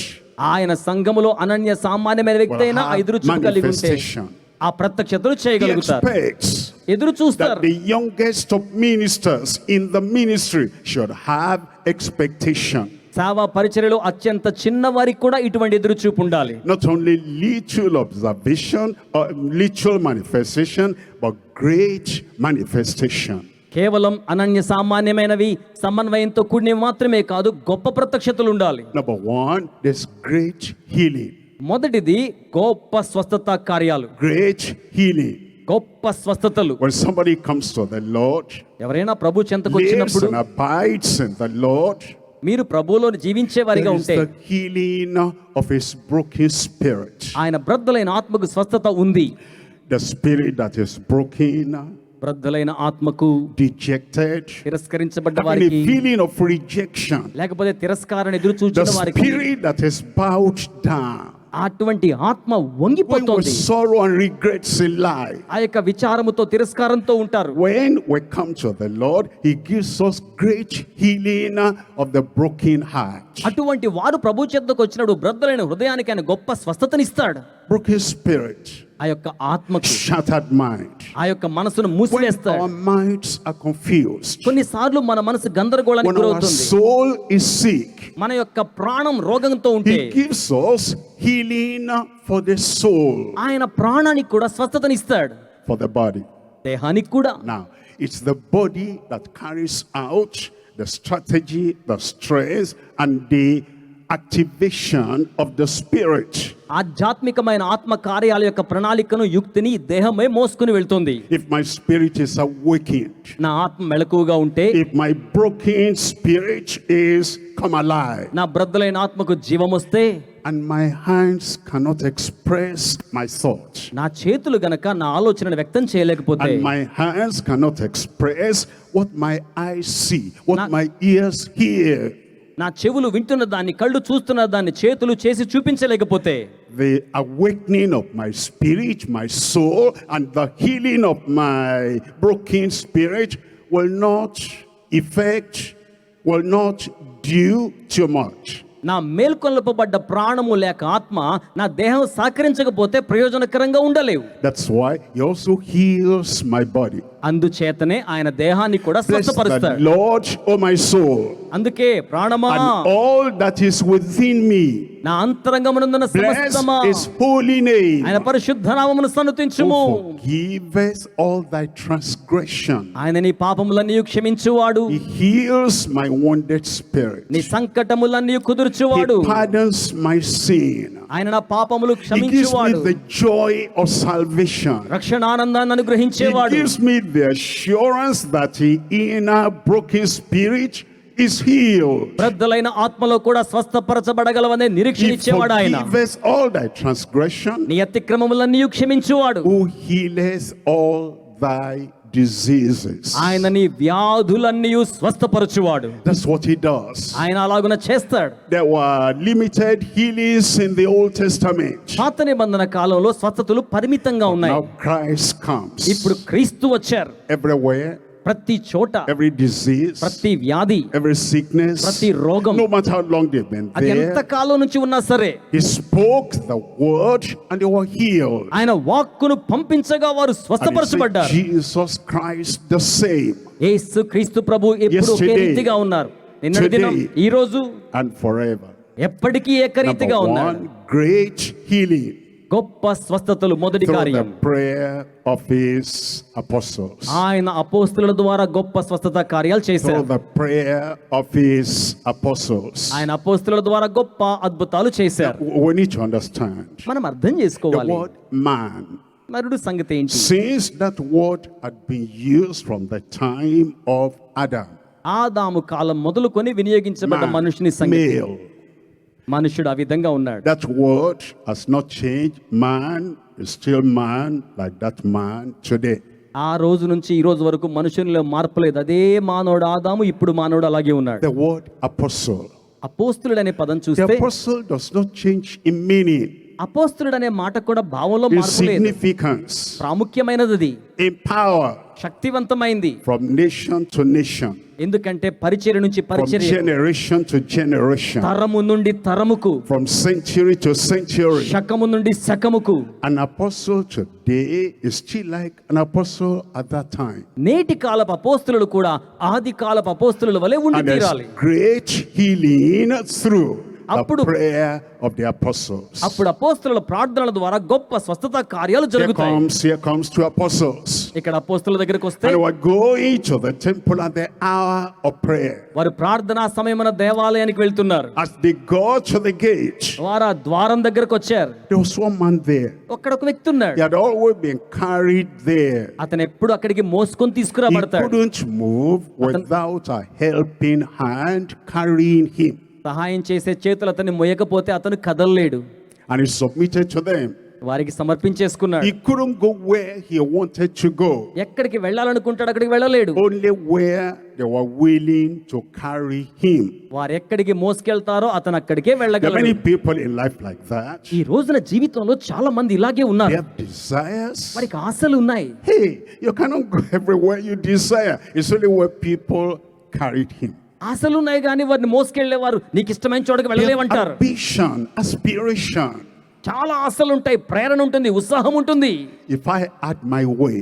Speaker 3: ఆయన సంఘములో అనన్య సామాన్యమైన వ్యక్తి
Speaker 2: will
Speaker 3: అయినా
Speaker 2: have
Speaker 3: ఎదురు చూపు కలిగి ఉంటే
Speaker 2: manifestation.
Speaker 3: ఆ ప్రత్యక్షతలు
Speaker 2: He
Speaker 3: చేయగలుగుతారు.
Speaker 2: expects
Speaker 3: ఎదురు
Speaker 2: that
Speaker 3: చూస్తారు.
Speaker 2: the youngest of ministers in the ministry should have expectation.
Speaker 3: సేవా పరిచర్యలో అత్యంత చిన్న వారికి కూడా ఇటువంటి ఎదురు చూపు ఉండాలి.
Speaker 2: Not only little observation or little manifestation, but great manifestation.
Speaker 3: కేవలం అనన్య సామాన్యమైనవి సమన్వయంతో కూడినవి మాత్రమే కాదు, గొప్ప ప్రత్యక్షతలు ఉండాలి.
Speaker 2: Number one, there's great healing.
Speaker 3: మొదటిది గొప్ప స్వస్థత కార్యాలు,
Speaker 2: Great healing.
Speaker 3: గొప్ప స్వస్థతలు.
Speaker 2: When somebody comes to the Lord,
Speaker 3: ఎవరైనా ప్రభు చెంతకు
Speaker 2: lives
Speaker 3: వచ్చినప్పుడు,
Speaker 2: and abides in the Lord,
Speaker 3: మీరు ప్రభువులో జీవించే వారిగా
Speaker 2: there is
Speaker 3: ఉంటే
Speaker 2: the healing of his broken spirit.
Speaker 3: ఆయన బ్రద్దలైన ఆత్మకు స్వస్థత ఉంది.
Speaker 2: The spirit that is broken,
Speaker 3: బ్రద్దలైన ఆత్మకు,
Speaker 2: dejected,
Speaker 3: తిరస్కరించబడ్డ
Speaker 2: having a
Speaker 3: వారికి,
Speaker 2: feeling of rejection.
Speaker 3: లేకపోతే తిరస్కారణ ఎదురు
Speaker 2: The
Speaker 3: చూచిన వారికి
Speaker 2: spirit that is bowed down,
Speaker 3: అటువంటి ఆత్మ
Speaker 2: going with
Speaker 3: వంగిపోతుంది.
Speaker 2: sorrow and regrets in life.
Speaker 3: ఆ యొక్క విచారముతో తిరస్కారంతో ఉంటారు.
Speaker 2: When we come to the Lord, he gives us great healing of the broken heart.
Speaker 3: అటువంటి వారు ప్రభు చెంతకు వచ్చినప్పుడు బ్రద్దలైన హృదయానికి ఆయన గొప్ప స్వస్థతనిస్తాడు.
Speaker 2: Broken spirit,
Speaker 3: ఆ యొక్క ఆత్మకు,
Speaker 2: shattered mind.
Speaker 3: ఆ యొక్క మనసును
Speaker 2: When
Speaker 3: మూసివేస్తాడు.
Speaker 2: our minds are confused,
Speaker 3: కొన్నిసార్లు మన మనసు గందరగోళానికి
Speaker 2: when our
Speaker 3: గురవుతుంది.
Speaker 2: soul is sick,
Speaker 3: మన యొక్క ప్రాణం రోగంతో ఉంటే
Speaker 2: he gives us healing for the soul,
Speaker 3: ఆయన ప్రాణానికి కూడా స్వస్థతనిస్తాడు,
Speaker 2: for the body.
Speaker 3: దేహానికి కూడా.
Speaker 2: Now, it's the body that carries out the strategy, the stress, and the activation of the spirit.
Speaker 3: ఆధ్యాత్మికమైన ఆత్మ కార్యాల యొక్క ప్రణాళికను, యుక్తిని దేహమే మోసుకుని వెళ్తుంది.
Speaker 2: If my spirit is awakened,
Speaker 3: నా ఆత్మ మెలకువగా ఉంటే,
Speaker 2: if my broken spirit is come alive,
Speaker 3: నా బ్రద్దలైన ఆత్మకు జీవం వస్తే,
Speaker 2: and my hands cannot express my thoughts,
Speaker 3: నా చేతులు గనక నా ఆలోచనను వ్యక్తం చేయలేకపోతే,
Speaker 2: and my hands cannot express what my eyes see, what
Speaker 3: Na-
Speaker 2: my ears hear,
Speaker 3: నా చెవులు వింటున్న దాన్ని, కళ్ళు చూస్తున్న దాన్ని చేతులు చేసి చూపించలేకపోతే,
Speaker 2: the awakening of my spirit, my soul, and the healing of my broken spirit will not do too much.
Speaker 3: నా మేల్కొల్పబడ్డ ప్రాణము లేక ఆత్మ నా దేహం సహకరించకపోతే ప్రయోజనకరంగా ఉండలేవు.
Speaker 2: That's why he also heals my body.
Speaker 3: అందుచేతనే ఆయన దేహాన్ని కూడా
Speaker 2: Bless the
Speaker 3: స్వస్థపరుస్తాడు.
Speaker 2: Lord, O my soul,
Speaker 3: అందుకే ప్రాణమా,
Speaker 2: and all that is within me.
Speaker 3: నా అంతరంగమునందున్న
Speaker 2: Bless
Speaker 3: సమస్తమా
Speaker 2: his holy name.
Speaker 3: ఆయన పరిశుద్ధ నామమును సన్నుతించుము.
Speaker 2: Who forgiveth all thy transgression.
Speaker 3: ఆయన నీ పాపములన్నీ క్షమించువాడు,
Speaker 2: He heals my wounded spirit.
Speaker 3: నీ సంకటములన్నీ
Speaker 2: He
Speaker 3: కుదుర్చువాడు,
Speaker 2: pardons my sin.
Speaker 3: ఆయన నా పాపములు
Speaker 2: He gives me
Speaker 3: క్షమించువాడు,
Speaker 2: the joy of salvation.
Speaker 3: రక్షణానందాన్ని
Speaker 2: He
Speaker 3: అనుగ్రహించేవాడు.
Speaker 2: gives me the assurance that the inner broken spirit is healed.
Speaker 3: బ్రద్దలైన ఆత్మలో కూడా స్వస్థపరచబడగలవనే నిరీక్షణ
Speaker 2: He
Speaker 3: ఇచ్చేవాడు ఆయన.
Speaker 2: forgives all thy transgression.
Speaker 3: నీ అతిక్రమములన్నీ క్షమించువాడు,
Speaker 2: Who healeth all thy diseases.
Speaker 3: ఆయన నీ వ్యాధులన్నీ స్వస్థపరచువాడు.
Speaker 2: That's what he does.
Speaker 3: ఆయన అలాగున చేస్తాడు.
Speaker 2: There were limited healings in the Old Testament.
Speaker 3: పాత నిబంధన కాలంలో స్వస్థతలు పరిమితంగా ఉన్నాయి.
Speaker 2: Now Christ comes.
Speaker 3: ఇప్పుడు క్రీస్తు వచ్చారు.
Speaker 2: Everywhere,
Speaker 3: ప్రతి చోట,
Speaker 2: every disease,
Speaker 3: ప్రతి వ్యాధి,
Speaker 2: every sickness,
Speaker 3: ప్రతి రోగం,
Speaker 2: no matter how long they've been
Speaker 3: అది ఎంత
Speaker 2: there,
Speaker 3: కాలం నుంచి ఉన్నా సరే
Speaker 2: he spoke the word and they were healed.
Speaker 3: ఆయన వాక్కును పంపించగా వారు
Speaker 2: And he
Speaker 3: స్వస్థపరచబడ్డారు.
Speaker 2: said, Jesus Christ the same
Speaker 3: యేసు క్రీస్తు ప్రభు ఎప్పుడు ఒకే
Speaker 2: Yesterday,
Speaker 3: రీతిగా ఉన్నారు. నిన్నటి దినం,
Speaker 2: today,
Speaker 3: ఈ రోజు,
Speaker 2: and forever.
Speaker 3: ఎప్పటికీ ఏకరీతిగా
Speaker 2: Number
Speaker 3: ఉన్నారు.
Speaker 2: one, great healing
Speaker 3: గొప్ప స్వస్థతలు మొదటి
Speaker 2: through
Speaker 3: కార్యం.
Speaker 2: the prayer of his apostles.
Speaker 3: ఆయన అపోస్తలుల ద్వారా గొప్ప స్వస్థత కార్యాలు
Speaker 2: Through
Speaker 3: చేశారు.
Speaker 2: the prayer of his apostles.
Speaker 3: ఆయన అపోస్తలుల ద్వారా గొప్ప అద్భుతాలు చేశారు.
Speaker 2: We need to understand
Speaker 3: మనం అర్థం
Speaker 2: the
Speaker 3: చేసుకోవాలి.
Speaker 2: word man.
Speaker 3: నరుడు సంగతి ఏంటి?
Speaker 2: Since that word had been used from the time of Adam,
Speaker 3: ఆదాము కాలం మొదలుకొని వినియోగించబడ్డ
Speaker 2: man,
Speaker 3: మనుషుని సంగతి.
Speaker 2: male,
Speaker 3: మనుషుడు ఆ విధంగా ఉన్నాడు.
Speaker 2: that word has not changed. Man is still man like that man today.
Speaker 3: ఆ రోజు నుంచి ఈ రోజు వరకు మనుషునిలో మార్పు లేదు. అదే మానవుడు ఆదాము, ఇప్పుడు మానవుడు అలాగే ఉన్నాడు.
Speaker 2: The word apostle.
Speaker 3: అపోస్తులుడు అనే పదం
Speaker 2: The
Speaker 3: చూస్తే
Speaker 2: apostle does not change in meaning,
Speaker 3: అపోస్తులుడు అనే మాట కూడా భావంలో
Speaker 2: in
Speaker 3: మార్పు లేదు.
Speaker 2: significance,
Speaker 3: ప్రాముఖ్యమైనది అది,
Speaker 2: in power,
Speaker 3: శక్తివంతమైంది.
Speaker 2: from nation to nation,
Speaker 3: ఎందుకంటే పరిచర్య నుంచి
Speaker 2: from
Speaker 3: పరిచర్య,
Speaker 2: generation to generation,
Speaker 3: తరము నుండి తరముకు,
Speaker 2: from century to century.
Speaker 3: శకము నుండి శకముకు.
Speaker 2: An apostle today is still like an apostle at that time.
Speaker 3: నేటి కాలపు అపోస్తులు కూడా ఆది కాలపు అపోస్తుల వలె ఉండి
Speaker 2: And there's
Speaker 3: తీరాలి.
Speaker 2: great healing through the
Speaker 3: అప్పుడు-
Speaker 2: prayer of the apostles.
Speaker 3: అప్పుడు అపోస్తుల ప్రార్థనల ద్వారా గొప్ప స్వస్థత కార్యాలు జరుగుతాయి.
Speaker 2: Here comes two apostles.
Speaker 3: ఇక్కడ అపోస్తుల దగ్గరకు వస్తే
Speaker 2: And they were going to the temple at the hour of prayer.
Speaker 3: వారు ప్రార్థనా సమయమున దేవాలయానికి వెళ్తున్నారు.
Speaker 2: As they got to the gate,
Speaker 3: వారు ఆ ద్వారం దగ్గరకు వచ్చారు.
Speaker 2: there was one man there.
Speaker 3: అక్కడ ఒక వ్యక్తి ఉన్నాడు.
Speaker 2: He had always been carried there.
Speaker 3: అతను ఎప్పుడు అక్కడికి మోసుకొని
Speaker 2: He
Speaker 3: తీసుకురాబడతాడు.
Speaker 2: couldn't move without a helping hand carrying him.
Speaker 3: సహాయం చేసే చేతులు అతన్ని మొయ్యకపోతే అతను కదలలేడు.
Speaker 2: And he submitted to them.
Speaker 3: వారికి సమర్పించేసుకున్నాడు.
Speaker 2: He couldn't go where he wanted to go,
Speaker 3: ఎక్కడికి వెళ్ళాలనుకుంటాడు అక్కడికి వెళ్ళలేడు.
Speaker 2: only where they were willing to carry him.
Speaker 3: వారు ఎక్కడికి మోసుకెళ్తారో అతను అక్కడికే
Speaker 2: There are
Speaker 3: వెళ్ళగలడు.
Speaker 2: many people in life like that.
Speaker 3: ఈ రోజున జీవితంలో చాలా మంది ఇలాగే
Speaker 2: They
Speaker 3: ఉన్నారు.
Speaker 2: have desires.
Speaker 3: వారికి ఆశలు ఉన్నాయి.
Speaker 2: Hey, you cannot go everywhere you desire. It's only where people carried him.
Speaker 3: ఆశలు ఉన్నాయి కానీ వారిని మోసుకెళ్లేవారు నీకు ఇష్టమైన చోటకి
Speaker 2: They have
Speaker 3: వెళ్ళలేమంటారు.
Speaker 2: ambition, aspiration.
Speaker 3: చాలా ఆశలు ఉంటాయి, ప్రేరణ ఉంటుంది, ఉత్సాహం ఉంటుంది.
Speaker 2: If I had my way,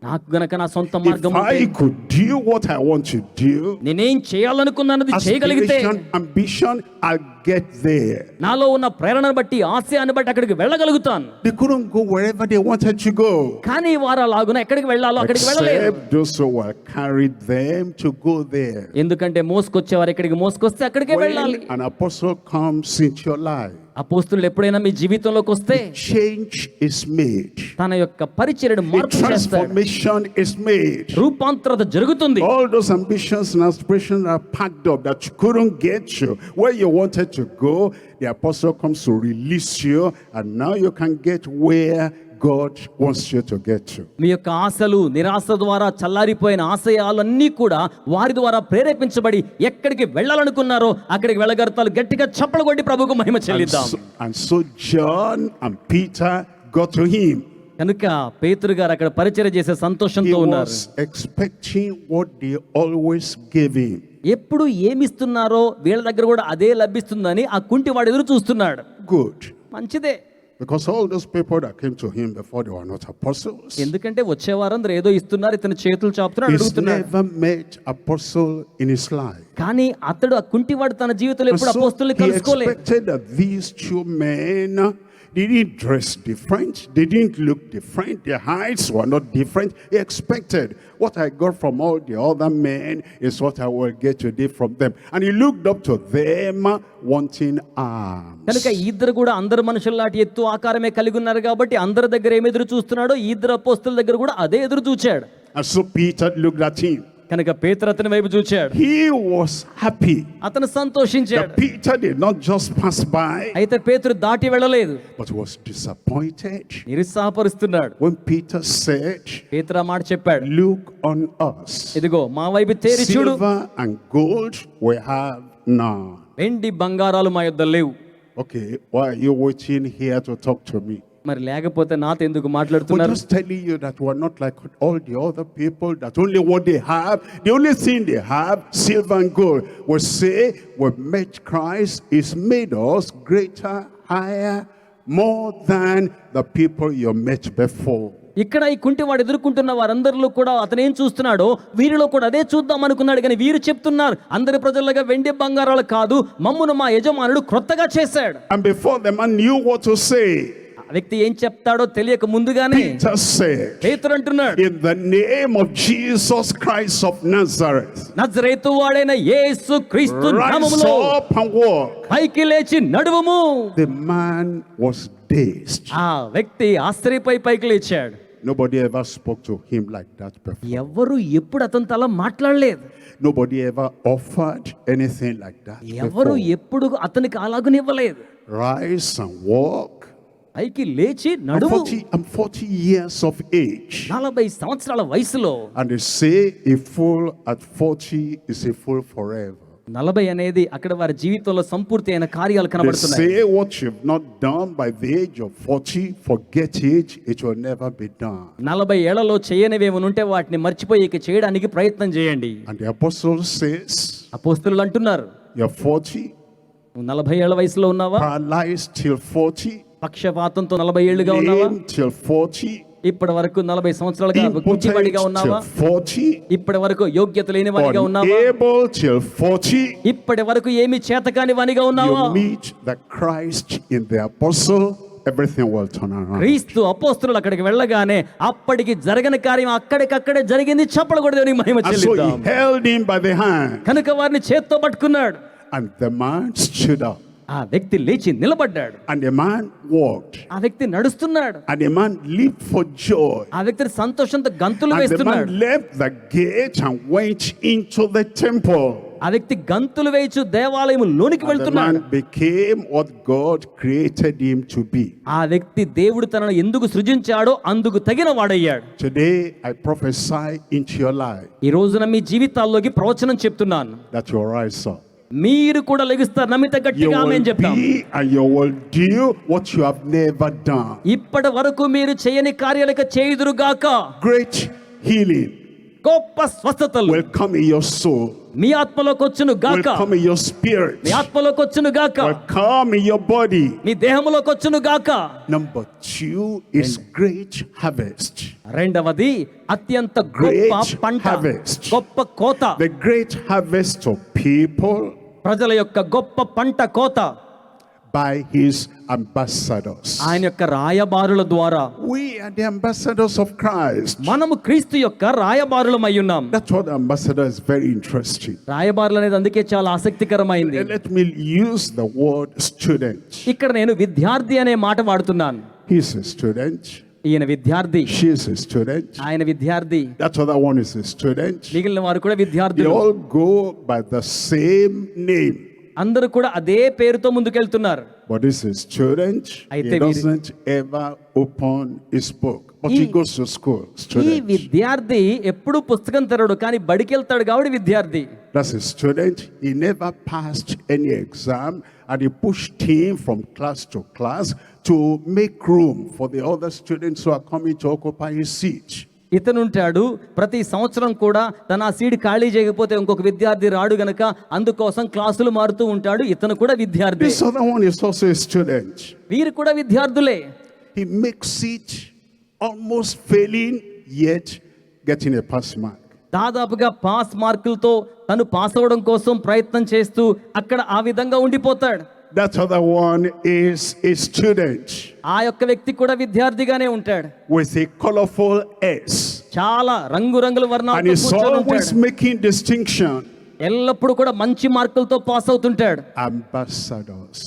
Speaker 3: నాకు గనక నా సొంత
Speaker 2: if
Speaker 3: మార్గం ఉంటే,
Speaker 2: I could do what I want to do,
Speaker 3: నేనేం చేయాలనుకున్నది చేయగలిగితే,
Speaker 2: aspiration, ambition, I'll get there.
Speaker 3: నాలో ఉన్న ప్రేరణను బట్టి ఆశయాన్ని బట్టి అక్కడికి వెళ్ళగలుగుతాను.
Speaker 2: They couldn't go wherever they wanted to go,
Speaker 3: కానీ వారు అలాగున ఎక్కడికి వెళ్ళాలో అక్కడికి వెళ్ళలేరు.
Speaker 2: except those who were carried them to go there.
Speaker 3: ఎందుకంటే మోసుకొచ్చేవారు ఎక్కడికి మోసుకొస్తే అక్కడికే వెళ్ళాలి.
Speaker 2: When an apostle comes into your life,
Speaker 3: అపోస్తులు ఎప్పుడైనా మీ జీవితంలోకి వస్తే
Speaker 2: change is made.
Speaker 3: తన యొక్క పరిచర్యను
Speaker 2: A
Speaker 3: మార్పు చేస్తాడు.
Speaker 2: transformation is made.
Speaker 3: రూపాంతరత జరుగుతుంది.
Speaker 2: All those ambitions and aspirations are packed up that you couldn't get you where you wanted to go. The apostle comes to release you, and now you can get where God wants you to get to.
Speaker 3: మీ యొక్క ఆశలు నిరాశ ద్వారా చల్లారిపోయిన ఆశయాలన్నీ కూడా వారి ద్వారా ప్రేరేపించబడి ఎక్కడికి వెళ్ళాలనుకున్నారో అక్కడికి వెళ్ళగలుగుతారు. గట్టిగా చప్పలు కొట్టి ప్రభువుకు మహిమ చెల్లిద్దాం.
Speaker 2: And so John and Peter got to him.
Speaker 3: కనుక పేతురు గారు అక్కడ పరిచర్య చేసే
Speaker 2: He
Speaker 3: సంతోషంతో ఉన్నారు.
Speaker 2: was expecting what they always gave him.
Speaker 3: ఎప్పుడు ఏమిస్తున్నారో వీళ్ళ దగ్గర కూడా అదే లభిస్తుందని ఆ కుంటివాడు ఎదురు చూస్తున్నాడు.
Speaker 2: Good.
Speaker 3: మంచిదే,
Speaker 2: Because all those people that came to him before, they were not apostles.
Speaker 3: ఎందుకంటే వచ్చేవారందరూ ఏదో ఇస్తున్నారు, ఇతను చేతులు చాపుతున్నాడు,
Speaker 2: He's
Speaker 3: అడుగుతున్నాడు.
Speaker 2: never met apostle in his life.
Speaker 3: కానీ అతడు ఆ కుంటివాడు తన జీవితంలో
Speaker 2: And
Speaker 3: ఎప్పుడు
Speaker 2: so
Speaker 3: అపోస్తుల్ని
Speaker 2: he
Speaker 3: కలుసుకోలేదు.
Speaker 2: expected that these two men, they didn't dress different, they didn't look different, their heights were not different. He expected what I got from all the other men is what I will get today from them. And he looked up to them wanting arms.
Speaker 3: కనుక ఈ ఇద్దరు కూడా అందరు మనుషుల్లాంటి ఎత్తు ఆకారమే కలిగి ఉన్నారు కాబట్టి అందరి దగ్గర ఏమి ఎదురు చూస్తున్నాడో ఈ ఇద్దరు అపోస్తుల దగ్గర కూడా అదే ఎదురు చూచాడు.
Speaker 2: And so Peter looked at him.
Speaker 3: కనుక పేతురు అతని వైపు చూచాడు,
Speaker 2: He was happy.
Speaker 3: అతను సంతోషించాడు.
Speaker 2: That Peter did not just pass by,
Speaker 3: అయితే పేతురు దాటి వెళ్ళలేదు,
Speaker 2: but was disappointed
Speaker 3: నిరుత్సాహపరుస్తున్నాడు.
Speaker 2: when Peter said,
Speaker 3: పేతురు ఆ మాట చెప్పాడు,
Speaker 2: Look on us.
Speaker 3: ఇదిగో మా వైపు తేరి చూడు,
Speaker 2: Silver and gold we have none.
Speaker 3: వెండి బంగారాలు మా యొద్ద లేవు.
Speaker 2: Okay, why are you waiting here to talk to me?
Speaker 3: మరి లేకపోతే నాతో ఎందుకు
Speaker 2: We're
Speaker 3: మాట్లాడుతున్నారు?
Speaker 2: just telling you that we're not like all the other people, that only what they have, the only thing they have, silver and gold. We say we've met Christ, He's made us greater, higher, more than the people you met before.
Speaker 3: ఇక్కడ ఈ కుంటివాడు ఎదుర్కొంటున్న వారందరిలో కూడా అతను ఏం చూస్తున్నాడో వీరిలో కూడా అదే చూద్దాం అనుకున్నాడు. కానీ వీరు చెప్తున్నారు, అందరి ప్రజలుగా వెండి బంగారాలు కాదు, మమ్మును మా యజమానుడు క్రొత్తగా చేశాడు.
Speaker 2: And before the man knew what to say,
Speaker 3: ఆ వ్యక్తి ఏం చెప్తాడో తెలియక ముందుగానే
Speaker 2: Peter said,
Speaker 3: పేతురు అంటున్నాడు,
Speaker 2: in the name of Jesus Christ of Nazareth,
Speaker 3: నజరేతు వాడైన యేసు క్రీస్తు
Speaker 2: rise
Speaker 3: నామములో
Speaker 2: up and walk.
Speaker 3: పైకి లేచి నడువుము.
Speaker 2: The man was dazed.
Speaker 3: ఆ వ్యక్తి ఆశ్చర్యపై పైకి లేచాడు.
Speaker 2: Nobody ever spoke to him like that before.
Speaker 3: ఎవరు ఎప్పుడు అతనితో అలా మాట్లాడలేదు.
Speaker 2: Nobody ever offered anything like that
Speaker 3: ఎవరు
Speaker 2: before.
Speaker 3: ఎప్పుడు అతనికి అలాగనివ్వలేదు.
Speaker 2: Rise and walk.
Speaker 3: పైకి లేచి నడువు.
Speaker 2: I'm 40 years of age.
Speaker 3: 40 సంవత్సరాల వయసులో
Speaker 2: And they say a fool at 40 is a fool forever.
Speaker 3: 40 అనేది అక్కడ వారి జీవితంలో సంపూర్తి అయిన కార్యాలు
Speaker 2: They
Speaker 3: కనబడుతున్నాయి.
Speaker 2: say what you've not done by the age of 40, forget it, it will never be done.
Speaker 3: 40 ఏళ్లలో చేయనివేమని ఉంటే వాటిని మర్చిపోయి ఇక చేయడానికి ప్రయత్నం చేయండి.
Speaker 2: And the apostle says,
Speaker 3: అపోస్తలులు అంటున్నారు,
Speaker 2: you're 40,
Speaker 3: నువ్వు 40 ఏళ్ల వయసులో ఉన్నావా?
Speaker 2: paralyzed till 40,
Speaker 3: పక్షపాతంతో 40 ఏళ్లుగా ఉన్నావా?
Speaker 2: lame till 40,
Speaker 3: ఇప్పటి వరకు 40 సంవత్సరాలుగా గుచ్చివాడిగా
Speaker 2: impotent
Speaker 3: ఉన్నావా?
Speaker 2: till 40,
Speaker 3: ఇప్పటి వరకు యోగ్యత లేని వానిగా ఉన్నావా?
Speaker 2: unable till 40.
Speaker 3: ఇప్పటి వరకు ఏమి చేతకాని వానిగా ఉన్నావా?
Speaker 2: You meet the Christ in the apostle, everything will turn around.
Speaker 3: క్రీస్తు అపోస్తలులు అక్కడికి వెళ్ళగానే అప్పటికి జరగని కార్యం అక్కడికక్కడే జరిగింది. చప్పలు కూడా దేవునికి మహిమ
Speaker 2: And so
Speaker 3: చెల్లిద్దాం.
Speaker 2: he held him by the hand,
Speaker 3: కనుక వారిని చేత్తో పట్టుకున్నాడు.
Speaker 2: and the man stood up,
Speaker 3: ఆ వ్యక్తి లేచి నిలబడ్డాడు.
Speaker 2: and the man walked,
Speaker 3: ఆ వ్యక్తి నడుస్తున్నాడు.
Speaker 2: and the man leaped for joy.
Speaker 3: ఆ వ్యక్తి సంతోషంతో గంతులు
Speaker 2: And the
Speaker 3: వేస్తున్నాడు.
Speaker 2: man left the gate and went into the temple.
Speaker 3: ఆ వ్యక్తి గంతులు వేయచ్చు దేవాలయం లోనికి
Speaker 2: And the
Speaker 3: వెళ్తున్నాడు.
Speaker 2: man became what God created him to be.
Speaker 3: ఆ వ్యక్తి దేవుడు తనను ఎందుకు సృజించాడో అందుకు తగిన వాడయ్యాడు.
Speaker 2: Today I prophesy into your life
Speaker 3: ఈ రోజున మీ జీవితాల్లోకి ప్రవచనం చెప్తున్నాను.
Speaker 2: that you rise up.
Speaker 3: మీరు కూడా లెగుస్తారు. నమ్మితే
Speaker 2: You
Speaker 3: గట్టిగా ఆమేన్
Speaker 2: will
Speaker 3: చెప్తాం.
Speaker 2: be and you will do what you have never done.
Speaker 3: ఇప్పటి వరకు మీరు చేయని కార్యాలకు చేయుదురుగాక.
Speaker 2: Great healing
Speaker 3: గొప్ప స్వస్థతలు
Speaker 2: will come in your soul,
Speaker 3: మీ ఆత్మలోకి వచ్చును
Speaker 2: will
Speaker 3: గాక.
Speaker 2: come in your spirit,
Speaker 3: మీ ఆత్మలోకి వచ్చును గాక.
Speaker 2: will come in your body.
Speaker 3: మీ దేహములోకి వచ్చును గాక.
Speaker 2: Number 2 is great harvest.
Speaker 3: రెండవది అత్యంత గొప్ప
Speaker 2: Great
Speaker 3: పంట,
Speaker 2: harvest.
Speaker 3: గొప్ప కోత.
Speaker 2: The great harvest of people
Speaker 3: ప్రజల యొక్క గొప్ప పంట కోత
Speaker 2: by his ambassadors.
Speaker 3: ఆయన యొక్క రాయబారుల ద్వారా.
Speaker 2: We are the ambassadors of Christ.
Speaker 3: మనము క్రీస్తు యొక్క రాయబారులమై ఉన్నాం.
Speaker 2: That's what the ambassador is very interesting.
Speaker 3: రాయబారులు అనేది అందుకే చాలా ఆసక్తికరమైంది.
Speaker 2: Let me use the word student.
Speaker 3: ఇక్కడ నేను విద్యార్థి అనే మాట వాడుతున్నాను.
Speaker 2: He's a student.
Speaker 3: ఈయన విద్యార్థి,
Speaker 2: She's a student.
Speaker 3: ఆయన విద్యార్థి,
Speaker 2: That other one is a student.
Speaker 3: మిగిలిన వారు కూడా
Speaker 2: They
Speaker 3: విద్యార్థులు.
Speaker 2: all go by the same name.
Speaker 3: అందరూ కూడా అదే పేరుతో ముందుకెళ్తున్నారు.
Speaker 2: But this is student.
Speaker 3: Aithe
Speaker 2: He
Speaker 3: veeru-
Speaker 2: doesn't ever open his book. But he
Speaker 3: Ee-
Speaker 2: goes to school.
Speaker 3: ఈ
Speaker 2: Student.
Speaker 3: విద్యార్థి ఎప్పుడు పుస్తకం తెరడు, కానీ బడికి వెళ్తాడు కాబట్టి విద్యార్థి.
Speaker 2: That's a student. He never passed any exam, and he pushed him from class to class to make room for the other students who are coming to occupy his seat.
Speaker 3: ఇతను ఉంటాడు ప్రతి సంవత్సరం కూడా తన సీట్ ఖాళీ చేయకపోతే ఇంకొక విద్యార్థి రాడు గనక అందుకోసం క్లాసులు మారుతూ ఉంటాడు. ఇతను కూడా విద్యార్థి.
Speaker 2: This other one is also a student.
Speaker 3: వీరు కూడా విద్యార్థులే.
Speaker 2: He makes it almost failing, yet getting a pass mark.
Speaker 3: దాదాపుగా పాస్ మార్కులతో తను పాస్ అవ్వడం కోసం ప్రయత్నం చేస్తూ అక్కడ ఆ విధంగా ఉండిపోతాడు.
Speaker 2: That other one is a student
Speaker 3: ఆ యొక్క వ్యక్తి కూడా విద్యార్థిగానే ఉంటాడు.
Speaker 2: with a colorful S.
Speaker 3: చాలా రంగురంగుల
Speaker 2: And
Speaker 3: వర్ణాలతో
Speaker 2: he's
Speaker 3: కూర్చొని
Speaker 2: always
Speaker 3: ఉంటాడు.
Speaker 2: making distinction.
Speaker 3: ఎల్లప్పుడూ కూడా మంచి మార్కులతో పాస్ అవుతుంటాడు.
Speaker 2: Ambassadors.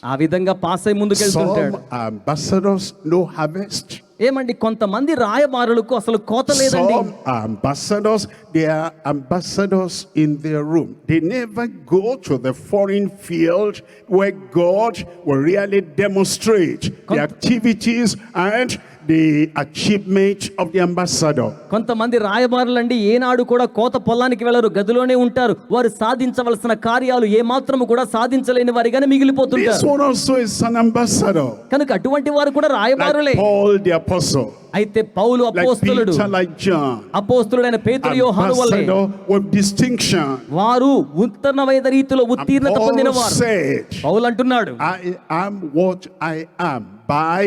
Speaker 3: ఆ విధంగా పాస్ అయి ముందుకెళ్తుంటాడు.
Speaker 2: Some ambassadors no harvest.
Speaker 3: ఏమండి కొంతమంది రాయబారులకు అసలు కోత లేదండి.
Speaker 2: Some are ambassadors, they are ambassadors in their room. They never go to the foreign field where God will really demonstrate the activities and the achievement of the ambassador.
Speaker 3: కొంతమంది రాయబారులండి ఏనాడు కూడా కోత పొలానికి వెళ్ళరు, గదిలోనే ఉంటారు. వారు సాధించవలసిన కార్యాలు ఏమాత్రము కూడా సాధించలేని వారిగానే
Speaker 2: This
Speaker 3: మిగిలిపోతుంటారు.
Speaker 2: one also is an ambassador.
Speaker 3: కనుక అటువంటి వారు కూడా రాయబారులే.
Speaker 2: Like Paul the apostle,
Speaker 3: అయితే పౌలు
Speaker 2: like
Speaker 3: అపోస్తలుడు,
Speaker 2: Peter, like John.
Speaker 3: అపోస్తలుడైన పేతురు, యోహాను వలె
Speaker 2: Ambassador with distinction.
Speaker 3: వారు ఉత్తమమైన రీతిలో ఉత్తీర్ణత
Speaker 2: Paul
Speaker 3: పొందిన వారు.
Speaker 2: said,
Speaker 3: పౌలు అంటున్నాడు,
Speaker 2: I am what I am by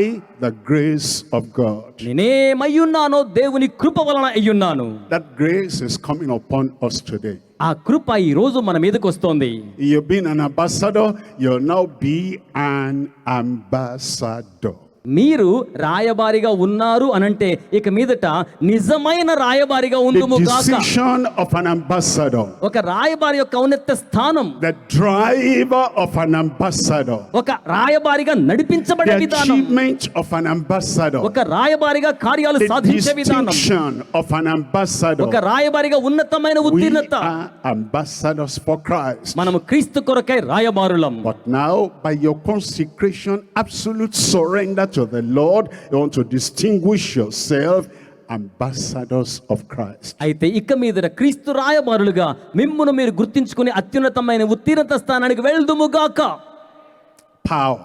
Speaker 2: the grace of God.
Speaker 3: నేనేమయ్యున్నానో దేవుని కృప వలన అయ్యున్నాను.
Speaker 2: That grace is coming upon us today.
Speaker 3: ఆ కృప ఈ రోజు మన మీదకి వస్తోంది.
Speaker 2: You've been an ambassador, you'll now be an ambassador.
Speaker 3: మీరు రాయబారిగా ఉన్నారు అనంటే ఇక మీదట నిజమైన రాయబారిగా ఉందుము
Speaker 2: The
Speaker 3: గాక.
Speaker 2: decision of an ambassador,
Speaker 3: ఒక రాయబారి యొక్క ఔన్నత్య స్థానం,
Speaker 2: the driver of an ambassador,
Speaker 3: ఒక రాయబారిగా నడిపించబడే
Speaker 2: the
Speaker 3: విధానం,
Speaker 2: achievement of an ambassador,
Speaker 3: ఒక రాయబారిగా కార్యాలు
Speaker 2: the
Speaker 3: సాధించే విధానం,
Speaker 2: distinction of an ambassador.
Speaker 3: ఒక రాయబారిగా ఉన్నతమైన
Speaker 2: We
Speaker 3: ఉత్తీర్ణత.
Speaker 2: are ambassadors for Christ.
Speaker 3: మనము క్రీస్తు కొరకై రాయబారులం.
Speaker 2: But now, by your consecration, absolute surrender to the Lord, you want to distinguish yourself ambassadors of Christ.
Speaker 3: అయితే ఇక మీద క్రీస్తు రాయబారులుగా మిమ్మును మీరు గుర్తించుకుని అత్యున్నతమైన ఉత్తీర్ణత స్థానానికి వెళ్దుముగాక.
Speaker 2: Power.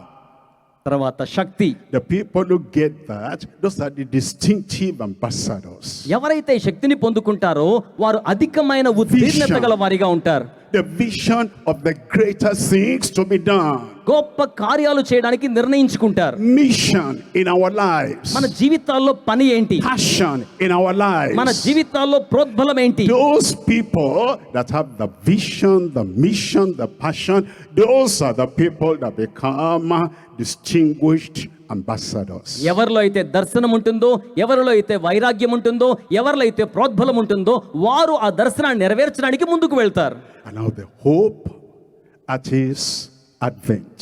Speaker 3: తర్వాత శక్తి.
Speaker 2: The people who get that, those are the distinctive ambassadors.
Speaker 3: ఎవరైతే ఈ శక్తిని పొందుకుంటారో వారు అధికమైన ఉత్తీర్ణత గల వారిగా ఉంటారు.
Speaker 2: The vision of the greater things to be done.
Speaker 3: గొప్ప కార్యాలు చేయడానికి నిర్ణయించుకుంటారు.
Speaker 2: Mission in our lives.
Speaker 3: మన జీవితాల్లో పని ఏంటి,
Speaker 2: Passion in our lives.
Speaker 3: మన జీవితాల్లో ప్రోద్బలం ఏంటి,
Speaker 2: Those people that have the vision, the mission, the passion, those are the people that become distinguished ambassadors.
Speaker 3: ఎవరిలో అయితే దర్శనం ఉంటుందో, ఎవరిలో అయితే వైరాగ్యం ఉంటుందో, ఎవరిలో అయితే ప్రోద్బలం ఉంటుందో వారు ఆ దర్శనాన్ని నెరవేర్చడానికి ముందుకు వెళ్తారు.
Speaker 2: And now the hope at his advent.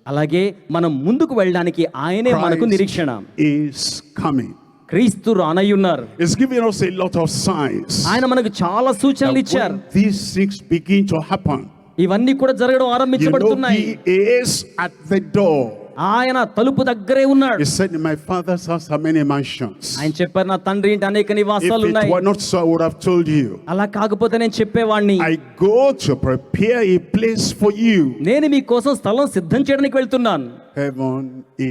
Speaker 3: అలాగే మనం ముందుకు వెళ్ళడానికి ఆయనే మనకు నిరీక్షణ.
Speaker 2: is coming.
Speaker 3: క్రీస్తు రానయ్యున్నారు.
Speaker 2: He's giving us a lot of signs.
Speaker 3: ఆయన మనకు చాలా సూచనలు ఇచ్చారు.
Speaker 2: When these things begin to happen,
Speaker 3: ఇవన్నీ కూడా జరగడం
Speaker 2: you know
Speaker 3: ఆరంభించబడుతున్నాయి.
Speaker 2: he is at the door.
Speaker 3: ఆయన తలుపు దగ్గరే ఉన్నాడు.
Speaker 2: He said, in my father's house are many mansions.
Speaker 3: ఆయన చెప్పారు, నా తండ్రి ఇంటి అనేక నివాసాలు
Speaker 2: If it
Speaker 3: ఉన్నాయి.
Speaker 2: were not so, I would have told you.
Speaker 3: అలా కాకపోతే నేను చెప్పేవాడిని.
Speaker 2: I go to prepare a place for you.
Speaker 3: నేను మీకోసం స్థలం సిద్ధం చేయడానికి వెళ్తున్నాను.
Speaker 2: Heaven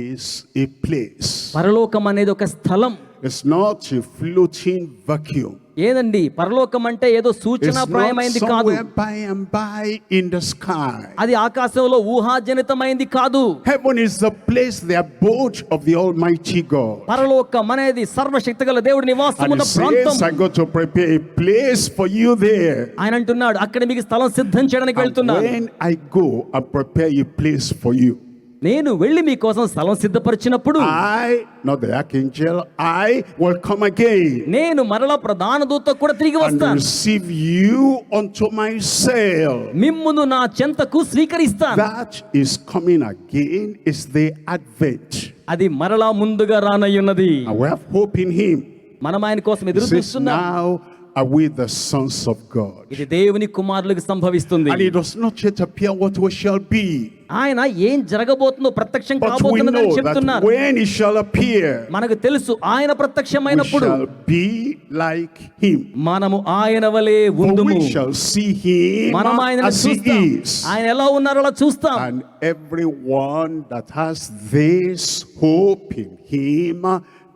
Speaker 2: is a place.
Speaker 3: పరలోకం అనేది ఒక స్థలం.
Speaker 2: It's not a floating vacuum.
Speaker 3: ఏదండి పరలోకం అంటే ఏదో
Speaker 2: It's
Speaker 3: సూచనాప్రాయమైంది
Speaker 2: not
Speaker 3: కాదు.
Speaker 2: somewhere by and by in the sky.
Speaker 3: అది ఆకాశంలో ఊహాజనితమైంది కాదు.
Speaker 2: Heaven is the place, the abode of the Almighty God.
Speaker 3: పరలోకం అనేది సర్వశక్తిగల దేవుడి నివాసం
Speaker 2: And
Speaker 3: ఉన్న
Speaker 2: he
Speaker 3: ప్రాంతం.
Speaker 2: says, I go to prepare a place for you there.
Speaker 3: ఆయన అంటున్నాడు, అక్కడ మీకు స్థలం సిద్ధం చేయడానికి
Speaker 2: And
Speaker 3: వెళ్తున్నాను.
Speaker 2: when I go and prepare a place for you,
Speaker 3: నేను వెళ్ళి మీకోసం స్థలం సిద్ధపరిచినప్పుడు
Speaker 2: I, not the archangel, I will come again
Speaker 3: నేను మరలా ప్రధాన దూత కూడా తిరిగి
Speaker 2: and
Speaker 3: వస్తాను.
Speaker 2: receive you unto myself.
Speaker 3: మిమ్మును నా చెంతకు స్వీకరిస్తాను.
Speaker 2: That is coming again, is the advent.
Speaker 3: అది మరలా ముందుగా రానయ్యున్నది.
Speaker 2: And we have hope in him.
Speaker 3: మనం ఆయన కోసం
Speaker 2: He
Speaker 3: ఎదురు
Speaker 2: says,
Speaker 3: చూస్తున్నాం.
Speaker 2: now are we the sons of God.
Speaker 3: ఇది దేవుని కుమారులకు సంభవిస్తుంది.
Speaker 2: And it does not yet appear what we shall be.
Speaker 3: ఆయన ఏం జరగబోతుందో ప్రత్యక్షం
Speaker 2: But we
Speaker 3: కాబోతున్నదని
Speaker 2: know that
Speaker 3: చెప్తున్నారు.
Speaker 2: when he shall appear,
Speaker 3: మనకు తెలుసు ఆయన
Speaker 2: we
Speaker 3: ప్రత్యక్షమైనప్పుడు
Speaker 2: shall be like him.
Speaker 3: మనము ఆయన వలె
Speaker 2: For
Speaker 3: ఉందుము.
Speaker 2: we shall see him
Speaker 3: మనం ఆయనను
Speaker 2: as he
Speaker 3: చూస్తాం.
Speaker 2: is.
Speaker 3: ఆయన ఎలా ఉన్నారో అలా చూస్తాం.
Speaker 2: And everyone that has this hope in him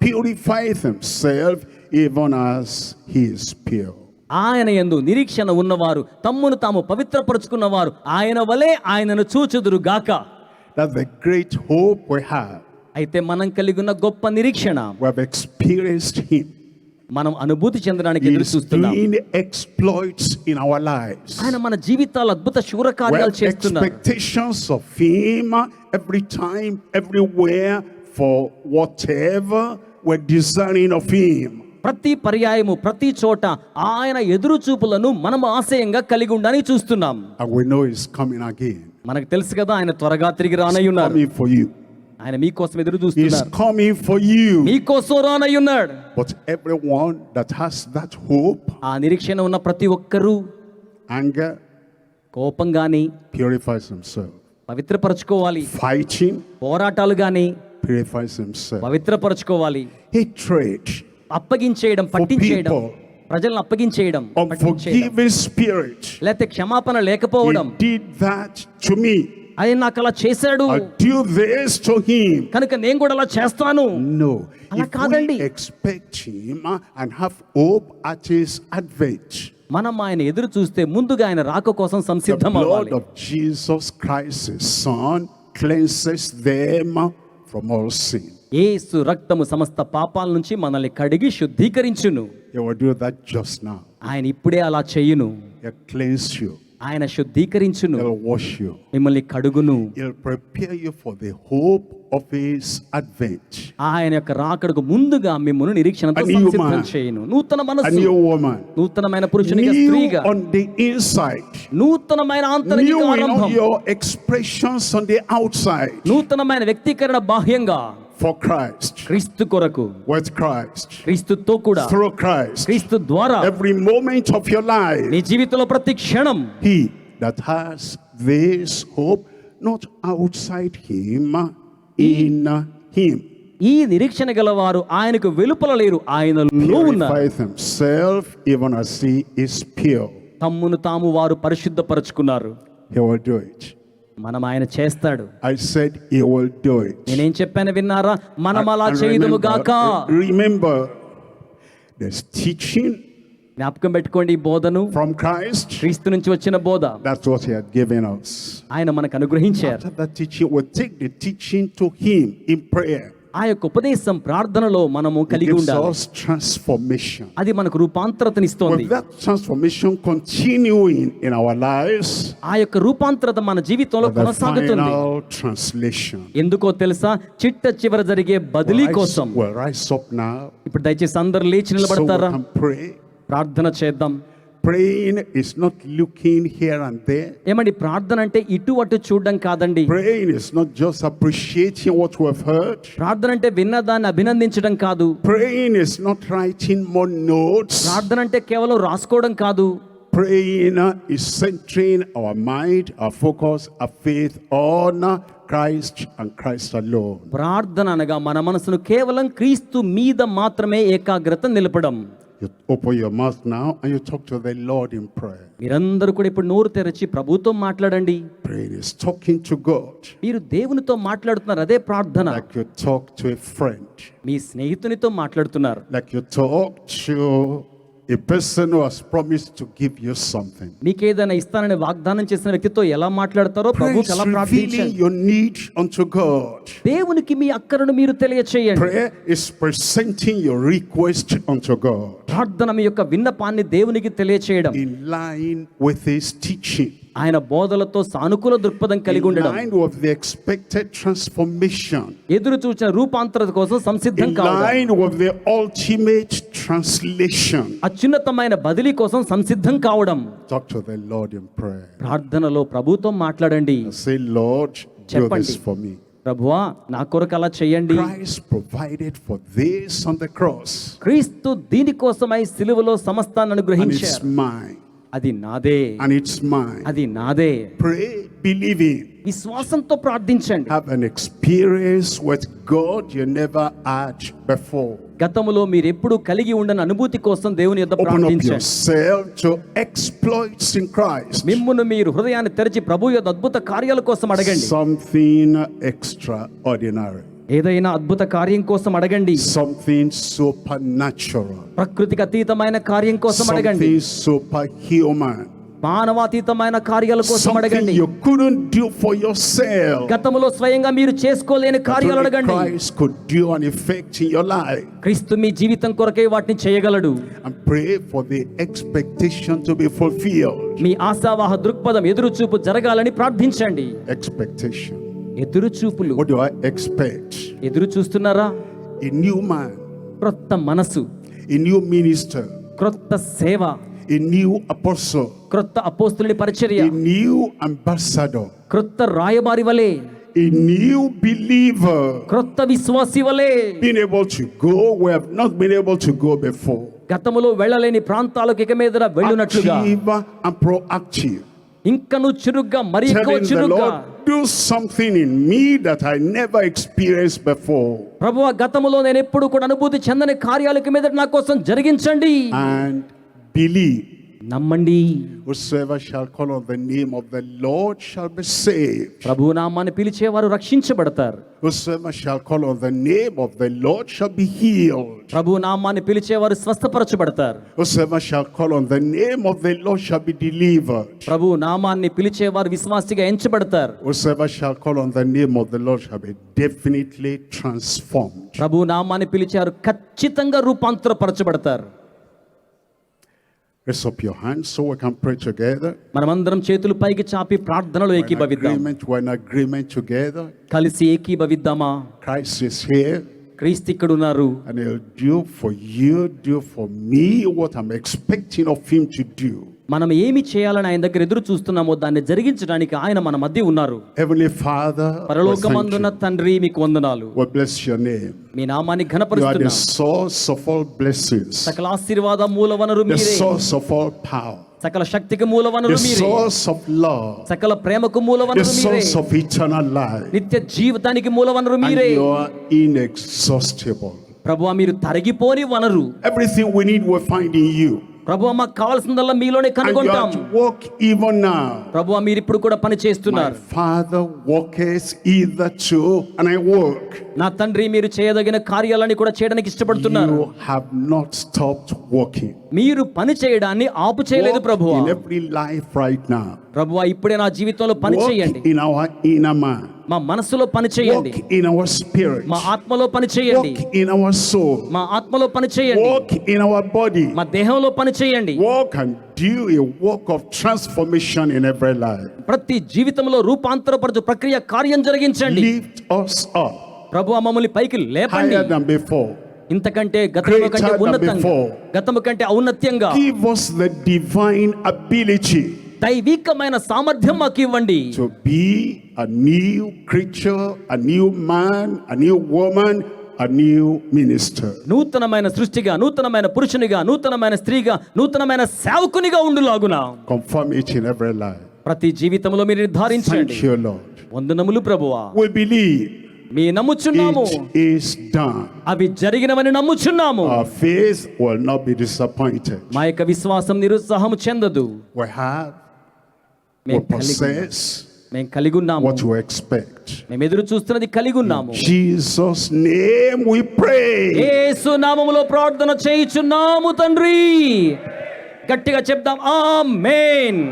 Speaker 2: purifieth himself even as he is pure.
Speaker 3: ఆయన యందు నిరీక్షణ ఉన్నవారు తమ్మును తాము పవిత్రపరుచుకున్నవారు ఆయన వలె ఆయనను చూచుదురు గాక.
Speaker 2: That's the great hope we have.
Speaker 3: అయితే మనం కలిగి ఉన్న గొప్ప నిరీక్షణ,
Speaker 2: We have experienced him.
Speaker 3: మనం అనుభూతి చెందడానికి
Speaker 2: He
Speaker 3: ఎదురు
Speaker 2: is
Speaker 3: చూస్తున్నాం.
Speaker 2: doing exploits in our lives.
Speaker 3: ఆయన మన జీవితాలు అద్భుత శూర
Speaker 2: We
Speaker 3: కార్యాలు
Speaker 2: have
Speaker 3: చేస్తున్నారు.
Speaker 2: expectations of him every time, everywhere, for whatever we're desiring of him.
Speaker 3: ప్రతి పర్యాయము ప్రతి చోట ఆయన ఎదురు చూపులను మనం ఆశయంగా కలిగి ఉండని చూస్తున్నాం.
Speaker 2: And we know he's coming again.
Speaker 3: మనకు తెలుసు కదా ఆయన త్వరగా తిరిగి రానయ్యున్నారు.
Speaker 2: Coming for you.
Speaker 3: ఆయన మీకోసం ఎదురు
Speaker 2: He's
Speaker 3: చూస్తున్నారు,
Speaker 2: coming for you.
Speaker 3: మీకోసం రానయ్యున్నాడు.
Speaker 2: But everyone that has that hope,
Speaker 3: ఆ నిరీక్షణ ఉన్న ప్రతి ఒక్కరూ
Speaker 2: anger,
Speaker 3: కోపం గాని
Speaker 2: purifies himself.
Speaker 3: పవిత్రపరచుకోవాలి,
Speaker 2: Fighting,
Speaker 3: పోరాటాలు గాని
Speaker 2: purifies himself.
Speaker 3: పవిత్రపరచుకోవాలి,
Speaker 2: Hatred,
Speaker 3: పట్టించేయడం,
Speaker 2: people.
Speaker 3: ప్రజలను అప్పగించేయడం, పట్టించేయడం,
Speaker 2: unforgiving spirit.
Speaker 3: లేకపోతే క్షమాపణ లేకపోవడం.
Speaker 2: He did that to me.
Speaker 3: ఆయన నాకు అలా చేశాడు
Speaker 2: I'll do this to him.
Speaker 3: కనుక నేను కూడా అలా చేస్తాను.
Speaker 2: No.
Speaker 3: అలా
Speaker 2: If
Speaker 3: కాదండి.
Speaker 2: we expect him and have hope at his advent,
Speaker 3: మనం ఆయన ఎదురు చూస్తే ముందుగా ఆయన రాక కోసం
Speaker 2: the
Speaker 3: సంసిద్ధం
Speaker 2: blood
Speaker 3: అవ్వాలి.
Speaker 2: of Jesus Christ, his son, cleanses them from all sin.
Speaker 3: యేసు రక్తము సమస్త పాపాల నుంచి మనల్ని కడిగి శుద్ధీకరించును.
Speaker 2: He will do that just now.
Speaker 3: ఆయన ఇప్పుడే అలా చేయును.
Speaker 2: He'll cleanse you.
Speaker 3: ఆయన శుద్ధీకరించును,
Speaker 2: He'll wash you.
Speaker 3: మిమ్మల్ని కడుగును.
Speaker 2: He'll prepare you for the hope of his advent.
Speaker 3: ఆయన యొక్క రాకడకు ముందుగా మిమ్మల్ని నిరీక్షణతో
Speaker 2: A new
Speaker 3: సంసిద్ధం
Speaker 2: man.
Speaker 3: చేయును. నూతన
Speaker 2: A
Speaker 3: మనస్సు,
Speaker 2: new woman.
Speaker 3: నూతనమైన పురుషునిగా,
Speaker 2: New
Speaker 3: స్త్రీగా,
Speaker 2: on the inside.
Speaker 3: నూతనమైన ఆంతరిక
Speaker 2: New in
Speaker 3: ఆరంభం,
Speaker 2: all your expressions on the outside.
Speaker 3: నూతనమైన వ్యక్తీకరణ బాహ్యంగా
Speaker 2: For Christ.
Speaker 3: క్రీస్తు కొరకు,
Speaker 2: With Christ.
Speaker 3: క్రీస్తుతో కూడా,
Speaker 2: Through Christ.
Speaker 3: క్రీస్తు ద్వారా
Speaker 2: Every moment of your life.
Speaker 3: నీ జీవితంలో ప్రతి క్షణం
Speaker 2: He that has this hope, not outside him, in him.
Speaker 3: ఈ నిరీక్షణ గలవారు ఆయనకు వెలుపల లేరు, ఆయనలో ఉన్నారు.
Speaker 2: Purifieth himself even as he is pure.
Speaker 3: తమ్మును తాము వారు పరిశుద్ధపరచుకున్నారు.
Speaker 2: He will do it.
Speaker 3: మనం ఆయన చేస్తాడు.
Speaker 2: I said he will do it.
Speaker 3: నేనేం చెప్పాను విన్నారా? మనం అలా
Speaker 2: And
Speaker 3: చేయదుము గాక.
Speaker 2: remember, there's teaching
Speaker 3: జ్ఞాపకం పెట్టుకోండి, ఈ బోధను
Speaker 2: from Christ.
Speaker 3: క్రీస్తు నుంచి వచ్చిన బోధ
Speaker 2: That's what he had given us.
Speaker 3: ఆయన మనకు అనుగ్రహించారు.
Speaker 2: After that teaching, we'll take the teaching to him in prayer.
Speaker 3: ఆ యొక్క ఉపదేశం ప్రార్థనలో మనము
Speaker 2: It
Speaker 3: కలిగి
Speaker 2: gives
Speaker 3: ఉండాలి.
Speaker 2: us transformation.
Speaker 3: అది మనకు రూపాంతరతనిస్తోంది.
Speaker 2: With that transformation continuing in our lives,
Speaker 3: ఆ యొక్క రూపాంతరత మన జీవితంలో
Speaker 2: the
Speaker 3: కొనసాగుతుంది.
Speaker 2: final translation.
Speaker 3: ఎందుకో తెలుసా? చిట్ట చివర జరిగే బదిలీ కోసం.
Speaker 2: We'll rise up now
Speaker 3: ఇప్పుడు దయచేసి అందరు లేచి
Speaker 2: so we
Speaker 3: నిలబడతారా?
Speaker 2: can pray.
Speaker 3: ప్రార్థన చేద్దాం.
Speaker 2: Praying is not looking here and there.
Speaker 3: ఏమండి, ప్రార్థన అంటే ఇటు అటు చూడడం కాదండి.
Speaker 2: Praying is not just appreciating what we have heard.
Speaker 3: ప్రార్థన అంటే విన్నదాన్ని అభినందించడం కాదు.
Speaker 2: Praying is not writing more notes.
Speaker 3: ప్రార్థన అంటే కేవలం రాసుకోవడం కాదు.
Speaker 2: Praying is centering our mind, our focus, our faith on Christ and Christ alone.
Speaker 3: ప్రార్థన అనగా మన మనసును కేవలం క్రీస్తు మీద మాత్రమే ఏకాగ్రత నిలపడం.
Speaker 2: You open your mouth now and you talk to the Lord in prayer.
Speaker 3: మీరందరూ కూడా ఇప్పుడు నోరు తెరచి ప్రభువుతో మాట్లాడండి.
Speaker 2: Praying is talking to God
Speaker 3: మీరు దేవునితో మాట్లాడుతున్నారు, అదే ప్రార్థన.
Speaker 2: like you talk to a friend,
Speaker 3: మీ స్నేహితునితో మాట్లాడుతున్నారు,
Speaker 2: like you talk to a person who has promised to give you something.
Speaker 3: మీకేదైనా ఇస్తానని వాగ్దానం చేసిన వ్యక్తితో ఎలా మాట్లాడతారో
Speaker 2: Prayer
Speaker 3: ప్రభువుకి
Speaker 2: is
Speaker 3: అలా
Speaker 2: revealing
Speaker 3: ప్రార్థించండి.
Speaker 2: your need unto God.
Speaker 3: దేవునికి మీ అక్కరను మీరు తెలియచేయండి.
Speaker 2: Prayer is presenting your request unto God
Speaker 3: ప్రార్థన మీ యొక్క విన్నపాన్ని దేవునికి తెలియచేయడం,
Speaker 2: in line with his teaching,
Speaker 3: ఆయన బోధలతో సానుకూల దృక్పథం కలిగి
Speaker 2: in
Speaker 3: ఉండడం,
Speaker 2: line with the expected transformation,
Speaker 3: ఎదురు చూచిన రూపాంతరత కోసం సంసిద్ధం
Speaker 2: in
Speaker 3: కావడం,
Speaker 2: line with the ultimate translation.
Speaker 3: అత్యున్నతమైన బదిలీ కోసం సంసిద్ధం కావడం.
Speaker 2: Talk to the Lord in prayer.
Speaker 3: ప్రార్థనలో ప్రభువుతో మాట్లాడండి.
Speaker 2: Say, Lord, do
Speaker 3: చెప్పండి,
Speaker 2: this for me.
Speaker 3: ప్రభువా నా కొరకు అలా చేయండి.
Speaker 2: Christ provided for this on the cross,
Speaker 3: క్రీస్తు దీనికోసమై సిలువలో సమస్తాన్ని
Speaker 2: and it's
Speaker 3: అనుగ్రహించారు.
Speaker 2: mine,
Speaker 3: అది నాదే,
Speaker 2: and it's mine.
Speaker 3: అది నాదే.
Speaker 2: Pray, believing.
Speaker 3: విశ్వాసంతో ప్రార్థించండి.
Speaker 2: Have an experience with God you never had before.
Speaker 3: గతములో మీరు ఎప్పుడు కలిగి ఉండని అనుభూతి కోసం దేవుని యొద్ద
Speaker 2: Open up
Speaker 3: ప్రార్థించండి.
Speaker 2: yourself to exploits in Christ.
Speaker 3: మిమ్మును మీరు హృదయాన్ని తెరిచి ప్రభు యొక్క అద్భుత కార్యాల కోసం అడగండి.
Speaker 2: Something extraordinary.
Speaker 3: ఏదైనా అద్భుత కార్యం కోసం అడగండి.
Speaker 2: Something supernatural.
Speaker 3: ప్రకృతికి అతీతమైన కార్యం కోసం అడగండి.
Speaker 2: Something superhuman.
Speaker 3: మానవాతీతమైన కార్యాల కోసం
Speaker 2: Something
Speaker 3: అడగండి.
Speaker 2: you couldn't do for yourself,
Speaker 3: గతములో స్వయంగా మీరు చేసుకోలేని
Speaker 2: that
Speaker 3: కార్యాలు
Speaker 2: only
Speaker 3: అడగండి.
Speaker 2: Christ could do an effect in your life.
Speaker 3: క్రీస్తు మీ జీవితం కొరకే వాటిని చేయగలడు.
Speaker 2: And pray for the expectation to be fulfilled.
Speaker 3: మీ ఆశావాహ దృక్పథం ఎదురు చూపు జరగాలని ప్రార్థించండి.
Speaker 2: Expectation.
Speaker 3: ఎదురు చూపులు.
Speaker 2: What do I expect?
Speaker 3: ఎదురు చూస్తున్నారా?
Speaker 2: A new man,
Speaker 3: క్రొత్త మనసు,
Speaker 2: a new minister,
Speaker 3: క్రొత్త సేవ,
Speaker 2: a new apostle,
Speaker 3: క్రొత్త అపోస్తులుని పరిచర్య,
Speaker 2: a new ambassador,
Speaker 3: క్రొత్త రాయబారి వలె,
Speaker 2: a new believer,
Speaker 3: క్రొత్త విశ్వాసి వలె
Speaker 2: being able to go where I've not been able to go before.
Speaker 3: గతములో వెళ్ళలేని ప్రాంతాలకు ఇక మీద వెళ్ళునట్లుగా
Speaker 2: Active and proactive.
Speaker 3: ఇంకను చురుగ్గా మరి ఎక్కువ
Speaker 2: Telling the
Speaker 3: చురుగ్గా
Speaker 2: Lord, do something in me that I never experienced before.
Speaker 3: ప్రభువా గతములో నేను ఎప్పుడు కూడా అనుభూతి చెందని కార్యాలకు మీద నా కోసం జరిగించండి.
Speaker 2: And believe.
Speaker 3: నమ్మండి.
Speaker 2: Whosoever shall call on the name of the Lord shall be saved.
Speaker 3: ప్రభు నామాన్ని పిలిచేవారు రక్షించబడతారు.
Speaker 2: Whosoever shall call on the name of the Lord shall be healed.
Speaker 3: ప్రభు నామాన్ని పిలిచేవారు స్వస్థపరచబడతారు.
Speaker 2: Whosoever shall call on the name of the Lord shall be delivered.
Speaker 3: ప్రభు నామాన్ని పిలిచేవారు విశ్వాసిగా ఎంచబడతారు.
Speaker 2: Whosoever shall call on the name of the Lord shall be definitely transformed.
Speaker 3: ప్రభు నామాన్ని పిలిచారు ఖచ్చితంగా రూపాంతరపరచబడతారు.
Speaker 2: Raise up your hands so we can pray together.
Speaker 3: మనమందరం చేతులు పైకి చాపి ప్రార్థనలో ఏకీభవిద్దాం.
Speaker 2: We're in agreement together.
Speaker 3: కలిసి ఏకీభవిద్దామా.
Speaker 2: Christ is here.
Speaker 3: క్రీస్తు ఇక్కడ ఉన్నారు.
Speaker 2: And he'll do for you, do for me what I'm expecting of him to do.
Speaker 3: మనం ఏమి చేయాలని ఆయన దగ్గర ఎదురు చూస్తున్నామో దాన్ని జరిగించడానికి ఆయన మన మధ్య ఉన్నారు.
Speaker 2: Heavenly Father,
Speaker 3: పరలోకమందున్న తండ్రి మీకు వందనాలు.
Speaker 2: we bless your name.
Speaker 3: మీ నామాన్ని
Speaker 2: You are the
Speaker 3: ఘనపరుస్తున్నాం.
Speaker 2: source of all blessings,
Speaker 3: సకల ఆశీర్వాద మూలవనరు
Speaker 2: the
Speaker 3: మీరే.
Speaker 2: source of all power,
Speaker 3: సకల శక్తికి మూలవనరు
Speaker 2: the
Speaker 3: మీరే.
Speaker 2: source of love,
Speaker 3: సకల ప్రేమకు
Speaker 2: the
Speaker 3: మూలవనరు మీరే.
Speaker 2: source of eternal life,
Speaker 3: నిత్య జీవితానికి మూలవనరు
Speaker 2: and
Speaker 3: మీరే.
Speaker 2: you are inexhaustible.
Speaker 3: ప్రభువా మీరు తరిగిపోని వనరు.
Speaker 2: Everything we need we find in you.
Speaker 3: ప్రభువా మాకు కావాల్సిందల్లా మీలోనే
Speaker 2: And you
Speaker 3: కనుగొంటాం.
Speaker 2: are at work even now.
Speaker 3: ప్రభువా మీరు ఇప్పుడు కూడా పని
Speaker 2: My
Speaker 3: చేస్తున్నారు.
Speaker 2: Father worketh hitherto, and I work.
Speaker 3: నా తండ్రి మీరు చేయదగిన కార్యాలని కూడా చేయడానికి ఇష్టపడుతున్నారు.
Speaker 2: You have not stopped working.
Speaker 3: మీరు పని చేయడాన్ని ఆపు చేయలేదు
Speaker 2: Work
Speaker 3: ప్రభువా.
Speaker 2: in every life right now.
Speaker 3: ప్రభువా ఇప్పుడే నా జీవితంలో పని
Speaker 2: Work
Speaker 3: చేయండి.
Speaker 2: in our inner man.
Speaker 3: మా మనసులో పని చేయండి.
Speaker 2: Work in our spirit.
Speaker 3: మా ఆత్మలో పని చేయండి.
Speaker 2: Work in our soul.
Speaker 3: మా ఆత్మలో పని చేయండి.
Speaker 2: Work in our body.
Speaker 3: మా దేహంలో పని చేయండి.
Speaker 2: Work and do a work of transformation in every life.
Speaker 3: ప్రతి జీవితంలో రూపాంతరపరచు ప్రక్రియ కార్యం జరిగించండి.
Speaker 2: Lift us up
Speaker 3: ప్రభువా మమ్మల్ని పైకి లేపండి.
Speaker 2: higher than before.
Speaker 3: ఇంతకంటే గతము కంటే
Speaker 2: Greater than
Speaker 3: ఉన్నతంగా,
Speaker 2: before.
Speaker 3: గతము కంటే ఔన్నత్యంగా
Speaker 2: Give us the divine ability
Speaker 3: దైవికమైన సామర్థ్యం మాకు ఇవ్వండి.
Speaker 2: to be a new creature, a new man, a new woman, a new minister.
Speaker 3: నూతనమైన సృష్టిగా, నూతనమైన పురుషునిగా, నూతనమైన స్త్రీగా, నూతనమైన సేవకునిగా ఉండులాగున
Speaker 2: Confirm it in every life.
Speaker 3: ప్రతి జీవితంలో మీరు నిర్ధారించండి.
Speaker 2: Thank you, Lord.
Speaker 3: వందనములు ప్రభువా.
Speaker 2: We believe
Speaker 3: me నమ్ముచున్నాము.
Speaker 2: it is done.
Speaker 3: అవి జరిగినవని నమ్ముచున్నాము.
Speaker 2: Our faith will not be disappointed.
Speaker 3: మా యొక్క విశ్వాసం నిరుత్సాహము చెందదు.
Speaker 2: We have, we
Speaker 3: మేము కలిగి
Speaker 2: possess
Speaker 3: మేము కలిగి ఉన్నాము.
Speaker 2: what we expect.
Speaker 3: మేము ఎదురు చూస్తున్నది కలిగి ఉన్నాము.
Speaker 2: Jesus' name we pray.
Speaker 3: యేసు నామములో ప్రార్థన చేయుచున్నాము తండ్రి. గట్టిగా చెప్దాం ఆమేన్.